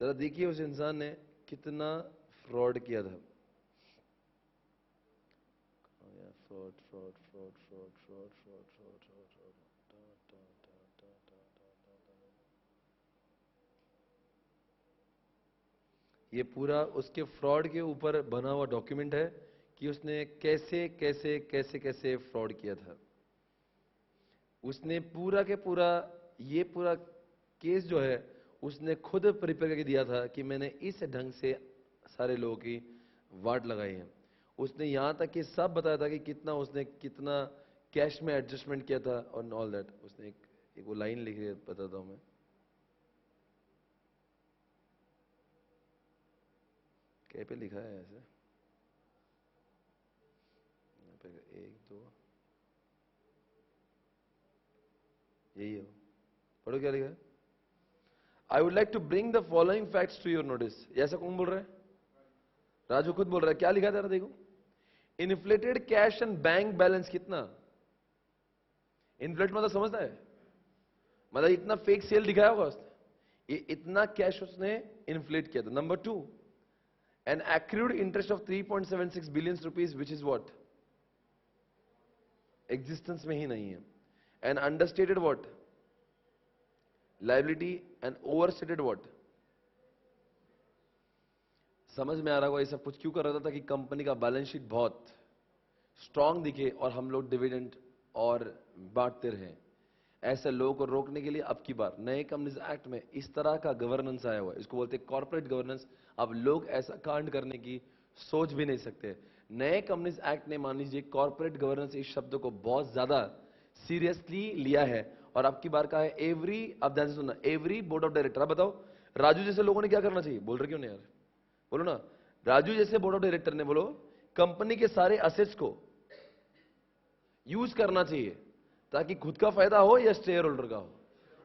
जरा देखिए उस इंसान ने कितना फ्रॉड किया था। Fraud fraud fraud fraud fraud fraud fraud fraud. ये पूरा उसके फ्रॉड के ऊपर बना हुआ डॉक्यूमेंट है कि उसने कैसे कैसे कैसे कैसे फ्रॉड किया था। उसने पूरा के पूरा ये पूरा केस जो है उसने खुद प्रिपेयर करके दिया था कि मैंने इस ढंग से सारे लोगों की वाट लगाई है। उसने यहां तक कि सब बताया था कि कितना उसने कितना कैश में एडजस्टमेंट किया था और ऑल दैट। उसने एक वो लाइन लिखी है, बताता हूं मैं। क्या पे लिखा है ऐसे, यहाँ पे 1 2 यही है। पढ़ो क्या लिखा है। I would like to bring the following facts to your notice. ऐसा कौन बोल रहा है? राजू खुद बोल रहा है। क्या लिखा था देखो। Inflated cash and bank balance कितना। इन्फ्लेट मतलब समझता है, मतलब इतना फेक सेल दिखाया होगा उसने, ये इतना कैश उसने इन्फ्लेट किया था। Number 2, an accrued interest of 3.76 billion rupees which is what, existence में ही नहीं है। And understated what, liability and overstated what. समझ में आ रहा होगा ये सब कुछ क्यों कर रहा था, कि कंपनी का बैलेंस शीट बहुत स्ट्रांग दिखे और हम लोग डिविडेंड और बांटते रहें। ऐसे लोगों को रोकने के लिए अब की बार नए कंपनीज एक्ट में इस तरह का गवर्नेंस आया हुआ है, इसको बोलते हैं कॉर्पोरेट गवर्नेंस। अब लोग ऐसा कांड करने की सोच भी नहीं सकते। नए कंपनीज एक्ट ने मान लीजिए कॉर्पोरेट गवर्नेंस इस शब्द को बहुत ज्यादा सीरियसली लिया है। और अब की बार का है एवरी, अब ध्यान से सुनना, एवरी बोर्ड ऑफ डायरेक्टर। अब बताओ राजू जैसे लोगों ने क्या करना चाहिए, बोल रहे क्यों नहीं यार, बोलो ना। राजू जैसे बोर्ड ऑफ डायरेक्टर ने बोलो कंपनी के सारे असेट्स को यूज करना चाहिए ताकि खुद का फायदा हो या शेयर होल्डर का हो,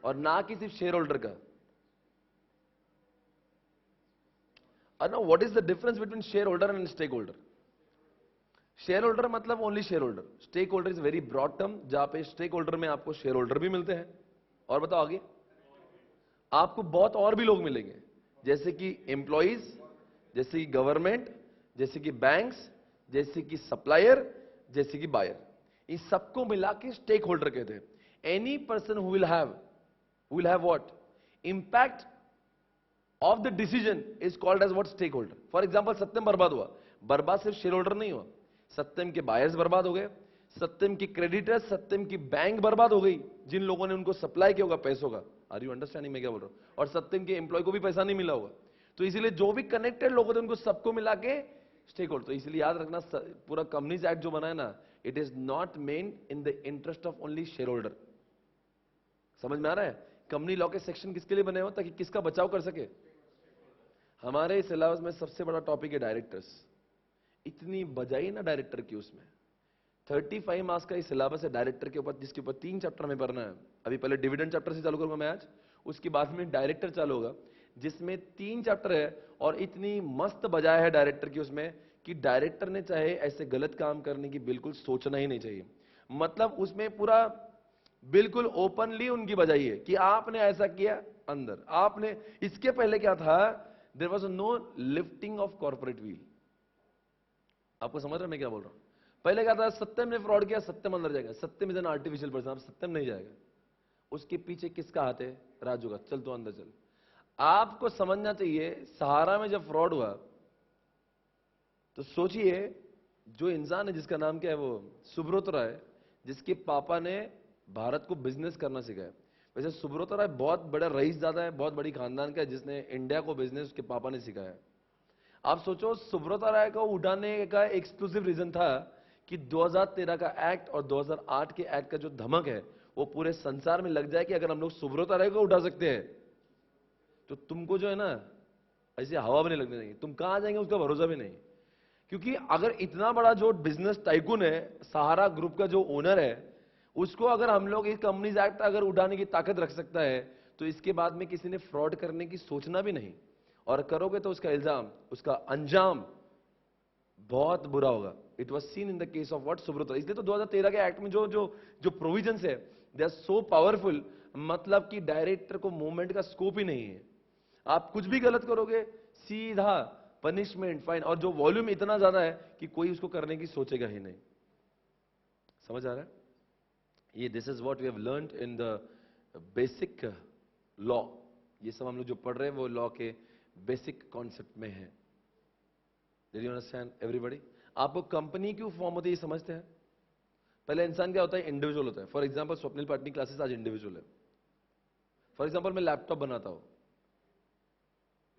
और ना कि सिर्फ शेयर होल्डर का। और ना what is the difference between shareholder and stakeholder. Shareholder मतलब only shareholder. Stakeholder is very broad term, जहां पे स्टेक होल्डर में आपको शेयर होल्डर भी मिलते हैं, और बताओ आगे आपको बहुत और भी लोग मिलेंगे, जैसे कि एम्प्लॉइज, जैसे कि गवर्नमेंट, जैसे कि बैंक्स, जैसे कि सप्लायर, जैसे कि बायर। इस सबको मिला के स्टेक होल्डर कहते हैं। Any person who will have what, impact of the decision is called as what, stakeholder. For example Satyam बर्बाद हुआ, बर्बाद सिर्फ शेयर होल्डर नहीं हुआ, सत्यम के बायर्स बर्बाद हो गए, सत्यम की क्रेडिटर्स, सत्यम की बैंक बर्बाद हो गई जिन लोगों ने उनको सप्लाई किया होगा पैसों का। आर यू अंडरस्टैंडिंग मैं क्या बोल रहा हूं। और सत्यम के एम्प्लॉय को भी पैसा नहीं मिला होगा। तो इसीलिए जो भी कनेक्टेड लोग थे उनको सबको मिला के स्टेक होल्डर। तो इसलिए याद रखना पूरा कंपनीज एक्ट जो बना है ना, it is not main in the interest of only share holder. समझ में आ रहा है। कंपनी लॉ के सेक्शन किसके लिए बने हो, ताकि किसका बचाव कर सके। हमारे सिलेबस में सबसे बड़ा टॉपिक है डायरेक्टर्स। इतनी बजाई ना डायरेक्टर की, उसमें 35 मार्क्स का ही सिलेबस है डायरेक्टर के ऊपर, जिसके ऊपर 3 चैप्टर में पढ़ना है। अभी पहले डिविडेंड चैप्टर से चालू करूंगा मैं आज, उसके बाद में डायरेक्टर चालू होगा, जिसमें 3 चैप्टर है। और इतनी मस्त बजाय है डायरेक्टर की उसमें, कि डायरेक्टर ने चाहे ऐसे गलत काम करने की बिल्कुल सोचना ही नहीं चाहिए। मतलब उसमें पूरा बिल्कुल ओपनली उनकी बजाई है कि आपने ऐसा किया अंदर, आपने। इसके पहले क्या था, there was no lifting of corporate veil. आपको समझ रहे मैं क्या बोल रहा हूं। पहले क्या था, सत्यम ने फ्रॉड किया, सत्यम अंदर जाएगा, सत्यम इज एन आर्टिफिशियल पर्सन, अब सत्यम नहीं जाएगा। उसके पीछे किसका हाथ है, राजू का, चल तो अंदर चल। आपको समझना चाहिए सहारा में जब फ्रॉड हुआ तो सोचिए, जो इंसान है जिसका नाम क्या है, वो सुब्रत राय, जिसके पापा ने भारत को बिजनेस करना सिखाया। वैसे सुब्रत राय बहुत बड़ा रईस ज्यादा है, बहुत बड़ी खानदान का है, जिसने इंडिया को बिजनेस उसके पापा ने सिखाया। आप सोचो सुब्रत राय को उठाने का एक्सक्लूसिव रीजन था कि 2013 का एक्ट और 2008 के एक्ट का जो धमक है वो पूरे संसार में लग जाए कि अगर हम लोग सुब्रत राय को उठा सकते हैं तो तुमको जो है ना ऐसे हवा भी नहीं लगने देंगे, तुम कहां जाएंगे उसका भरोसा भी नहीं। क्योंकि अगर इतना बड़ा जो बिजनेस टाइकून है, सहारा ग्रुप का जो ओनर है, उसको अगर हम लोग इस कंपनीज एक्ट अगर उठाने की ताकत रख सकता है, तो इसके बाद में किसी ने फ्रॉड करने की सोचना भी नहीं। और करोगे तो उसका इल्जाम, उसका अंजाम बहुत बुरा होगा। It was seen in the case of what, Subrata. इसलिए तो 2013 के एक्ट में जो जो जो प्रोविजंस है, दे आर सो पावरफुल। मतलब कि डायरेक्टर को मूवमेंट का स्कोप ही नहीं है। आप कुछ भी गलत करोगे सीधा पनिशमेंट, फाइन, और जो वॉल्यूम इतना ज्यादा है कि कोई उसको करने की सोचेगा ही नहीं। समझ आ रहा है। ये this is what we have learned in the basic law. ये सब हम लोग जो पढ़ रहे हैं वो लॉ के बेसिक कॉन्सेप्ट में है। Did you understand everybody. आपको कंपनी क्यों फॉर्म होती है ये समझते हैं? पहले इंसान क्या होता है? इंडिविजुअल होता है। For example Swapnil Patni classes आज इंडिविजुअल है। फॉर एग्जाम्पल मैं लैपटॉप बनाता हूं,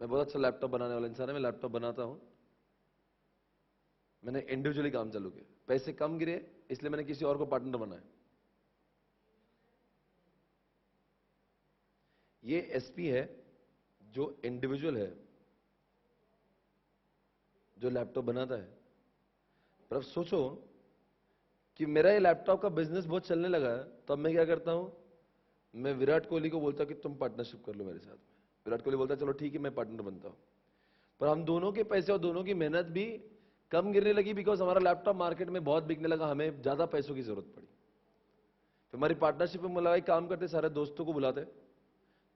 मैं बहुत अच्छा लैपटॉप बनाने वाला इंसान है, मैं लैपटॉप बनाता हूं, मैंने इंडिविजुअली काम चालू किया, पैसे कम गिरे इसलिए मैंने किसी और को पार्टनर बनाया। ये एसपी है जो इंडिविजुअल है, जो लैपटॉप बनाता है। पर अब सोचो कि मेरा ये लैपटॉप का बिजनेस बहुत चलने लगा है, तो अब मैं क्या करता हूं? मैं विराट कोहली को बोलता कि तुम पार्टनरशिप कर लो मेरे साथ में। विराट कोहली बोलता चलो ठीक है मैं पार्टनर बनता हूं। पर हम दोनों के पैसे और दोनों की मेहनत भी कम गिरने लगी, बिकॉज हमारा लैपटॉप मार्केट में बहुत बिकने लगा, हमें ज्यादा पैसों की जरूरत पड़ी। तो हमारी पार्टनरशिप में बोला एक काम करते, सारे दोस्तों को बुलाते।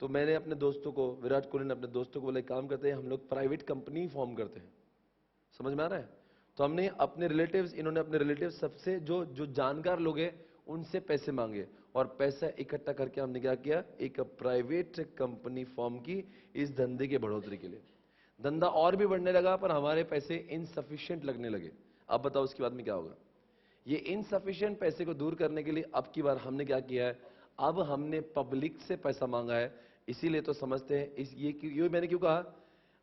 तो मैंने अपने दोस्तों को, विराट कोहली ने अपने दोस्तों को बोला एक काम करते हैं, हम लोग प्राइवेट कंपनी फॉर्म करते हैं। समझ में आ रहा है? तो हमने अपने रिलेटिव्स, इन्होंने अपने रिलेटिव्स, सबसे जो जो जानकार लोग हैं उनसे पैसे मांगे और पैसा इकट्ठा करके हमने क्या किया? एक प्राइवेट कंपनी फॉर्म की इस धंधे के बढ़ोतरी के लिए। धंधा और भी बढ़ने लगा पर हमारे पैसे इनसफिशिएंट लगने लगे। अब बताओ उसके बाद में क्या होगा? ये इनसफिशिएंट पैसे को दूर करने के लिए अब की बार हमने क्या किया है? अब हमने पब्लिक से पैसा मांगा है। इसीलिए तो समझते हैं ये मैंने क्यों कहा,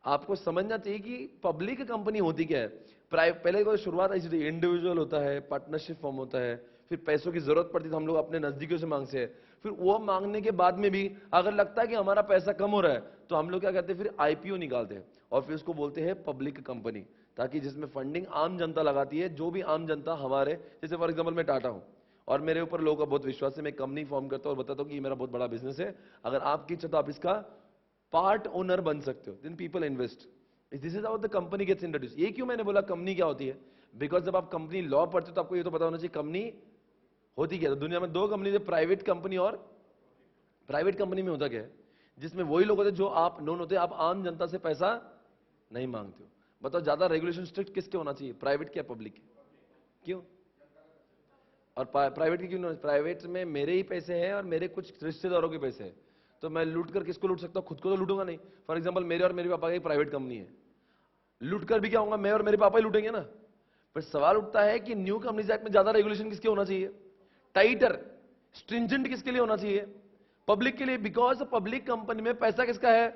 आपको समझना चाहिए कि पब्लिक कंपनी होती क्या है। पहले तो शुरुआत ऐसी थी, इंडिविजुअल होता है, पार्टनरशिप फॉर्म होता है, फिर पैसों की जरूरत पड़ती तो हम लोग अपने नजदीकियों से मांगते हैं। फिर वो मांगने के बाद में भी अगर लगता है कि हमारा पैसा कम हो रहा है तो हम लोग क्या करते हैं? फिर आईपीओ निकालते हैं और फिर उसको बोलते हैं पब्लिक कंपनी, ताकि जिसमें फंडिंग आम जनता लगाती है, जो भी आम जनता हमारे, जैसे फॉर एग्जाम्पल मैं टाटा हूं और मेरे ऊपर लोगों का बहुत विश्वास है, मैं कंपनी फॉर्म करता हूं और बताता हूं कि ये मेरा बहुत बड़ा बिजनेस है, अगर आपकी इच्छा तो आप इसका पार्ट ओनर बन सकते हो, then people invest. This is how the company gets introduce. ये क्यों मैंने बोला कंपनी क्या होती है? बिकॉज जब आप कंपनी लॉ पढ़ते हो तो आपको ये तो पता होना चाहिए कंपनी होती क्या है। तो दुनिया में दो कंपनी है, प्राइवेट कंपनी और प्राइवेट कंपनी में होता क्या है? जिसमें वही लोग होते हैं जो आप नोन होते हैं, आप आम जनता से पैसा नहीं मांगते हो। बताओ ज्यादा रेगुलेशन स्ट्रिक्ट किसके होना चाहिए, प्राइवेट के या पब्लिक के? क्यों? और प्राइवेट के क्यों? प्राइवेट में मेरे ही पैसे हैं और मेरे कुछ रिश्तेदारों के पैसे हैं, तो मैं लूट कर किसको लूट सकता हूं? खुद को तो लूटूंगा नहीं। फॉर एग्जाम्पल मेरे और मेरे पापा की प्राइवेट कंपनी है, लूट कर भी क्या होगा? मैं और मेरे पापा ही लूटेंगे ना। पर सवाल उठता है कि न्यू कंपनीज एक्ट में ज्यादा रेगुलेशन किसके होना चाहिए, टाइटर स्ट्रिंजेंट किसके लिए होना चाहिए? पब्लिक के लिए। बिकॉज पब्लिक कंपनी में पैसा किसका है?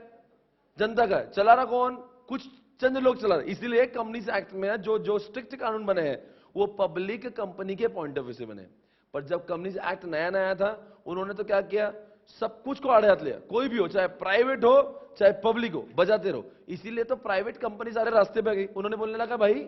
जनता का है। चला रहा कौन? कुछ चंद लोग चला रहे। इसलिए कंपनीज एक्ट में जो जो स्ट्रिक्ट कानून बने हैं वो पब्लिक कंपनी के पॉइंट ऑफ व्यू से बने। पर जब कंपनीज एक्ट नया नया था, उन्होंने तो क्या किया? सब कुछ को आड़े हाथ लिया, कोई भी हो, चाहे प्राइवेट हो चाहे पब्लिक हो, बजाते रहो। इसीलिए तो प्राइवेट कंपनी सारे रास्ते पे आ गई। उन्होंने बोलने लगा भाई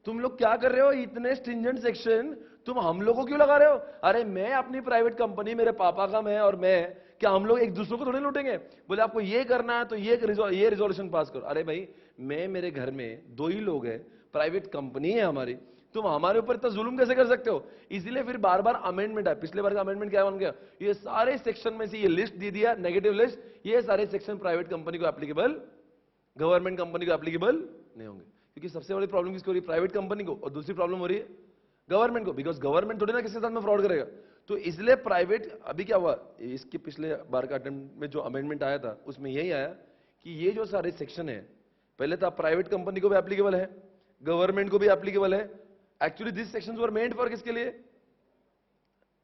तुम लोग क्या कर रहे हो, इतने स्ट्रिंजेंट सेक्शन तुम हम लोगों को क्यों लगा रहे हो? अरे मैं अपनी प्राइवेट कंपनी, मेरे पापा का मैं और मैं, क्या हम लोग एक दूसरे को थोड़ी लूटेंगे? बोले आपको ये करना है तो ये रिजोल्यूशन पास करो। अरे भाई मैं, मेरे घर में दो ही लोग हैं, प्राइवेट कंपनी है हमारी, तुम हमारे ऊपर इतना जुल्म कैसे कर सकते हो? इसलिए फिर बार बार अमेंडमेंट है। पिछले बार का अमेंडमेंट क्या बन गया? ये सारे सेक्शन में से ये लिस्ट दे दिया, नेगेटिव लिस्ट, ये सारे सेक्शन प्राइवेट कंपनी को एप्लीकेबल, गवर्नमेंट कंपनी को एप्लीकेबल नहीं होंगे। क्योंकि सबसे बड़ी प्रॉब्लम किसको हो रही है? प्राइवेट कंपनी को। और दूसरी प्रॉब्लम हो रही है गवर्नमेंट को, बिकॉज गवर्नमेंट थोड़ी ना किसी के साथ में फ्रॉड करेगा। तो इसलिए प्राइवेट, अभी क्या हुआ इसके पिछले बार का अटेम्प्ट में जो अमेंडमेंट आया था उसमें यही आया कि ये जो सारे सेक्शन है, पहले तो प्राइवेट कंपनी को भी एप्लीकेबल है, गवर्नमेंट को भी एप्लीकेबल है। Actually this sections were made for किसके लिए?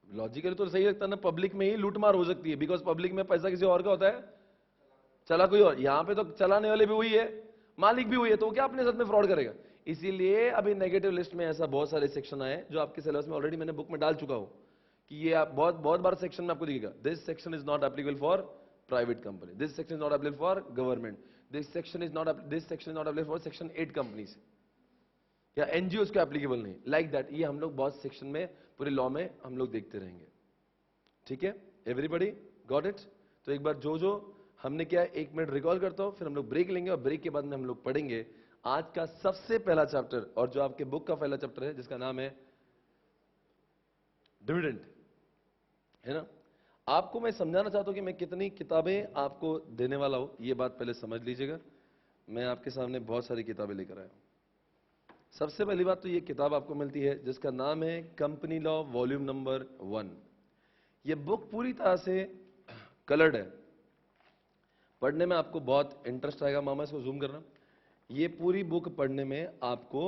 लॉजिकली तो सही लगता है ना, पब्लिक में ही लूटमार हो सकती है, बिकॉज पब्लिक में पैसा किसी और का होता है, चला कोई और। यहां पे तो चलाने वाले भी वही है, मालिक भी वही है, तो क्या अपने साथ में फ्रॉड करेगा? इसीलिए अभी नेगेटिव लिस्ट में ऐसा बहुत सारे सेक्शन आए जो आपके सिलेबस में ऑलरेडी मैंने बुक में डाल चुका हूं कि ये आप बहुत बहुत बार सेक्शन में आपको दिखेगा, this section is not applicable for private company, this section is not applicable for government, this section is not applicable for section 8 companies या एनजीओ को एप्लीकेबल नहीं, लाइक दैट। ये हम लोग बहुत सेक्शन में पूरे लॉ में हम लोग देखते रहेंगे। ठीक है, एवरीबॉडी गॉट इट? तो एक बार जो जो हमने क्या, 1 मिनट रिकॉल करता हूं, फिर हम लोग ब्रेक लेंगे और ब्रेक के बाद में हम लोग पढ़ेंगे आज का सबसे पहला चैप्टर, और जो आपके बुक का पहला चैप्टर है जिसका नाम है डिविडेंड, है ना। आपको मैं समझाना चाहता हूं कि मैं कितनी किताबें आपको देने वाला हूं, ये बात पहले समझ लीजिएगा। मैं आपके सामने बहुत सारी किताबें लेकर आया हूं। सबसे पहली बात तो ये किताब आपको मिलती है जिसका नाम है कंपनी लॉ वॉल्यूम नंबर 1। ये बुक पूरी तरह से कलर्ड है, पढ़ने में आपको बहुत इंटरेस्ट आएगा। मामा इसको जूम करना। ये पूरी बुक पढ़ने में आपको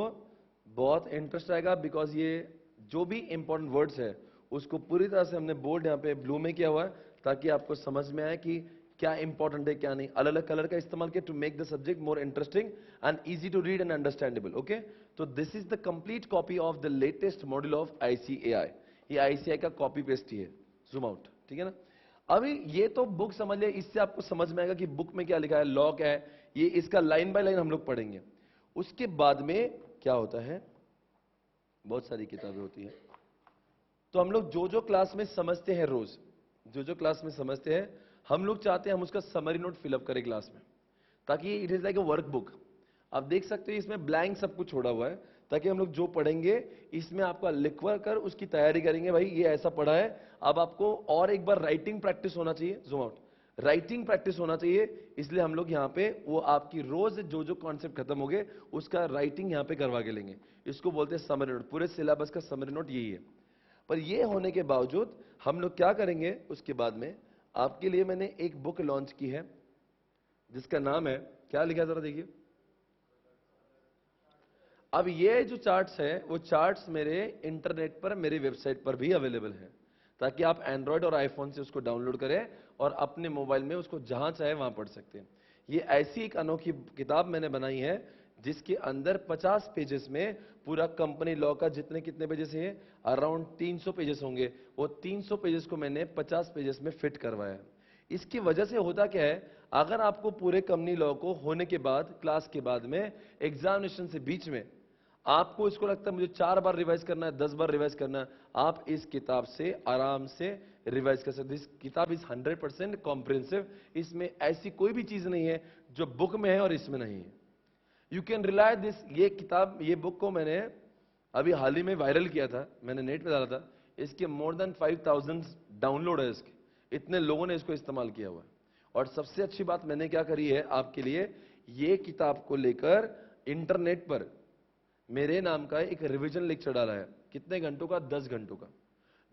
बहुत इंटरेस्ट आएगा, बिकॉज ये जो भी इंपॉर्टेंट वर्ड्स है उसको पूरी तरह से हमने बोल्ड यहाँ पे ब्लू में किया हुआ है, ताकि आपको समझ में आए कि क्या इंपॉर्टेंट है क्या नहीं। अलग अलग कलर का इस्तेमाल किया to make the subject more interesting and easy to read and understandable. Okay, तो this is the complete copy of the latest module of ICAI। ये ICAI का कॉपी पेस्ट ही है, जूम आउट, ठीक है ना। अभी ये तो बुक समझ लिया, इससे आपको समझ में आएगा कि बुक में क्या लिखा है, लॉ क्या है, ये इसका लाइन बाय लाइन हम लोग पढ़ेंगे। उसके बाद में क्या होता है, बहुत सारी किताबें होती हैं, तो हम लोग जो जो क्लास में समझते हैं रोज, जो जो क्लास में समझते हैं, हम लोग चाहते हैं हम उसका समरी नोट फिलअप करें क्लास में, ताकि it is like a work book. आप देख सकते हो इसमें ब्लैंक सब कुछ छोड़ा हुआ है, ताकि हम लोग जो पढ़ेंगे इसमें आपका लिखवा कर उसकी तैयारी करेंगे, भाई ये ऐसा पढ़ा है। अब आपको और एक बार राइटिंग प्रैक्टिस होना चाहिए, जूम आउट, राइटिंग प्रैक्टिस होना चाहिए, इसलिए हम लोग यहाँ पे वो आपकी रोज जो जो कॉन्सेप्ट खत्म हो गए उसका राइटिंग यहाँ पे करवा के लेंगे। इसको बोलते हैं समरी नोट, पूरे सिलेबस का समरी नोट यही है। पर ये होने के बावजूद हम लोग क्या करेंगे, उसके बाद में आपके लिए मैंने एक बुक लॉन्च की है जिसका नाम है, क्या लिखा है जरा देखिए। अब ये जो चार्ट्स है वो चार्ट्स मेरे इंटरनेट पर, मेरी वेबसाइट पर भी अवेलेबल है, ताकि आप एंड्रॉयड और आईफोन से उसको डाउनलोड करें और अपने मोबाइल में उसको जहां चाहे वहां पढ़ सकते हैं। ये ऐसी एक अनोखी किताब मैंने बनाई है जिसके अंदर 50 पेजेस में पूरा कंपनी लॉ का जितने कितने पेजेस हैं, अराउंड 300 पेजेस होंगे, वो 300 पेजेस को मैंने 50 पेजेस में फिट करवाया है। इसकी वजह से होता क्या है, अगर आपको पूरे कंपनी लॉ को होने के बाद, क्लास के बाद में, एग्जामिनेशन से बीच में आपको इसको लगता है मुझे 4 बार रिवाइज करना है, 10 बार रिवाइज करना है, आप इस किताब से आराम से रिवाइज कर सकते हैं। इस किताब इज 100% कॉम्प्रिहेंसिव, इसमें ऐसी कोई भी चीज नहीं है जो बुक में है और इसमें नहीं है। You can rely this. ये किताब, ये बुक को मैंने अभी हाल ही में वायरल किया था, मैंने नेट पे डाला था, इसके मोर देन 5000 डाउनलोड है इसके, इतने लोगों ने इसको इस्तेमाल किया हुआ है। और सबसे अच्छी बात मैंने क्या करी है आपके लिए, ये किताब को लेकर इंटरनेट पर मेरे नाम का एक रिवीजन लेक्चर डाला है। कितने घंटों का, 10 घंटों का।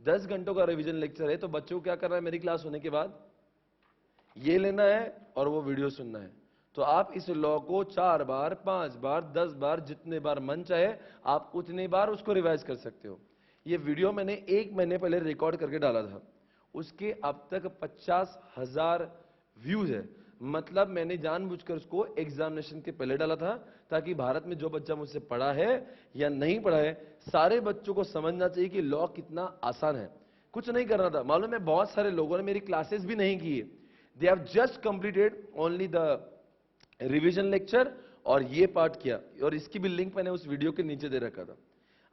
10 घंटों का रिवीजन लेक्चर है, तो बच्चों को क्या करना है, मेरी क्लास होने के बाद ये लेना है और वो वीडियो सुनना है। तो आप इस लॉ को 4 बार, 5 बार, 10 बार, जितने बार मन चाहे आप उतने बार उसको रिवाइज कर सकते हो। ये वीडियो मैंने 1 महीने पहले रिकॉर्ड करके डाला था, उसके अब तक 50,000 व्यूज है। मतलब मैंने जानबूझकर उसको एग्जामिनेशन के पहले डाला था, ताकि भारत में जो बच्चा मुझसे पढ़ा है या नहीं पढ़ा है, सारे बच्चों को समझना चाहिए कि लॉ कितना आसान है। कुछ नहीं करना था, मालूम है बहुत सारे लोगों ने मेरी क्लासेस भी नहीं की है, they have just completed only the revision lecture और ये पार्ट किया, और इसकी भी लिंक मैंने उस वीडियो के नीचे दे रखा था।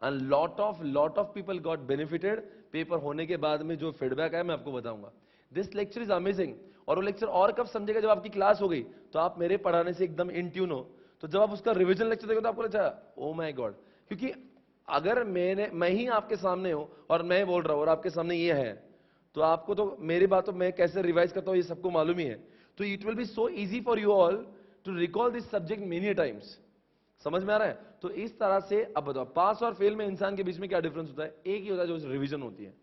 And lot of people got benefited. Paper होने के बाद में जो फीडबैक है मैं आपको बताऊंगा। This lecture is amazing. और वो लेक्चर और कब समझेगा, जब आपकी क्लास हो गई, तो आप मेरे पढ़ाने से एकदम इन ट्यून हो, तो जब आप उसका रिवीजन लेक्चर देखो तो आपको लगता ओ माय गॉड। क्योंकि अगर मैं ही आपके सामने हूं और मैं बोल रहा हूं और आपके सामने ये है, तो आपको तो मेरी बातों मैं कैसे रिवाइज करता हूं ये सबको मालूम ही है। तो it will be so easy for you all to recall this subject many times. समझ में आ रहा है? तो इस तरह से अब बताओ, पास और फेल में इंसान के बीच में क्या डिफरेंस होता है, एक ही होता है, जो रिवीजन होती है।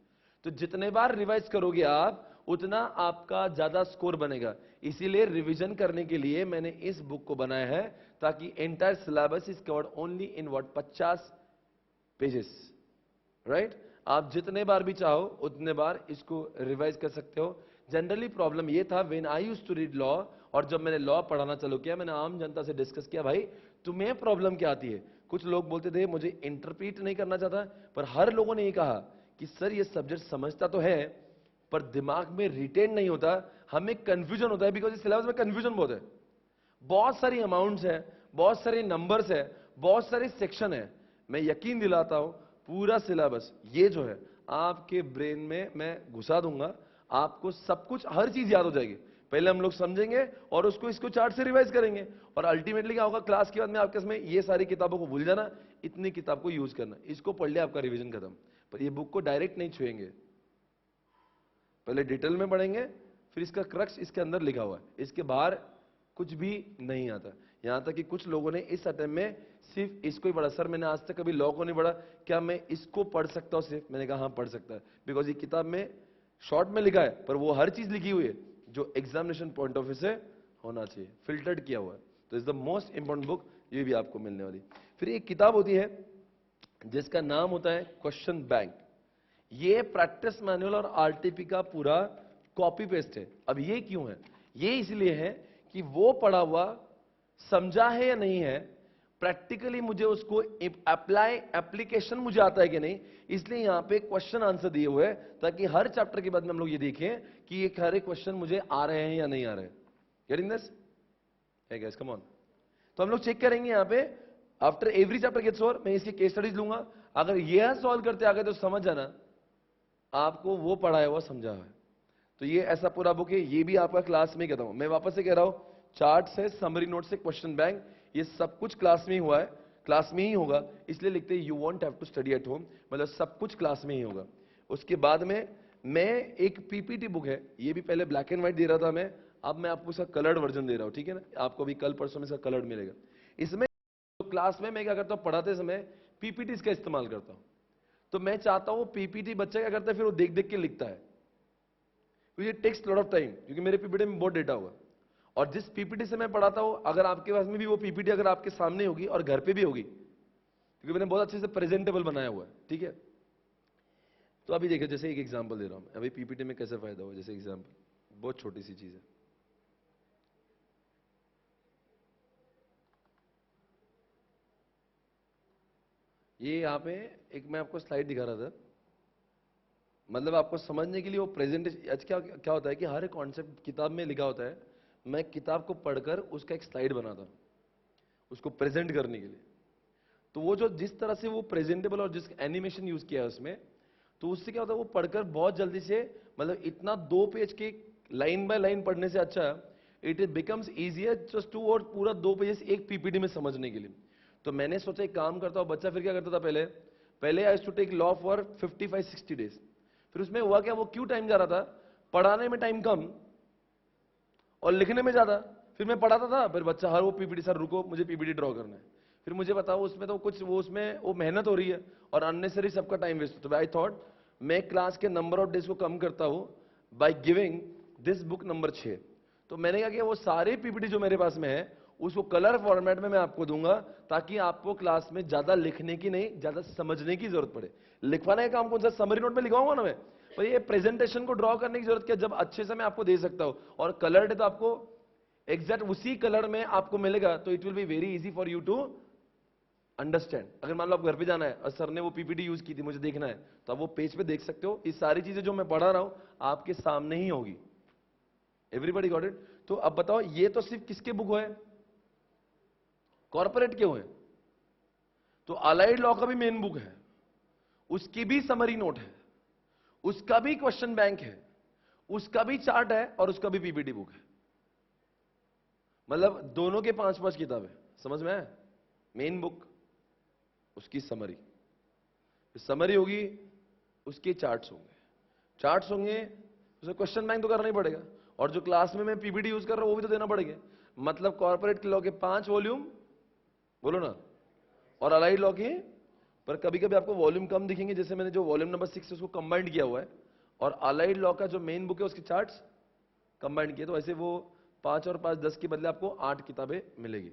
तो जितने बार रिवाइज करोगे आप, उतना आपका ज्यादा स्कोर बनेगा। इसीलिए रिवीजन करने के लिए मैंने इस बुक को बनाया है, ताकि entire syllabus is covered only in what 50 pages, right. आप जितने बार भी चाहो उतने बार इसको रिवाइज कर सकते हो। जनरली प्रॉब्लम ये था when I used to read law, और जब मैंने लॉ पढ़ाना चालू किया, मैंने आम जनता से डिस्कस किया, भाई तुम्हें प्रॉब्लम क्या आती है। कुछ लोग बोलते थे मुझे इंटरप्रीट नहीं करना चाहता, पर हर लोगों ने ये कहा कि सर ये सब्जेक्ट समझता तो है पर दिमाग में रिटेन नहीं होता, हमें कंफ्यूजन होता है, बिकॉज इस सिलेबस में कंफ्यूजन बहुत है, बहुत सारी अमाउंट्स है, बहुत सारे नंबर्स है, बहुत सारे सेक्शन है। मैं यकीन दिलाता हूं पूरा सिलेबस ये जो है आपके ब्रेन में मैं घुसा दूंगा, आपको सब कुछ, हर चीज याद हो जाएगी। पहले हम लोग समझेंगे और उसको इसको चार्ट से रिवाइज करेंगे, और अल्टीमेटली क्या होगा, क्लास के बाद में आपके इसमें ये सारी किताबों को भूल जाना, इतनी किताब को यूज करना, इसको पढ़ लिया आपका रिवीजन खत्म। पर ये बुक को डायरेक्ट नहीं छुएंगे, पहले डिटेल में पढ़ेंगे, फिर इसका क्रक्स इसके अंदर लिखा हुआ है, इसके बाहर कुछ भी नहीं आता। यहां तक कि कुछ लोगों ने इस अटेम्प्ट में सिर्फ इसको ही पढ़ा, सर मैंने आज तक कभी लॉ को नहीं पढ़ा, क्या मैं इसको पढ़ सकता हूं सिर्फ। मैंने कहा हाँ पढ़ सकता है, बिकॉज ये किताब में शॉर्ट में लिखा है, पर वो हर चीज लिखी हुई है जो एग्जामिनेशन पॉइंट ऑफ व्यू से होना चाहिए, फिल्टर्ड किया हुआ है। तो is the most important book, ये भी आपको मिलने वाली। फिर एक किताब होती है जिसका नाम होता है क्वेश्चन बैंक। ये प्रैक्टिस मैनुअल और आरटीपी का पूरा कॉपी पेस्ट है। अब ये क्यों है? ये इसलिए है कि वो पढ़ा हुआ समझा है या नहीं है, प्रैक्टिकली मुझे उसको एप्लीकेशन मुझे आता है कि नहीं, इसलिए यहां पे क्वेश्चन आंसर दिए हुए हैं ताकि हर चैप्टर के बाद में हम लोग ये देखें कि ये हर एक क्वेश्चन मुझे आ रहे हैं या नहीं आ रहे हैं। Getting this? है गाइस, कम ऑन। तो हम लोग चेक करेंगे यहां पे after every chapter gets over, मैं इसकी केस स्टडीज लूंगा। अगर यह सॉल्व करते आ गए तो समझ जाना आपको वो पढ़ाया हुआ समझा है। तो ये ऐसा पूरा बुक है, ये भी आपका क्लास में कहता हूं। मैं वापस से कह रहा हूं, चार्ट से, समरी नोट से, क्वेश्चन बैंक, ये सब कुछ क्लास में ही हुआ है, क्लास में ही होगा। इसलिए लिखते हैं you won't have to study at home, मतलब सब कुछ क्लास में ही होगा। उसके बाद में मैं एक पीपीटी बुक है, ये भी पहले ब्लैक एंड व्हाइट दे रहा था मैं, अब मैं आपको इसका कलर्ड वर्जन दे रहा हूं, ठीक है ना? आपको भी कल परसों में इसका कलर्ड मिलेगा। इसमें क्लास में मैं क्या करता हूं, पढ़ाते समय पीपीटी का इस्तेमाल करता हूं। तो मैं चाहता हूं पीपीटी बच्चा क्या करता है, फिर वो देख देख के लिखता है, ये टेक्स लॉट ऑफ टाइम, क्योंकि मेरे पीपीटी में बहुत डेटा होगा। और जिस पीपीटी से मैं पढ़ाता हूं, अगर आपके पास में भी वो पीपीटी अगर आपके सामने होगी और घर पे भी होगी, क्योंकि मैंने बहुत अच्छे से प्रेजेंटेबल बनाया हुआ है, ठीक है? तो अभी देखिए, जैसे एक एग्जांपल दे रहा हूं अभी पीपीटी में कैसे फायदा हुआ। जैसे एग्जांपल, बहुत छोटी सी चीज है, ये यहां पे एक मैं आपको स्लाइड दिखा रहा था, मतलब आपको समझने के लिए वो प्रेजेंटेशन। आज क्या क्या होता है कि हर कॉन्सेप्ट किताब में लिखा होता है, मैं किताब को पढ़कर उसका एक स्लाइड बनाता हूं उसको प्रेजेंट करने के लिए। तो वो जो जिस तरह से वो प्रेजेंटेबल और जिस एनिमेशन यूज किया है उसमें, तो उससे क्या होता है, वो पढ़कर बहुत जल्दी से, मतलब इतना 2 पेज के लाइन बाय लाइन पढ़ने से अच्छा it becomes easier just to, और पूरा 2 पेज एक पीपीटी में समझने के लिए। तो मैंने सोचा एक काम करता हूं, बच्चा फिर क्या करता था, पहले पहले I to take law for 55-60 days. फिर उसमें हुआ क्या, वो क्यों टाइम जा रहा था, पढ़ाने में टाइम कम और लिखने में ज्यादा। फिर मैं पढ़ाता था, फिर बच्चा हर वो पीपीटी, सर रुको मुझे पीपीटी ड्रॉ करना है। फिर मुझे बताओ उसमें तो कुछ वो उसमें वो मेहनत हो रही है और अननेसरी सबका टाइम वेस्ट। तो आई थॉट मैं क्लास के नंबर ऑफ डेज को कम करता हूं by giving this book number 6। तो मैंने क्या किया, वो सारे पीपीटी जो मेरे पास में है उसको कलर फॉर्मेट में मैं आपको दूंगा, ताकि आपको क्लास में ज्यादा लिखने की नहीं, ज्यादा समझने की जरूरत पड़े। लिखवाने का काम कौन सा, समरी नोट में लिखवाऊंगा ना मैं, पर ये प्रेजेंटेशन को ड्रॉ करने की जरूरत क्या, जब अच्छे से मैं आपको दे सकता हूं। और कलर्ड है तो आपको एग्जैक्ट उसी कलर में आपको मिलेगा, तो it will be very easy for you to understand. अगर मान लो आप घर पे जाना है और सर ने वो पीपीटी यूज की थी, मुझे देखना है, तो आप वो पेज पे देख सकते हो। ये सारी चीजें जो मैं पढ़ा रहा हूं आपके सामने ही होगी। Everybody got it? तो अब बताओ, ये तो सिर्फ किसके बुक है, कॉर्पोरेट क्यों है? तो अलाइड लॉ का भी मेन बुक है, उसकी भी समरी नोट है, उसका भी क्वेश्चन बैंक है, उसका भी चार्ट है और उसका भी पीपीटी बुक है। मतलब दोनों के 5-5 किताब है, समझ में आया? मेन बुक, उसकी समरी, समरी होगी, उसके चार्ट्स होंगे, चार्ट्स होंगे, उसे क्वेश्चन बैंक तो करना ही पड़ेगा, और जो क्लास में मैं पीपीटी यूज कर रहा हूं वो भी तो देना पड़ेगा। मतलब कॉर्पोरेट लॉ के 5 वॉल्यूम, बोलो ना, और अलाइड लॉ के, पर कभी कभी आपको वॉल्यूम कम दिखेंगे, जैसे मैंने जो वॉल्यूम नंबर 6 है उसको कंबाइंड किया हुआ है, और अलाइड लॉ का जो मेन बुक है उसके चार्ट्स कंबाइंड किए, तो ऐसे वो 5 और 5 10 के बदले आपको 8 किताबें मिलेगी,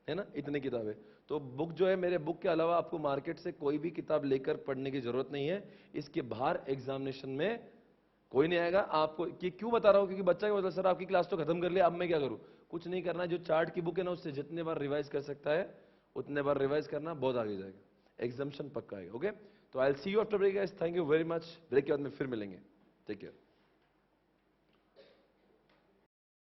है ना, इतनी किताबें। तो बुक जो है, मेरे बुक के अलावा आपको मार्केट से कोई भी किताब लेकर पढ़ने की जरूरत नहीं है। इसके बाहर एग्जामिनेशन में कोई नहीं आएगा आपको। कि क्यों बता रहा हूं, क्योंकि बच्चा क्या बोलता है, सर आपकी क्लास तो खत्म कर लिया, अब मैं क्या करूं? कुछ नहीं करना, जो चार्ट की बुक है ना उससे जितने बार रिवाइज कर सकता है उतने बार रिवाइज करना, बहुत आगे जाएगा, एग्जामिनेशन पक्का आएगा। ओके, तो I will see you after break guys, thank you very much. Break के बाद में फिर मिलेंगे, टेक केयर।